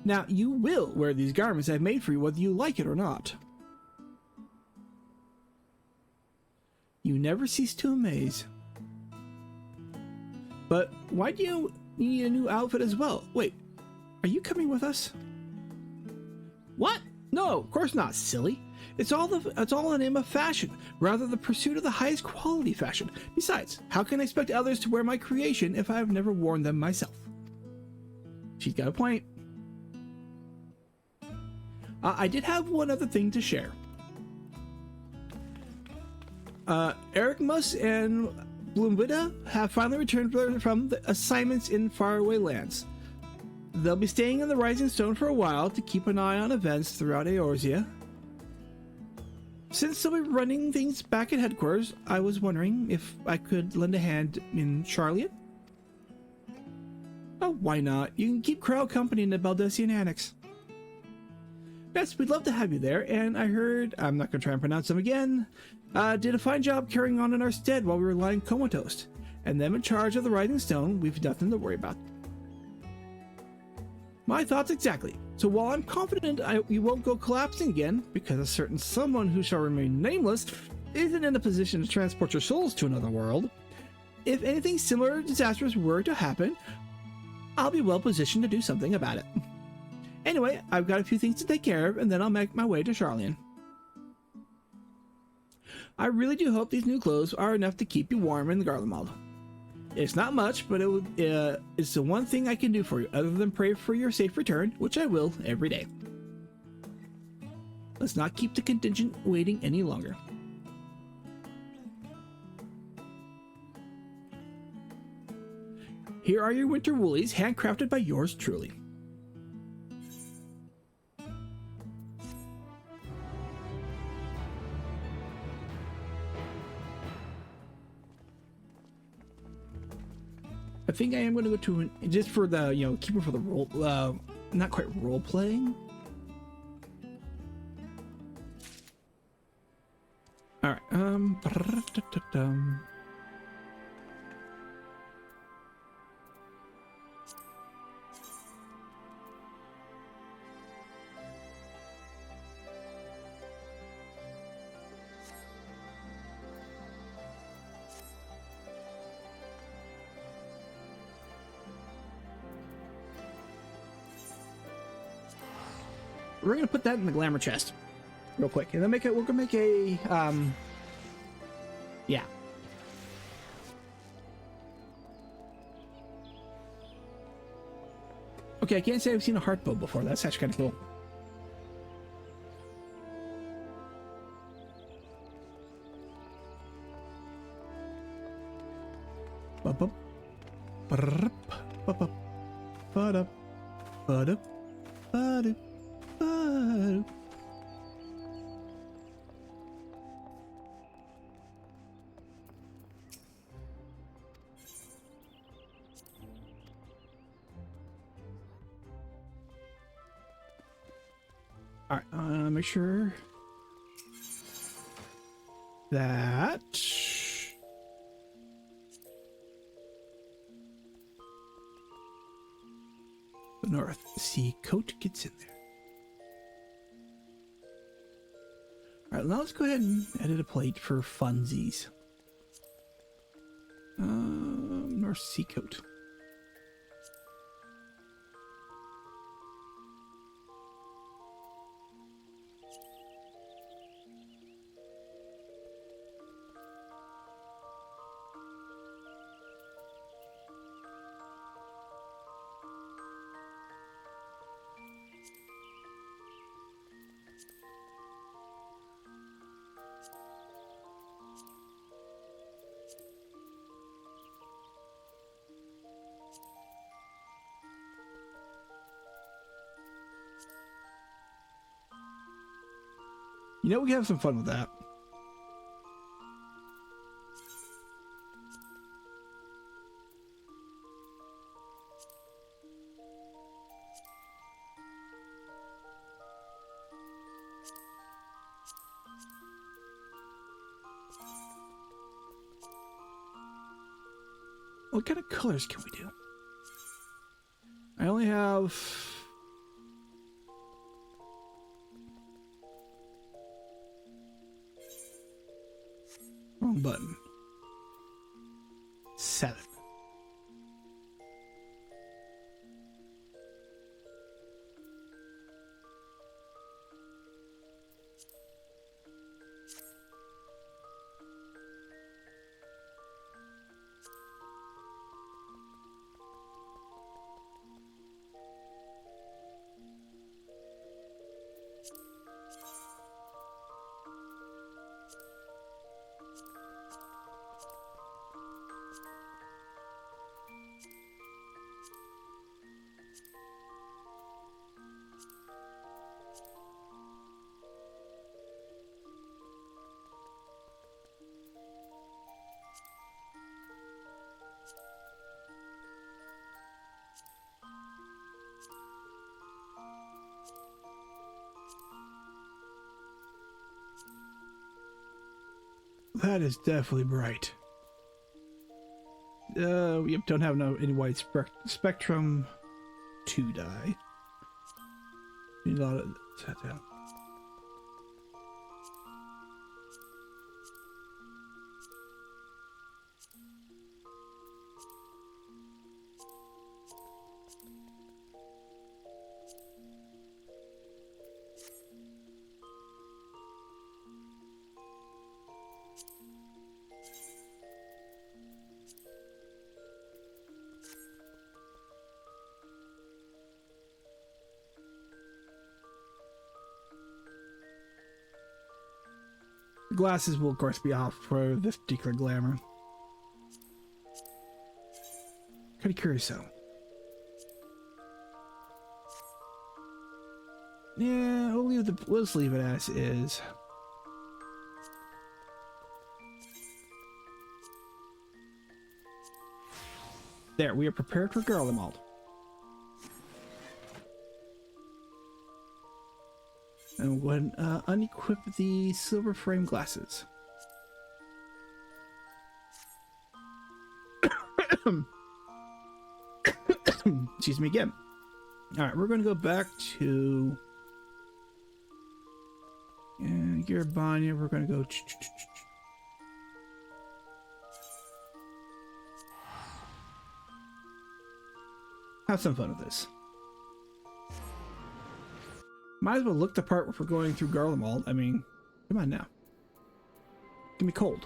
Now, you will wear these garments I've made for you whether you like it or not. You never cease to amaze. But why do you need a new outfit as well? Wait, are you coming with us? What? No, of course not, silly. It's all in the name of fashion, rather the pursuit of the highest quality fashion. Besides, how can I expect others to wear my creation if I have never worn them myself? She's got a point. I did have one other thing to share. Ericmus and Bloomvita have finally returned from the assignments in faraway lands. They'll be staying in the Rising Stone for a while to keep an eye on events throughout Eorzea. Since they'll be running things back at headquarters, I was wondering if I could lend a hand in Charlian? Oh, why not? You can keep Crow company in the Baldesion Annex. Yes, we'd love to have you there, and I heard, I'm not going to try and pronounce them again, did a fine job carrying on in our stead while we were lying comatose. And them in charge of the Rising Stone, we've nothing to worry about. My thoughts exactly. So while I'm confident you won't go collapsing again, because a certain someone who shall remain nameless isn't in a position to transport your souls to another world, if anything similar to disastrous were to happen, I'll be well positioned to do something about it. Anyway, I've got a few things to take care of, and then I'll make my way to Sharlayan. I really do hope these new clothes are enough to keep you warm in the Garlemald. It's not much, but it's the one thing I can do for you, other than pray for your safe return, which I will every day. Let's not keep the contingent waiting any longer. Here are your winter woolies, handcrafted by yours truly. I think I am going to go to just for the, keep it for the role, not quite role playing. All right. We're gonna put that in the glamour chest real quick, and then we're gonna make a yeah. Okay, I can't say I've seen a heart bow before. That's actually kind of cool. All right, make sure that the North Sea coat gets in there. All right, now let's go ahead and edit a plate for funsies. North Sea coat. You know, we can have some fun with that. What kind of colors can we do? I only have... Wrong button. 7. That is definitely bright. We don't have any white spectrum 2 dye. Need a lot of set down. The glasses will, of course, be off for this particular glamour. Kind of curious, though. Yeah, let's leave it as is. There, we are prepared for Garlemald. And we'll go ahead and unequip the silver frame glasses. Excuse me again. Alright, we're going to go back to Garabania. We're going to go... Have some fun with this. Might as well look the part if we're going through Garlemald. I mean, come on now. Give me cold.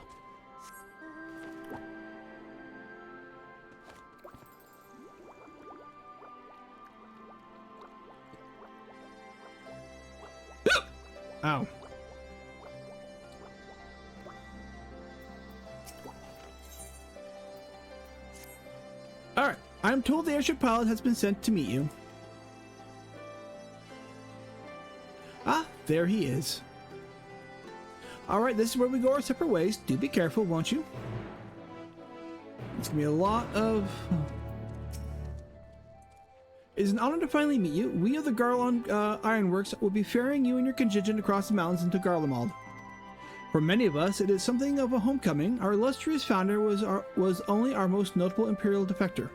Ow. Alright, I'm told the airship pilot has been sent to meet you. Ah, there he is. Alright, this is where we go our separate ways. Do be careful, won't you? It's gonna be a lot of... It is an honor to finally meet you. We of the Garlon Ironworks will be ferrying you and your contingent across the mountains into Garlemald. For many of us, it is something of a homecoming. Our illustrious founder was only our most notable Imperial defector.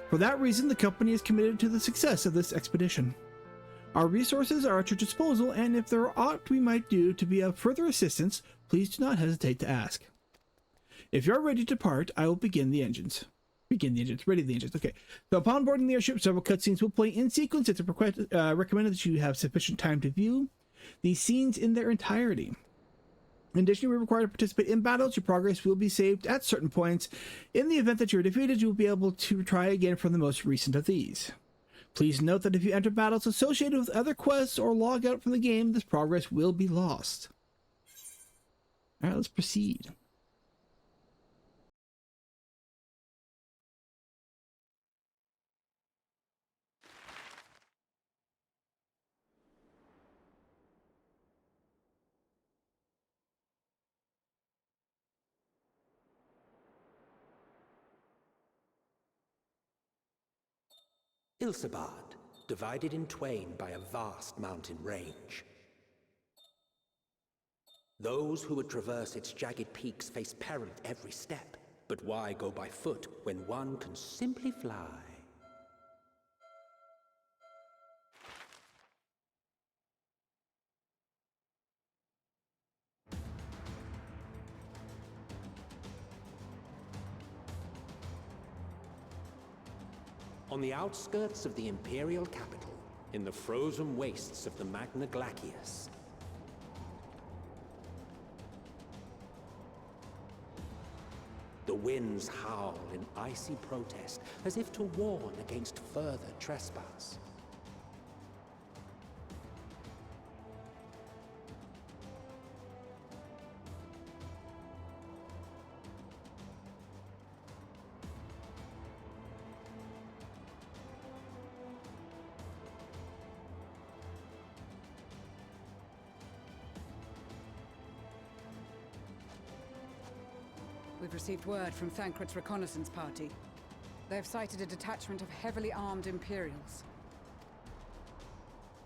For that reason, the company is committed to the success of this expedition. Our resources are at your disposal, and if there are aught we might do to be of further assistance, please do not hesitate to ask. If you're ready to depart, I will begin the engines. Ready the engines. Okay. So upon boarding the airship, several cutscenes will play in sequence. It's recommended that you have sufficient time to view these scenes in their entirety. In addition, we require to participate in battles. Your progress will be saved at certain points. In the event that you're defeated, you will be able to try again from the most recent of these. Please note that if you enter battles associated with other quests or log out from the game, this progress will be lost. Alright, let's proceed. Ilsabard, divided in twain by a vast mountain range. Those who would traverse its jagged peaks face peril at every step. But why go by foot when one can simply fly? On the outskirts of the Imperial capital, in the frozen wastes of the Magna Glacius, the winds howl in icy protest, as if to warn against further trespass. We've received word from Thancred's reconnaissance party. They've sighted a detachment of heavily armed Imperials.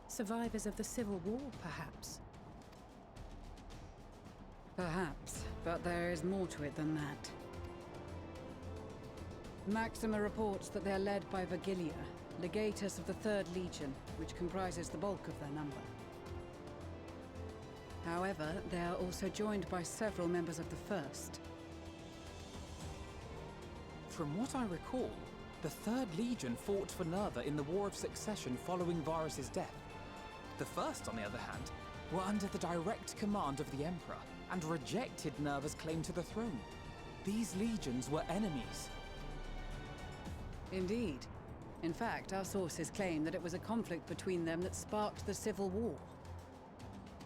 Survivors of the Civil War, perhaps? Perhaps, but there is more to it than that. Maxima reports that they're led by Vergilia, legatus of the 3rd Legion, which comprises the bulk of their number. However, they are also joined by several members of the 1st. From what I recall, the 3rd Legion fought for Nerva in the War of Succession following Varus' death. The 1st, on the other hand, were under the direct command of the Emperor and rejected Nerva's claim to the throne. These legions were enemies. Indeed. In fact, our sources claim that it was a conflict between them that sparked the Civil War.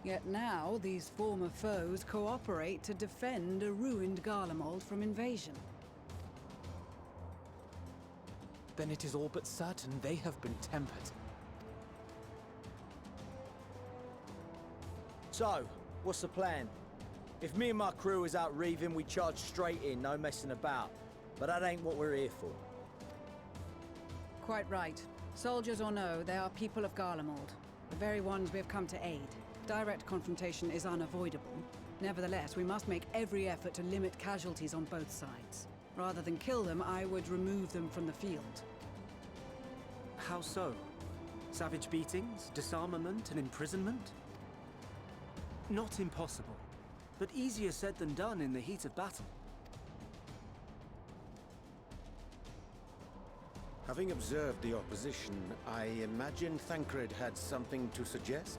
Yet now, these former foes cooperate to defend a ruined Garlemald from invasion. Then it is all but certain they have been tempered. So, what's the plan? If me and my crew is out reaving, we charge straight in, no messing about. But that ain't what we're here for. Quite right. Soldiers or no, they are people of Garlemald. The very ones we have come to aid. Direct confrontation is unavoidable. Nevertheless, we must make every effort to limit casualties on both sides. Rather than kill them, I would remove them from the field. How so? Savage beatings, disarmament, and imprisonment? Not impossible, but easier said than done in the heat of battle. Having observed the opposition, I imagine Thancred had something to suggest?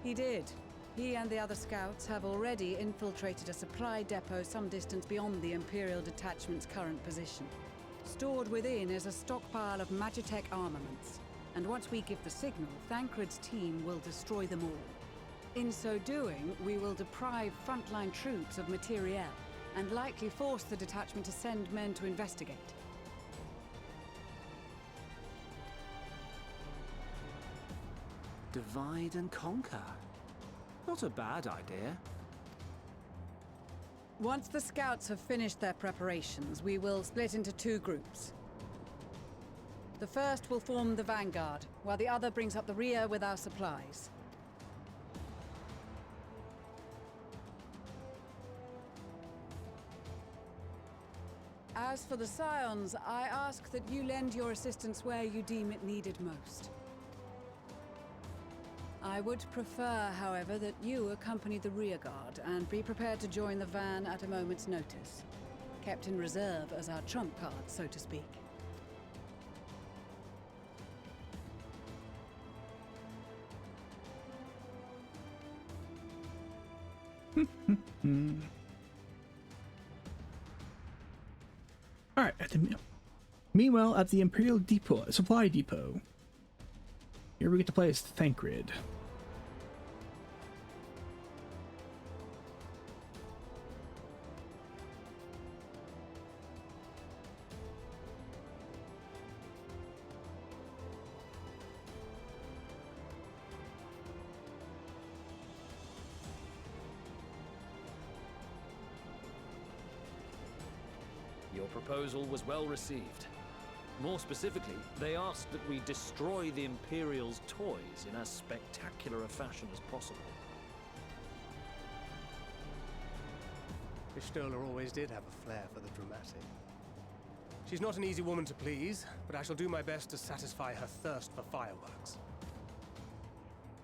He did. He and the other scouts have already infiltrated a supply depot some distance beyond the Imperial Detachment's current position. Stored within is a stockpile of Magitech armaments, and once we give the signal, Thancred's team will destroy them all. In so doing, we will deprive frontline troops of materiel, and likely force the detachment to send men to investigate. Divide and conquer. Not a bad idea. Once the scouts have finished their preparations, we will split into two groups. The first will form the vanguard, while the other brings up the rear with our supplies. As for the Scions, I ask that you lend your assistance where you deem it needed most. I would prefer, however, that you accompany the rearguard and be prepared to join the van at a moment's notice. Kept in reserve as our trump card, so to speak. All right. Meanwhile, at the Imperial Depot, Supply Depot, here we get to play as Thancred. Your proposal was well received. More specifically, they asked that we destroy the Imperial's toys in as spectacular a fashion as possible. Y'shtola always did have a flair for the dramatic. She's not an easy woman to please, but I shall do my best to satisfy her thirst for fireworks.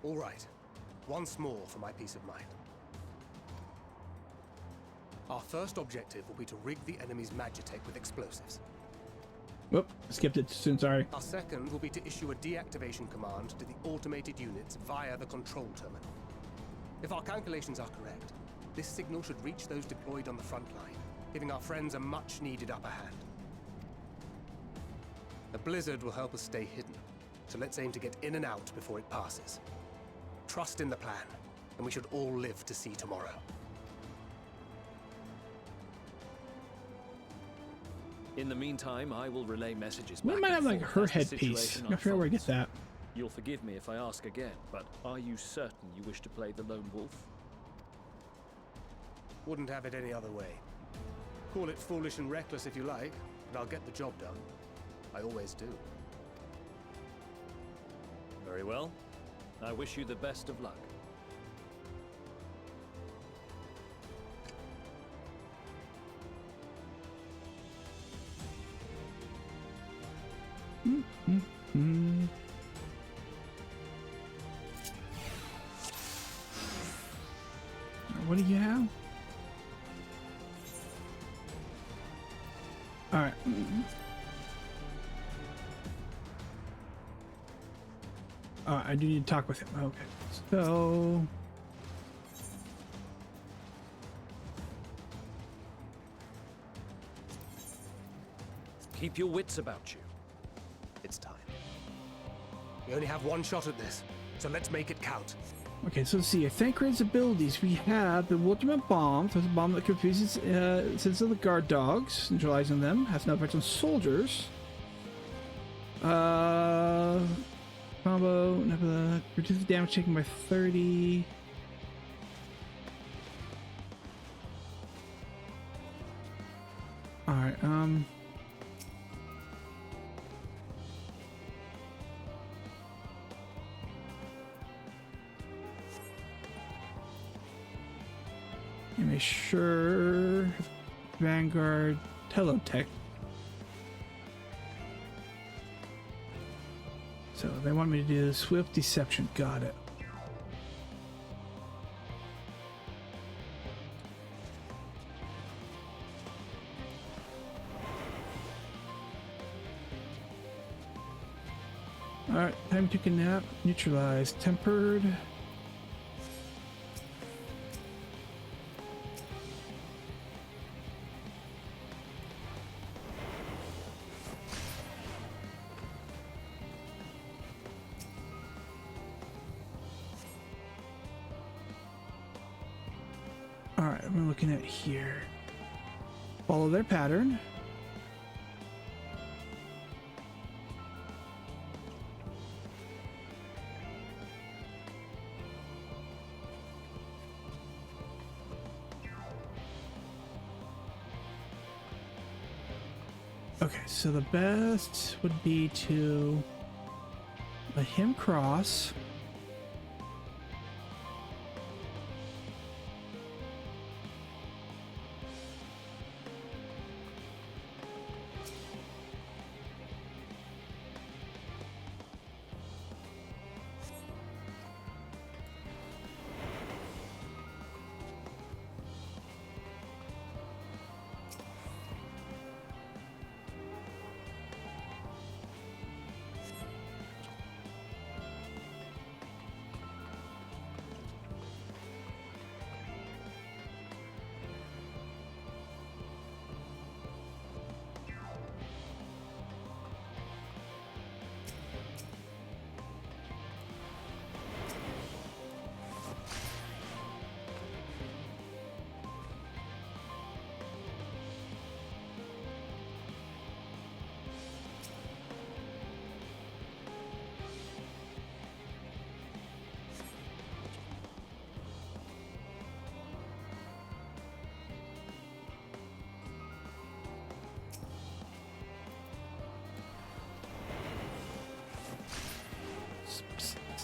All right, once more for my peace of mind. Our first objective will be to rig the enemy's Magitech with explosives. Whoop, skipped it soon, sorry. Our second will be to issue a deactivation command to the automated units via the control terminal. If our calculations are correct, this signal should reach those deployed on the front line, giving our friends a much-needed upper hand. The blizzard will help us stay hidden, so let's aim to get in and out before it passes. Trust in the plan, and we should all live to see tomorrow. In the meantime, I will relay messages We back might and have like forth her as the headpiece. situation I forget where I get unfolds. that. You'll forgive me if I ask again, but are you certain you wish to play the lone wolf? Wouldn't have it any other way. Call it foolish and reckless if you like, but I'll get the job done. I always do. Very well. I wish you the best of luck. What do you have? All right. I do need to talk with him. Okay. So. Keep your wits about you. It's time. We only have one shot at this. so let's make it count. Okay, so let's see. Thancred's abilities. We have the Bewilderment Bomb. So it's a bomb that confuses senses of the guard dogs, neutralizing them. Has no effect on soldiers. Combo, Nebula, reduce the damage taken by 30. Alright, make sure Vanguard Telotech. So they want me to do Swift Deception. Got it. Alright, time to take a nap. Neutralize. Tempered. Alright, we're looking at here. Follow their pattern. Okay, so the best would be to let him cross.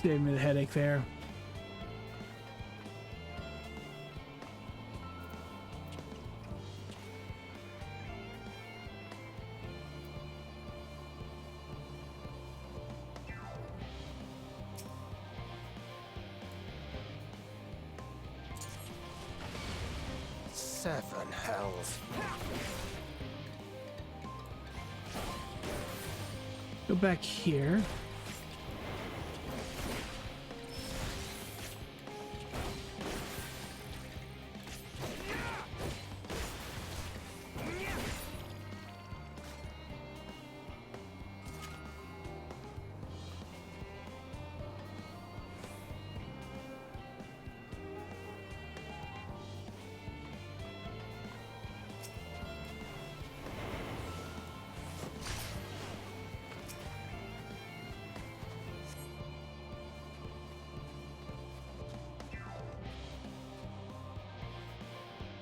Gave me the headache there. Seven hells. Go back here.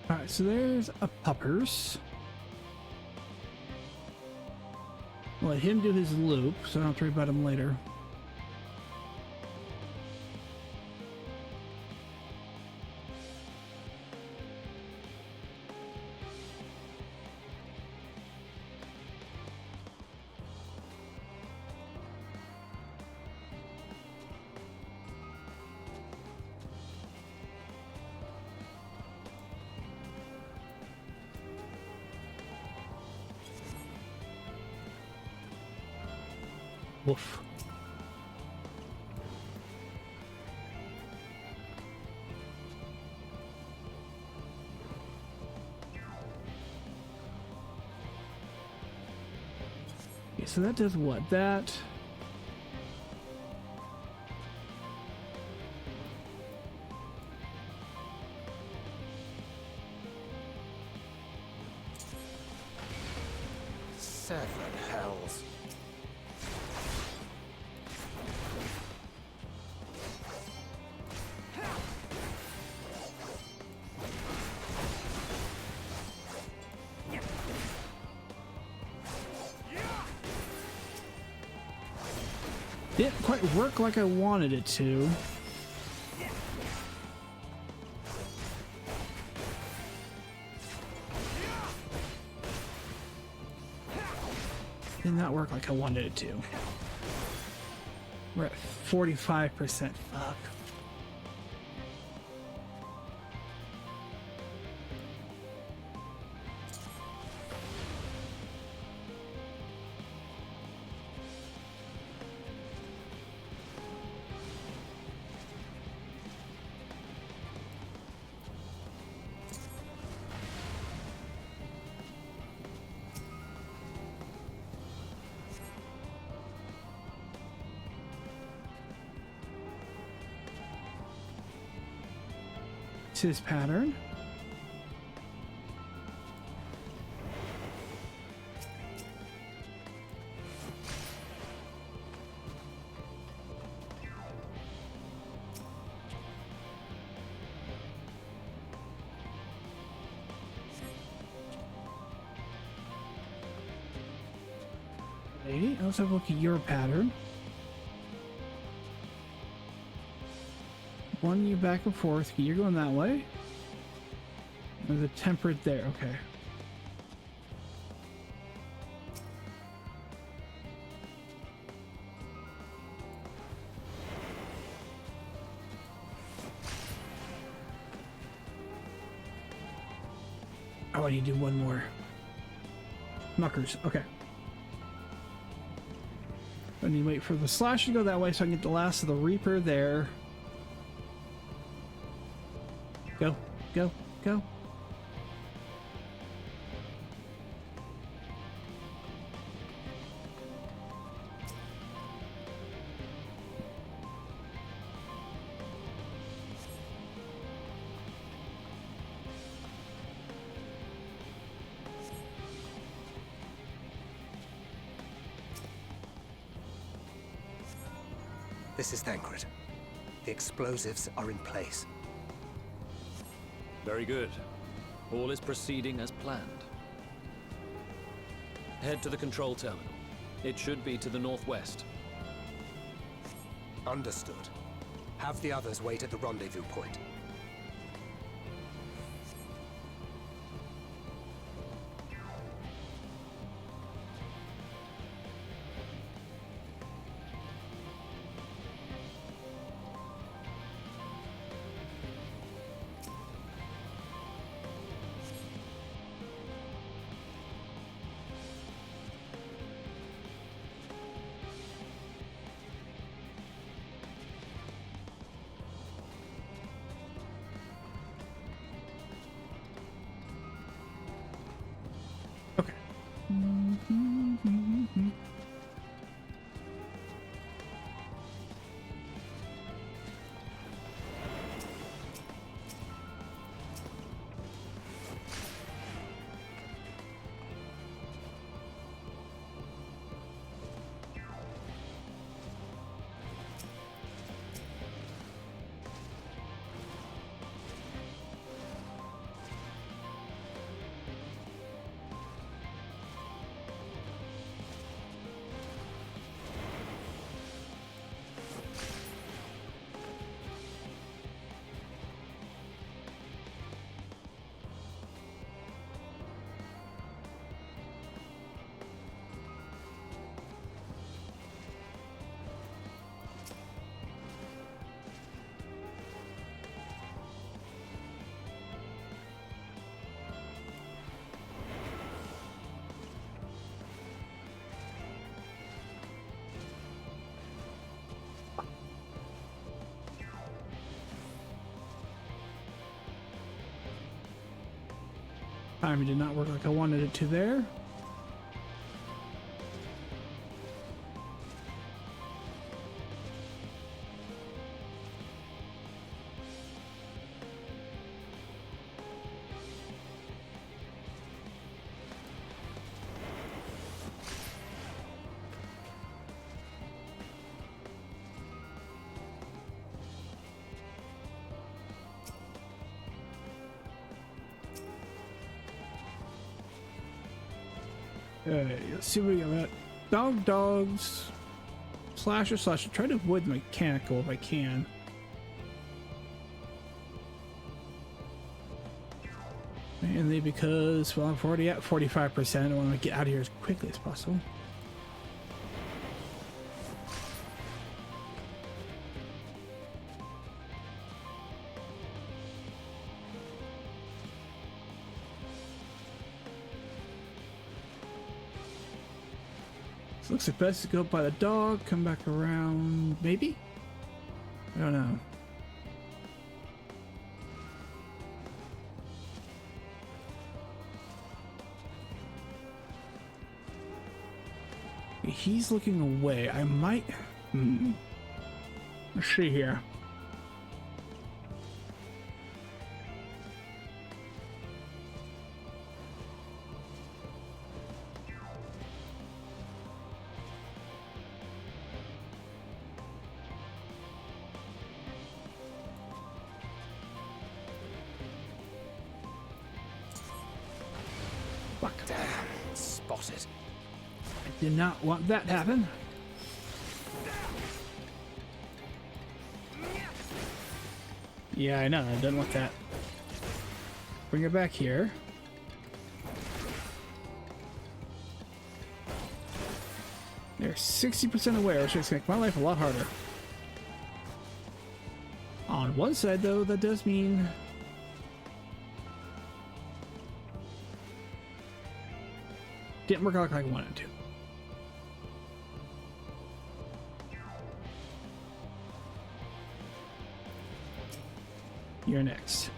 Alright, so there's a puppers. Let him do his loop, so I don't have to worry about him later. Woof. Okay, so that does what? That Seven hells. Didn't quite work like I wanted it to. Did not work like I wanted it to. We're at 45%. Fuck. His pattern. Lady, let's have a look at your pattern. One you back and forth. You're going that way. There's a temperate there. Okay. Oh, I need to do one more. Muckers. Okay. I need to wait for the slash to go that way so I can get the last of the Reaper there. Go, go, go. This is Thancred. The explosives are in place. Very good. All is proceeding as planned. Head to the control terminal. It should be to the northwest. Understood. Have the others wait at the rendezvous point. Timing did not work like I wanted it to there. Let's see what we got. Dogs. Slasher. Try to avoid the mechanical if I can. Mainly because, well, I'm already at 45%. I want to get out of here as quickly as possible. Looks like best to go by the dog, come back around, maybe? I don't know. He's looking away. I might... Let's see here. Fuck. Damn, spotted. I did not want that to happen. Yeah, I know. I didn't want that. Bring it back here. They're 60% aware, which is going to make my life a lot harder. On one side, though, that does mean... didn't work out like I wanted to. You're next.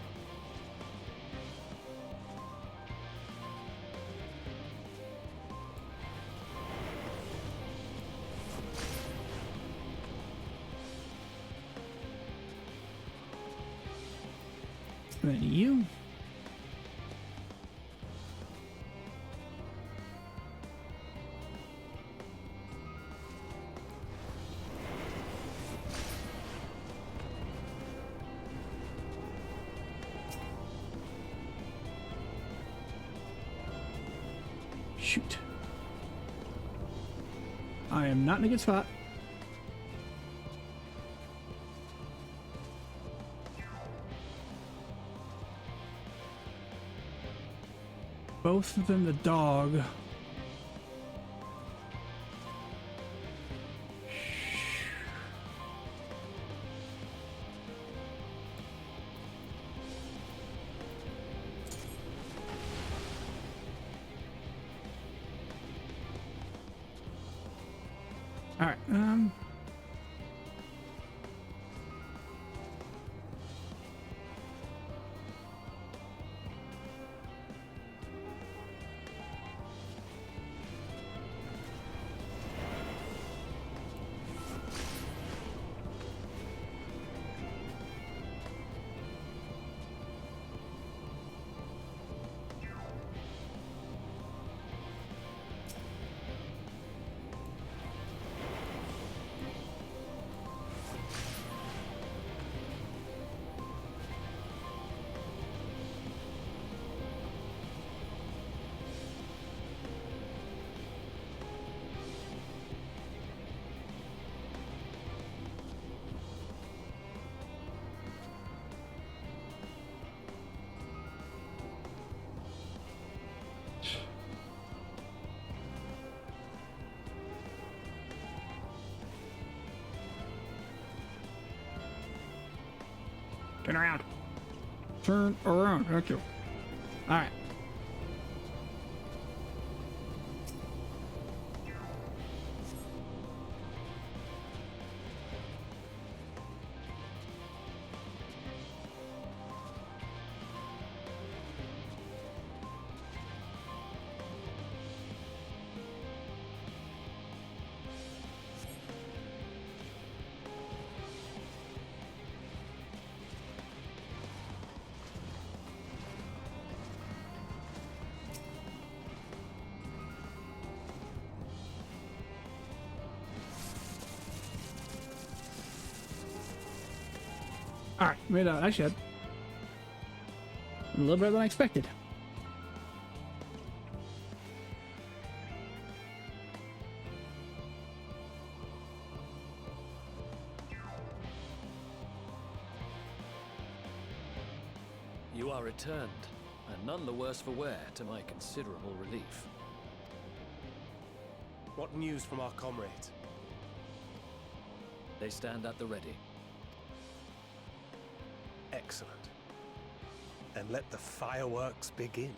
And then you. Shoot. I am not in a good spot. Both of them the dog. All right. Turn around. Turn around. Thank you. All right. Alright, made out. I should. A little better than I expected. You are returned, and none the worse for wear, to my considerable relief. What news from our comrades? They stand at the ready. Excellent. Then let the fireworks begin.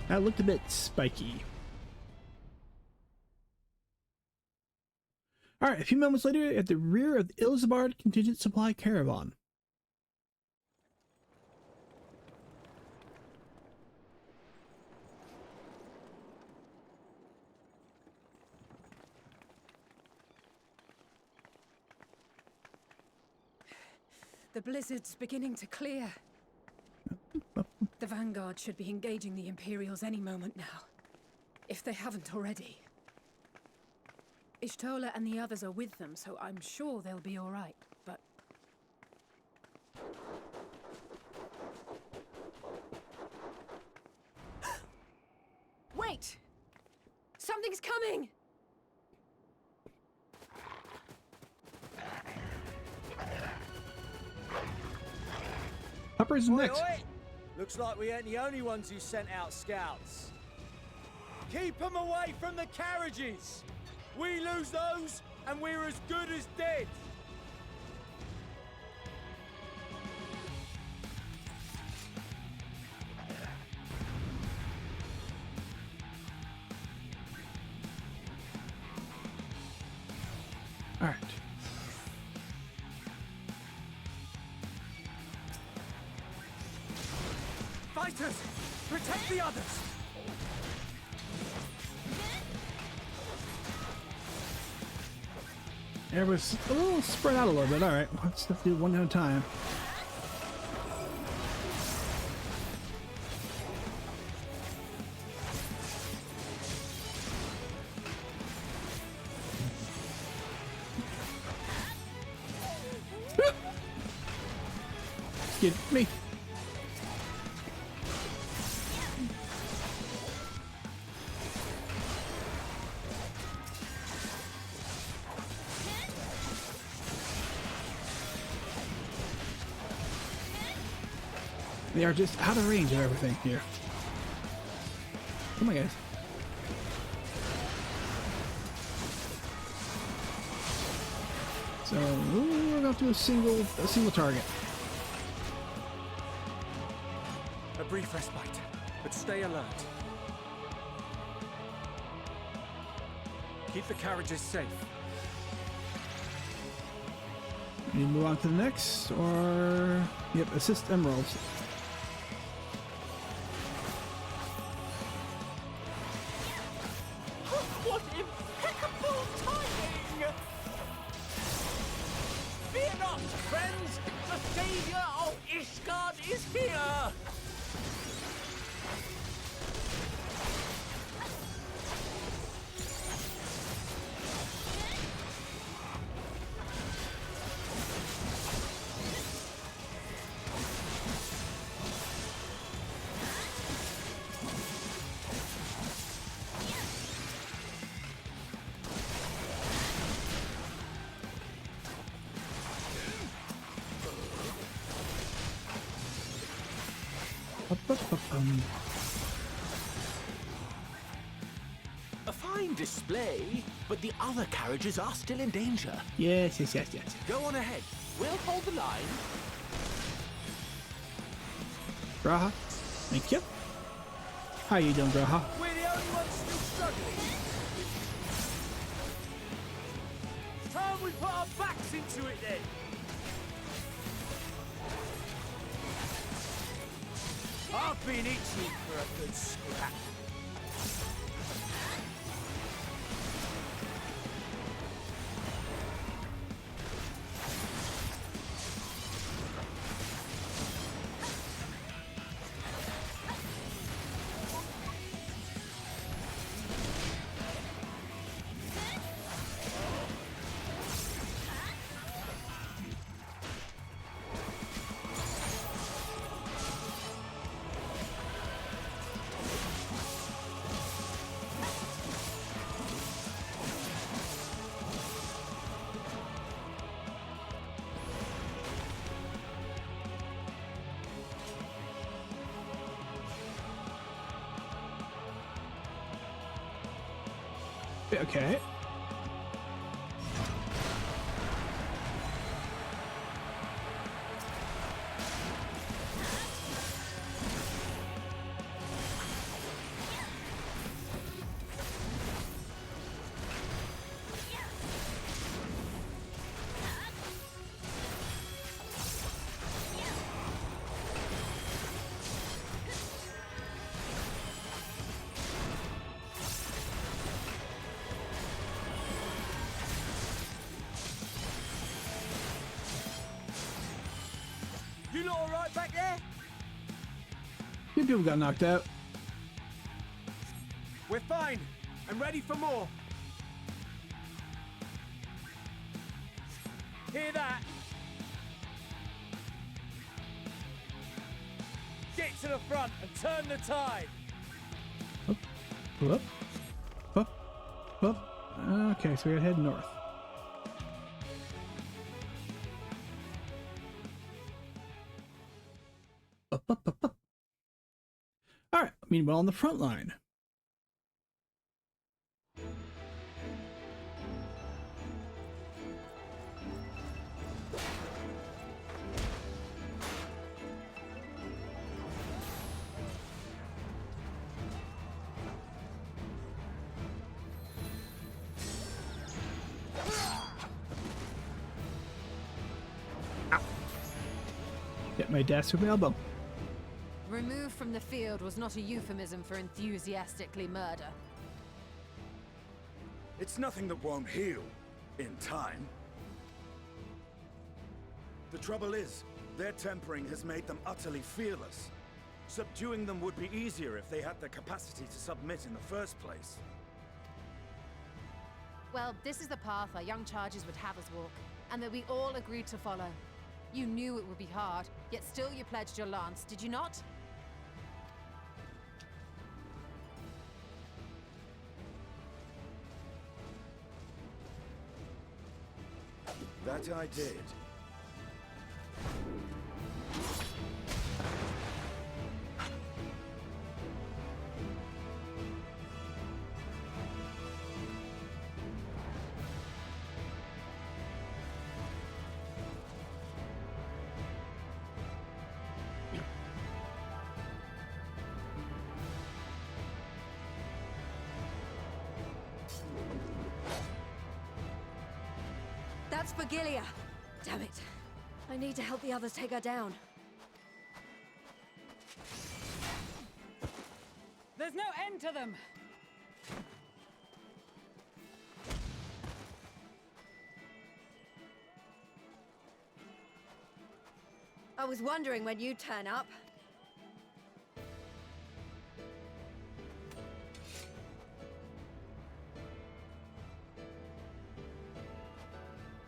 That looked a bit spiky. Alright, a few moments later, at the rear of the Ilsabard contingent supply caravan. The blizzard's beginning to clear. The Vanguard should be engaging the Imperials any moment now, if they haven't already. Y'shtola and the others are with them, so I'm sure they'll be all right, but... Wait! Something's coming! Hopper's next. Oi. Looks like we ain't the only ones who sent out scouts. Keep them away from the carriages! We lose those, and we're as good as dead! All right. Fighters! Protect the others! It was a little spread out a little bit. All right, let's do one at a time. Excuse me. They are just out of range of everything here. Come on, guys. So we're going to do a single target. A brief respite, but stay alert. Keep the carriages safe. You move on to the next, or yep, assist emeralds. What impeccable timing! Fear not, friends! The savior of Ishgard is here! A fine display, but the other carriages are still in danger. Yes. Go on ahead. We'll hold the line. Graha, thank you. How you doing, Graha? We're the only ones still struggling. It's time we put our backs into it then. I've been itching for a good scrap. Okay. You lot alright back there? Few people got knocked out. We're fine and ready for more. Hear that? Get to the front and turn the tide. Up. Up. Up. Okay, so we're gonna head north. Up, up, up, up. All right. Meanwhile, on the front line. Ow. Get my dash with my elbow. Removed from the field was not a euphemism for enthusiastically murder. It's nothing that won't heal in time. The trouble is, their tempering has made them utterly fearless. Subduing them would be easier if they had the capacity to submit in the first place. Well, this is the path our young charges would have us walk, and that we all agreed to follow. You knew it would be hard, yet still you pledged your lance, did you not? That I did. That's Vergilia. Damn it. I need to help the others take her down. There's no end to them! I was wondering when you'd turn up.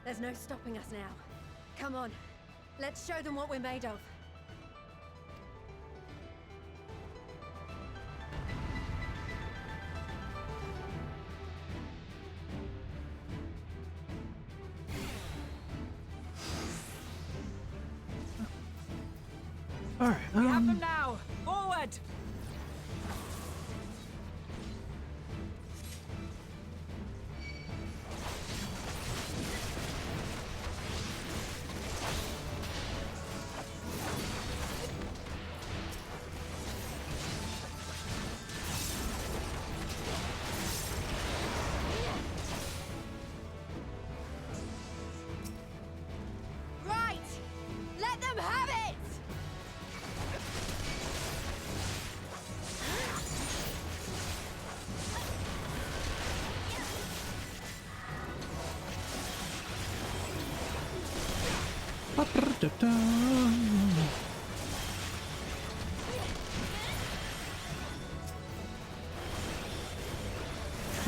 There's no stopping us now. Come on, let's show them what we're made of. All right. We have them now! Forward! Right! Let them have it!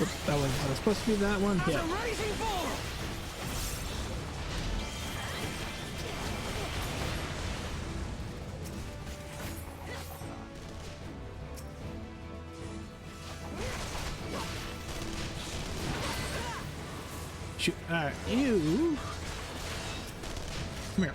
Oops, that was supposed to be that one. Yeah. Shoot. All right, you. Come here.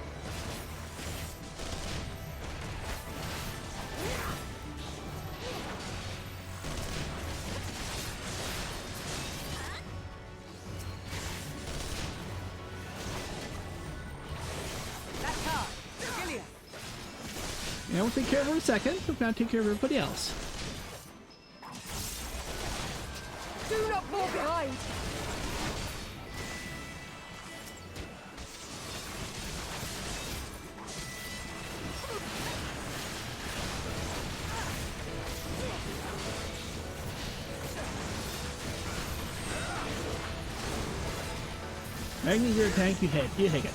I'll take care of her in a second. We've got to take care of everybody else. Do not fall behind! Magni, you're a tank. You take it.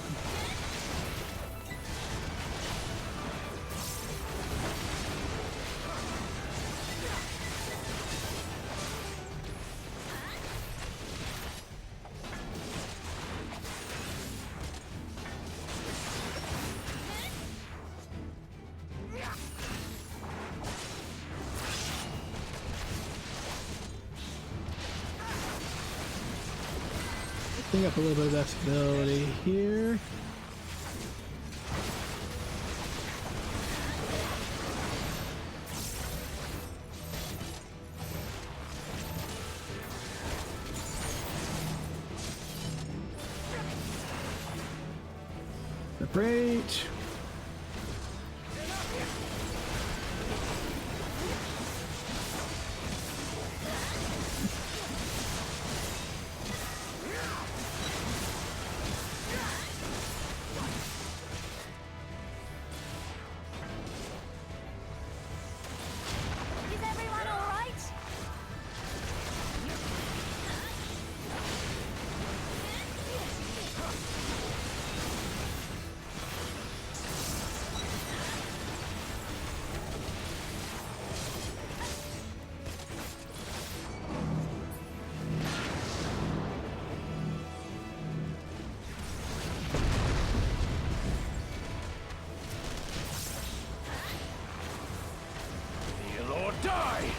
Bring up a little bit of accessibility here. Separate. Die!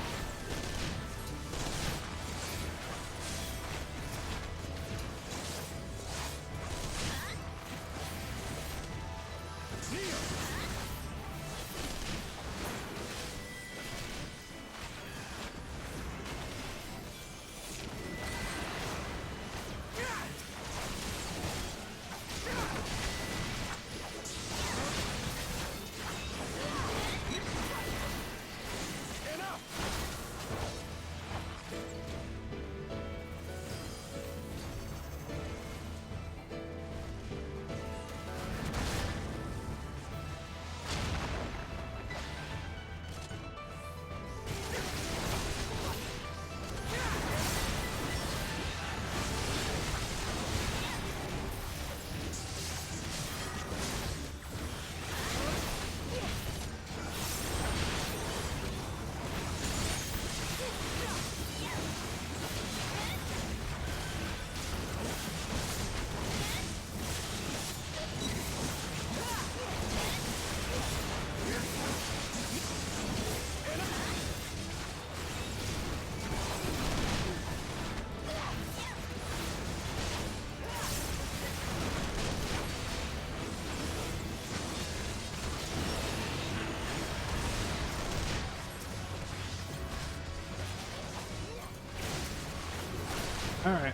Alright.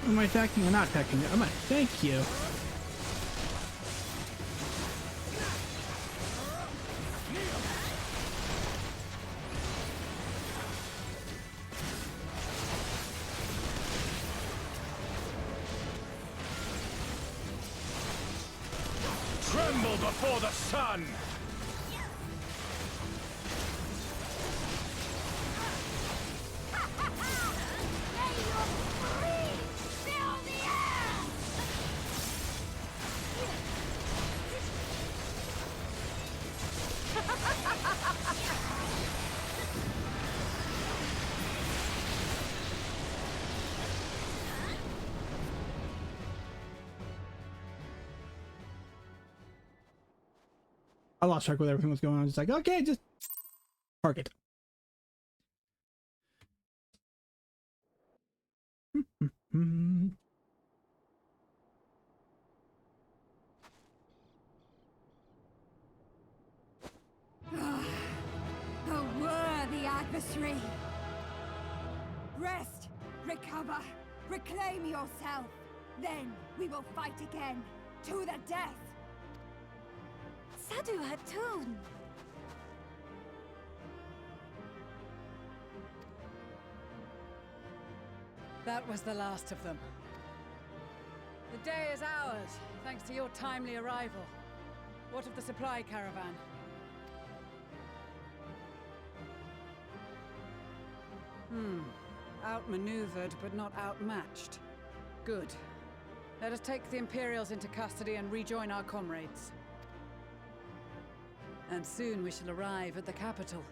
Am I attacking or not attacking? Am I? Thank you. Tremble before the sun! I lost track with everything was going on. It's like, okay, just target. A worthy adversary. Rest, recover, reclaim yourself. Then we will fight again, to the death. Sadu Hatun! That was the last of them. The day is ours, thanks to your timely arrival. What of the supply caravan? Outmaneuvered, but not outmatched. Good. Let us take the Imperials into custody and rejoin our comrades. And soon we shall arrive at the capital.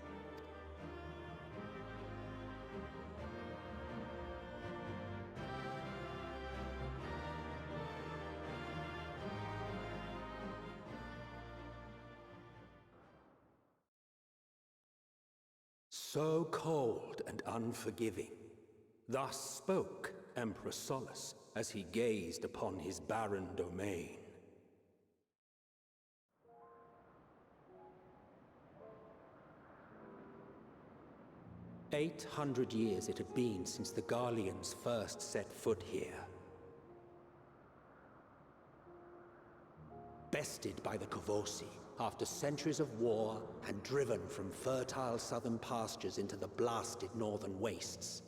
So cold and unforgiving. Thus spoke Emperor Solus as he gazed upon his barren domain. "800 years it had been since the Garleans first set foot here. Bested by the Kavosi, after centuries of war and driven from fertile southern pastures into the blasted northern wastes.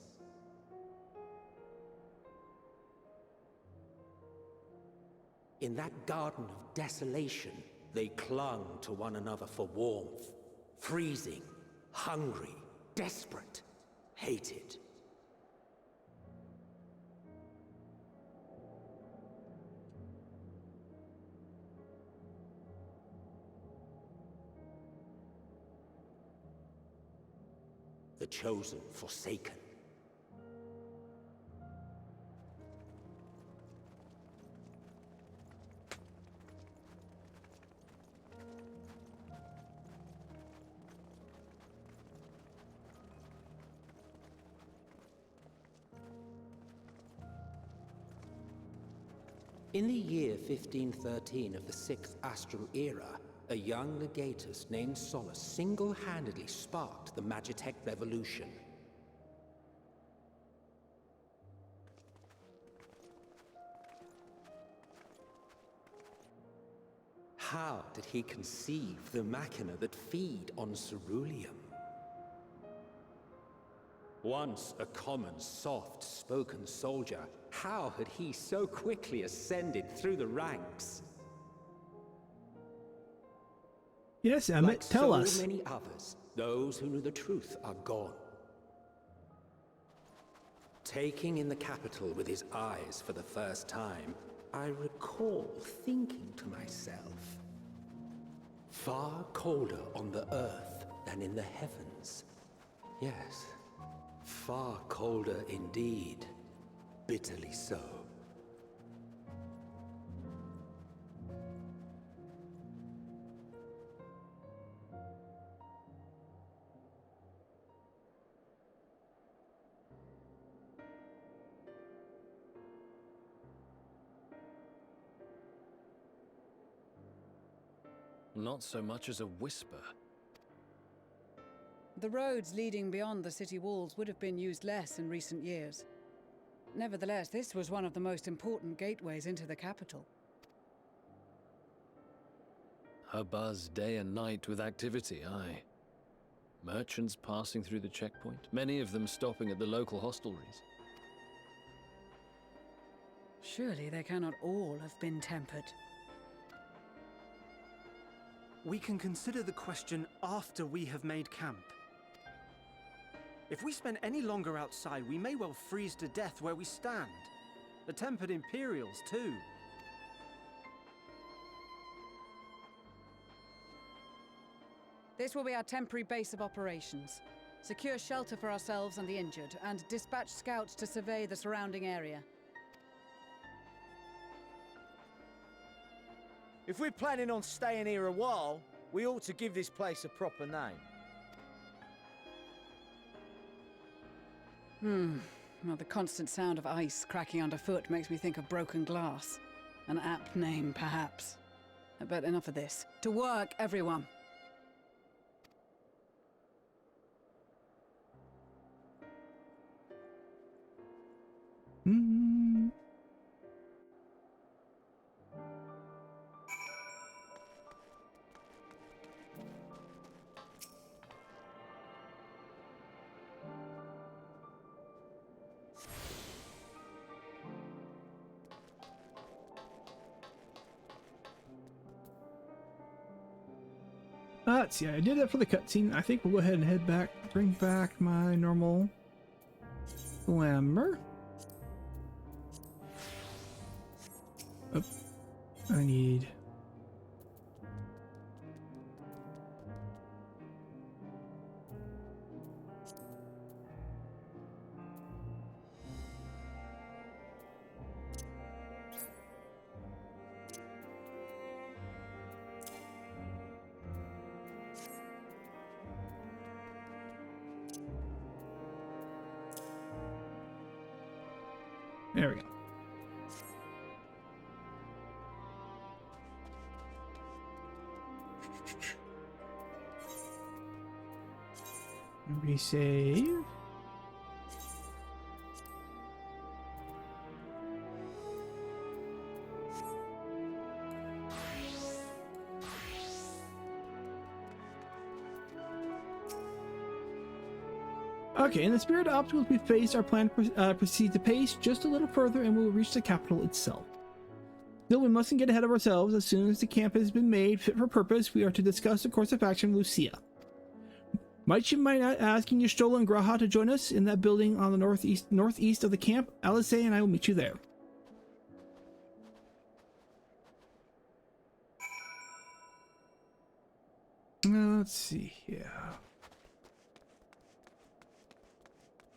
In that garden of desolation, they clung to one another for warmth, freezing, hungry, desperate, hated. The chosen forsaken. In the year 1513 of the 6th Astral Era, a young legatus named Solus single-handedly sparked the Magitech Revolution. How did he conceive the machina that feed on ceruleum? Once a common, soft-spoken soldier, how had he so quickly ascended through the ranks? Yes, Emmett, tell us. Like so many others, those who knew the truth are gone. Taking in the capital with his eyes for the first time, I recall thinking to myself, far colder on the earth than in the heavens. Yes, far colder indeed. Bitterly so. Not so much as a whisper. The roads leading beyond the city walls would have been used less in recent years. Nevertheless, this was one of the most important gateways into the capital. A buzz day and night with activity, aye. Merchants passing through the checkpoint, many of them stopping at the local hostelries. Surely they cannot all have been tempered. We can consider the question after we have made camp. If we spend any longer outside, we may well freeze to death where we stand. The tempered Imperials, too. This will be our temporary base of operations. Secure shelter for ourselves and the injured, and dispatch scouts to survey the surrounding area. If we're planning on staying here a while, we ought to give this place a proper name. Well, the constant sound of ice cracking underfoot makes me think of broken glass. An apt name, perhaps. But enough of this. To work, everyone! Let's see, I did that for the cutscene. I think we'll go ahead and head back, bring back my normal glamour. Oh, I need... There we go. Resave. Okay, in the spirit of obstacles we faced, our plan proceeds to pace just a little further and we will reach the capital itself. Still, we mustn't get ahead of ourselves. As soon as the camp has been made fit for purpose, we are to discuss the course of action with Lucia. Might you mind asking Y'shtola and G'raha to join us in that building on the northeast of the camp? Alisaie and I will meet you there. Let's see here.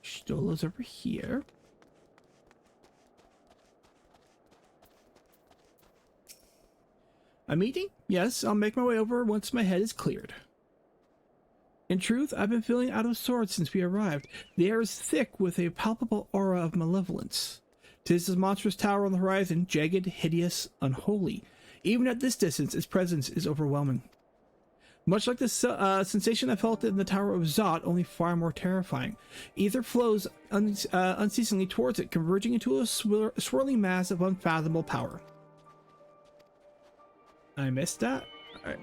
Y'shtola's over here. A meeting? Yes, I'll make my way over once my head is cleared. In truth, I've been feeling out of sorts since we arrived. The air is thick with a palpable aura of malevolence. 'Tis this monstrous tower on the horizon, jagged, hideous, unholy. Even at this distance, its presence is overwhelming. Much like the sensation I felt in the Tower of Zot, only far more terrifying. Ether flows unceasingly towards it, converging into a swirling mass of unfathomable power. I missed that? Alright.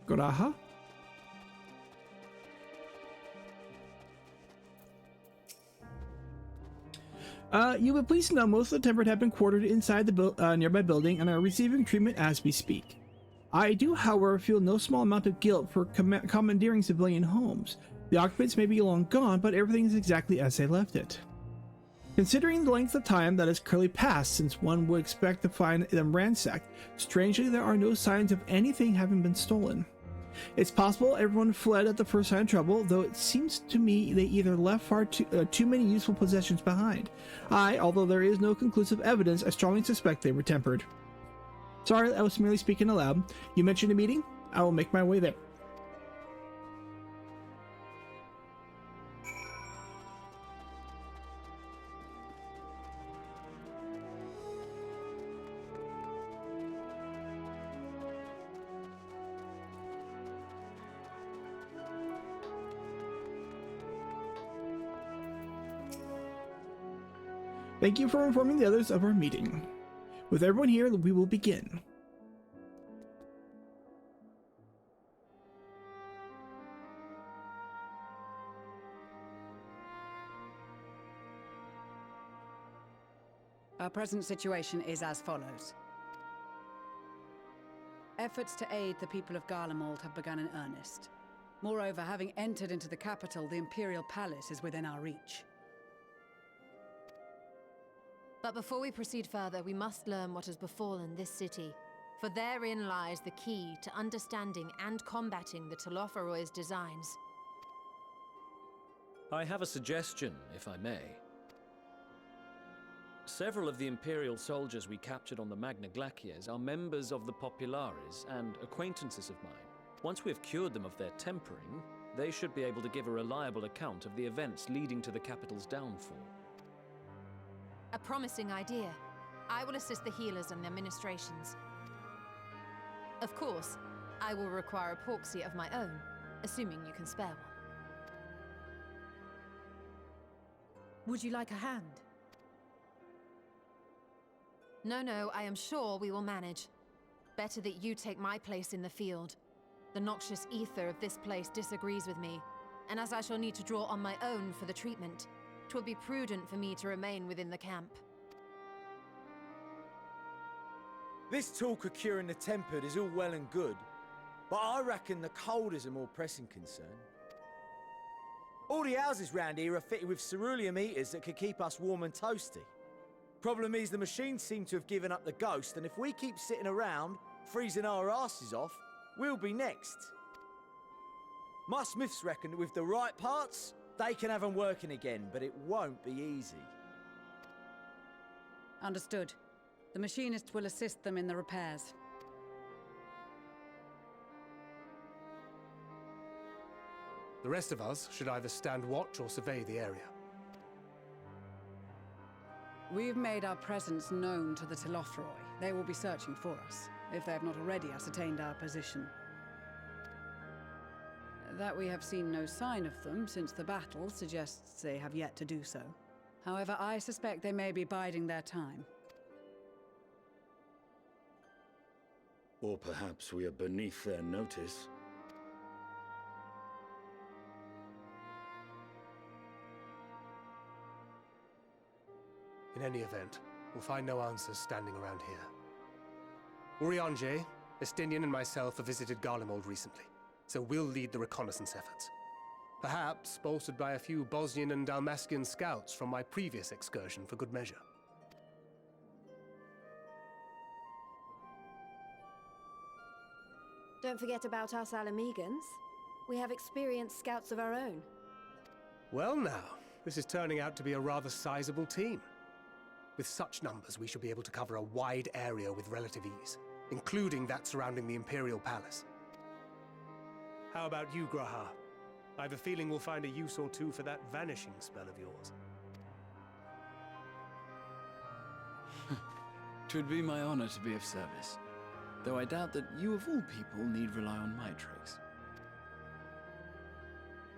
G'raha? You'll be pleased to know most of the Tempered have been quartered inside the nearby building and are receiving treatment as we speak. I do, however, feel no small amount of guilt for commandeering civilian homes. The occupants may be long gone, but everything is exactly as they left it. Considering the length of time that has clearly passed since one would expect to find them ransacked, strangely there are no signs of anything having been stolen. It's possible everyone fled at the first sign of trouble, though it seems to me they either left far too many useful possessions behind. Although there is no conclusive evidence, I strongly suspect they were tempered. Sorry, I was merely speaking aloud. You mentioned a meeting? I will make my way there. Thank you for informing the others of our meeting. With everyone here, we will begin. Our present situation is as follows. Efforts to aid the people of Garlemald have begun in earnest. Moreover, having entered into the capital, the Imperial Palace is within our reach. But before we proceed further, we must learn what has befallen this city, for therein lies the key to understanding and combating the Telophoroy's designs. I have a suggestion, if I may. Several of the Imperial soldiers we captured on the Magna Glacies are members of the Populares and acquaintances of mine. Once we have cured them of their tempering, they should be able to give a reliable account of the events leading to the capital's downfall. A promising idea. I will assist the healers in their ministrations. Of course, I will require a proxy of my own, assuming you can spare one. Would you like a hand? No, I am sure we will manage. Better that you take my place in the field. The noxious ether of this place disagrees with me, and as I shall need to draw on my own for the treatment, 'twill be prudent for me to remain within the camp. This talk of curing the tempered is all well and good, but I reckon the cold is a more pressing concern. All the houses round here are fitted with ceruleum heaters that could keep us warm and toasty. Problem is, the machines seem to have given up the ghost, and if we keep sitting around, freezing our asses off, we'll be next. My smiths reckon that with the right parts, they can have them working again, but it won't be easy. Understood. The machinist will assist them in the repairs. The rest of us should either stand watch or survey the area. We've made our presence known to the Telothroi. They will be searching for us, if they have not already ascertained our position. That we have seen no sign of them since the battle suggests they have yet to do so. However, I suspect they may be biding their time. Or perhaps we are beneath their notice. In any event, we'll find no answers standing around here. Urianger, Estinian and myself have visited Garlemald recently, so we'll lead the reconnaissance efforts. Perhaps bolstered by a few Bosnian and Dalmascian scouts from my previous excursion for good measure. Don't forget about us Alamegans. We have experienced scouts of our own. Well now, this is turning out to be a rather sizable team. With such numbers, we should be able to cover a wide area with relative ease, including that surrounding the Imperial Palace. How about you, Graha? I have a feeling we'll find a use or two for that vanishing spell of yours. Twould be my honor to be of service, though I doubt that you of all people need rely on my tricks.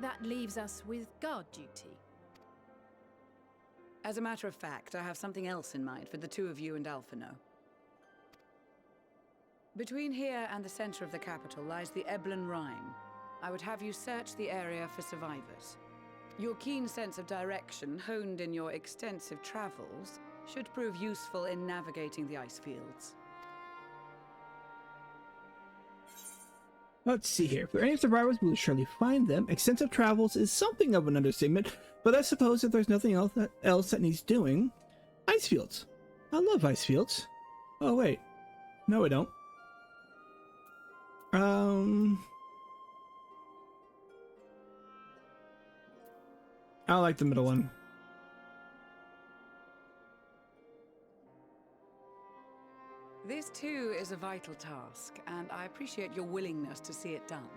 That leaves us with guard duty. As a matter of fact, I have something else in mind for the two of you and Alphino. Between here and the center of the capital lies the Eblan Rhine. I would have you search the area for survivors. Your keen sense of direction, honed in your extensive travels, should prove useful in navigating the ice fields. Let's see here. If there are any survivors, we will surely find them. Extensive travels is something of an understatement, but I suppose if there's nothing else that needs doing, ice fields. I love ice fields. Oh wait, no I don't. I like the middle one. This too is a vital task, and I appreciate your willingness to see it done.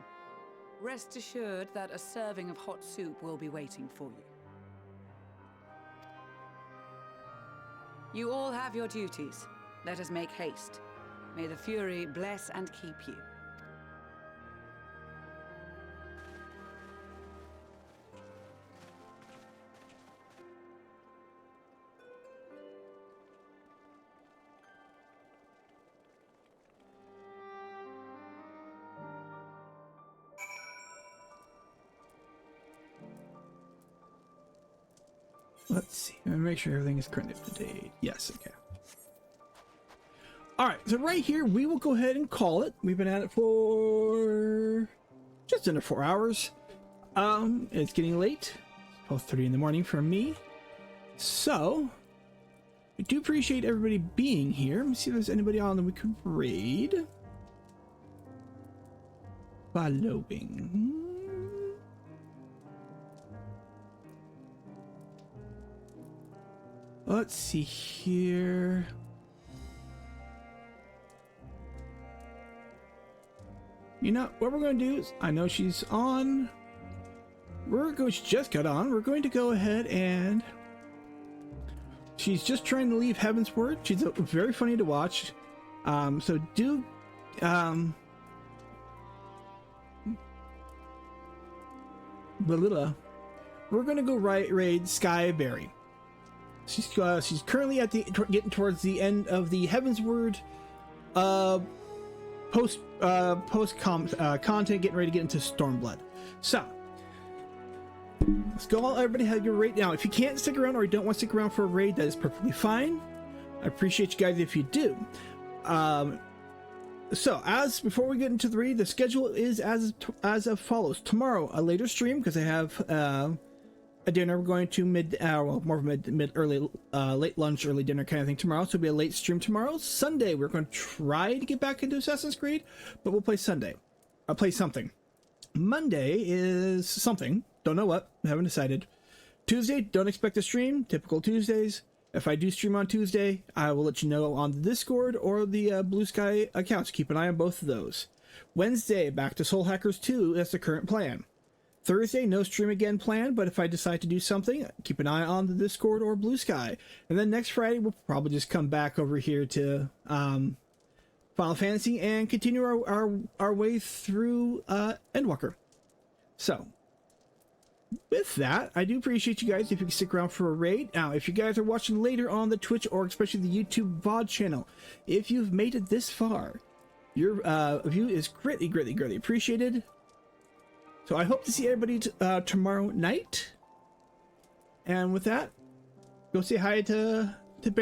Rest assured that a serving of hot soup will be waiting for you. You all have your duties. Let us make haste. May the Fury bless and keep you. Let's see. I'm gonna make sure everything is currently up to date. Yes, okay. Alright, so right here we will go ahead and call it. We've been at it for just under 4 hours. It's getting late. It's 12:30 in the morning for me. So I do appreciate everybody being here. Let me see if there's anybody on that we could raid. Following. Let's see here. You know what we're going to do is, I know she's on. She just got on. We're going to go ahead and she's just trying to leave Heavensward. She's very funny to watch. So do Belilla. We're going to go raid Skyberry. She's currently at getting towards the end of the Heavensward post content, getting ready to get into Stormblood. So let's go. Everybody have your raid now. If you can't stick around or you don't want to stick around for a raid, that is perfectly fine. I appreciate you guys if you do. So, before we get into the read, the schedule is as follows. Tomorrow, a later stream, because I have a dinner. We're going to late lunch, early dinner kind of thing tomorrow. So it'll be a late stream tomorrow. Sunday, we're going to try to get back into Assassin's Creed, but we'll play Sunday. I'll play something. Monday is something. Don't know what. Haven't decided. Tuesday, don't expect a stream. Typical Tuesdays. If I do stream on Tuesday, I will let you know on the Discord or the Blue Sky accounts. Keep an eye on both of those. Wednesday, back to Soul Hackers 2. That's the current plan. Thursday, no stream again planned, but if I decide to do something, keep an eye on the Discord or Blue Sky. And then next Friday, we'll probably just come back over here to Final Fantasy and continue our way through Endwalker. So, with that, I do appreciate you guys if you can stick around for a raid. Now, if you guys are watching later on the Twitch or especially the YouTube VOD channel, if you've made it this far, your view is greatly appreciated. So I hope to see everybody tomorrow night. And with that, go say hi to Barry.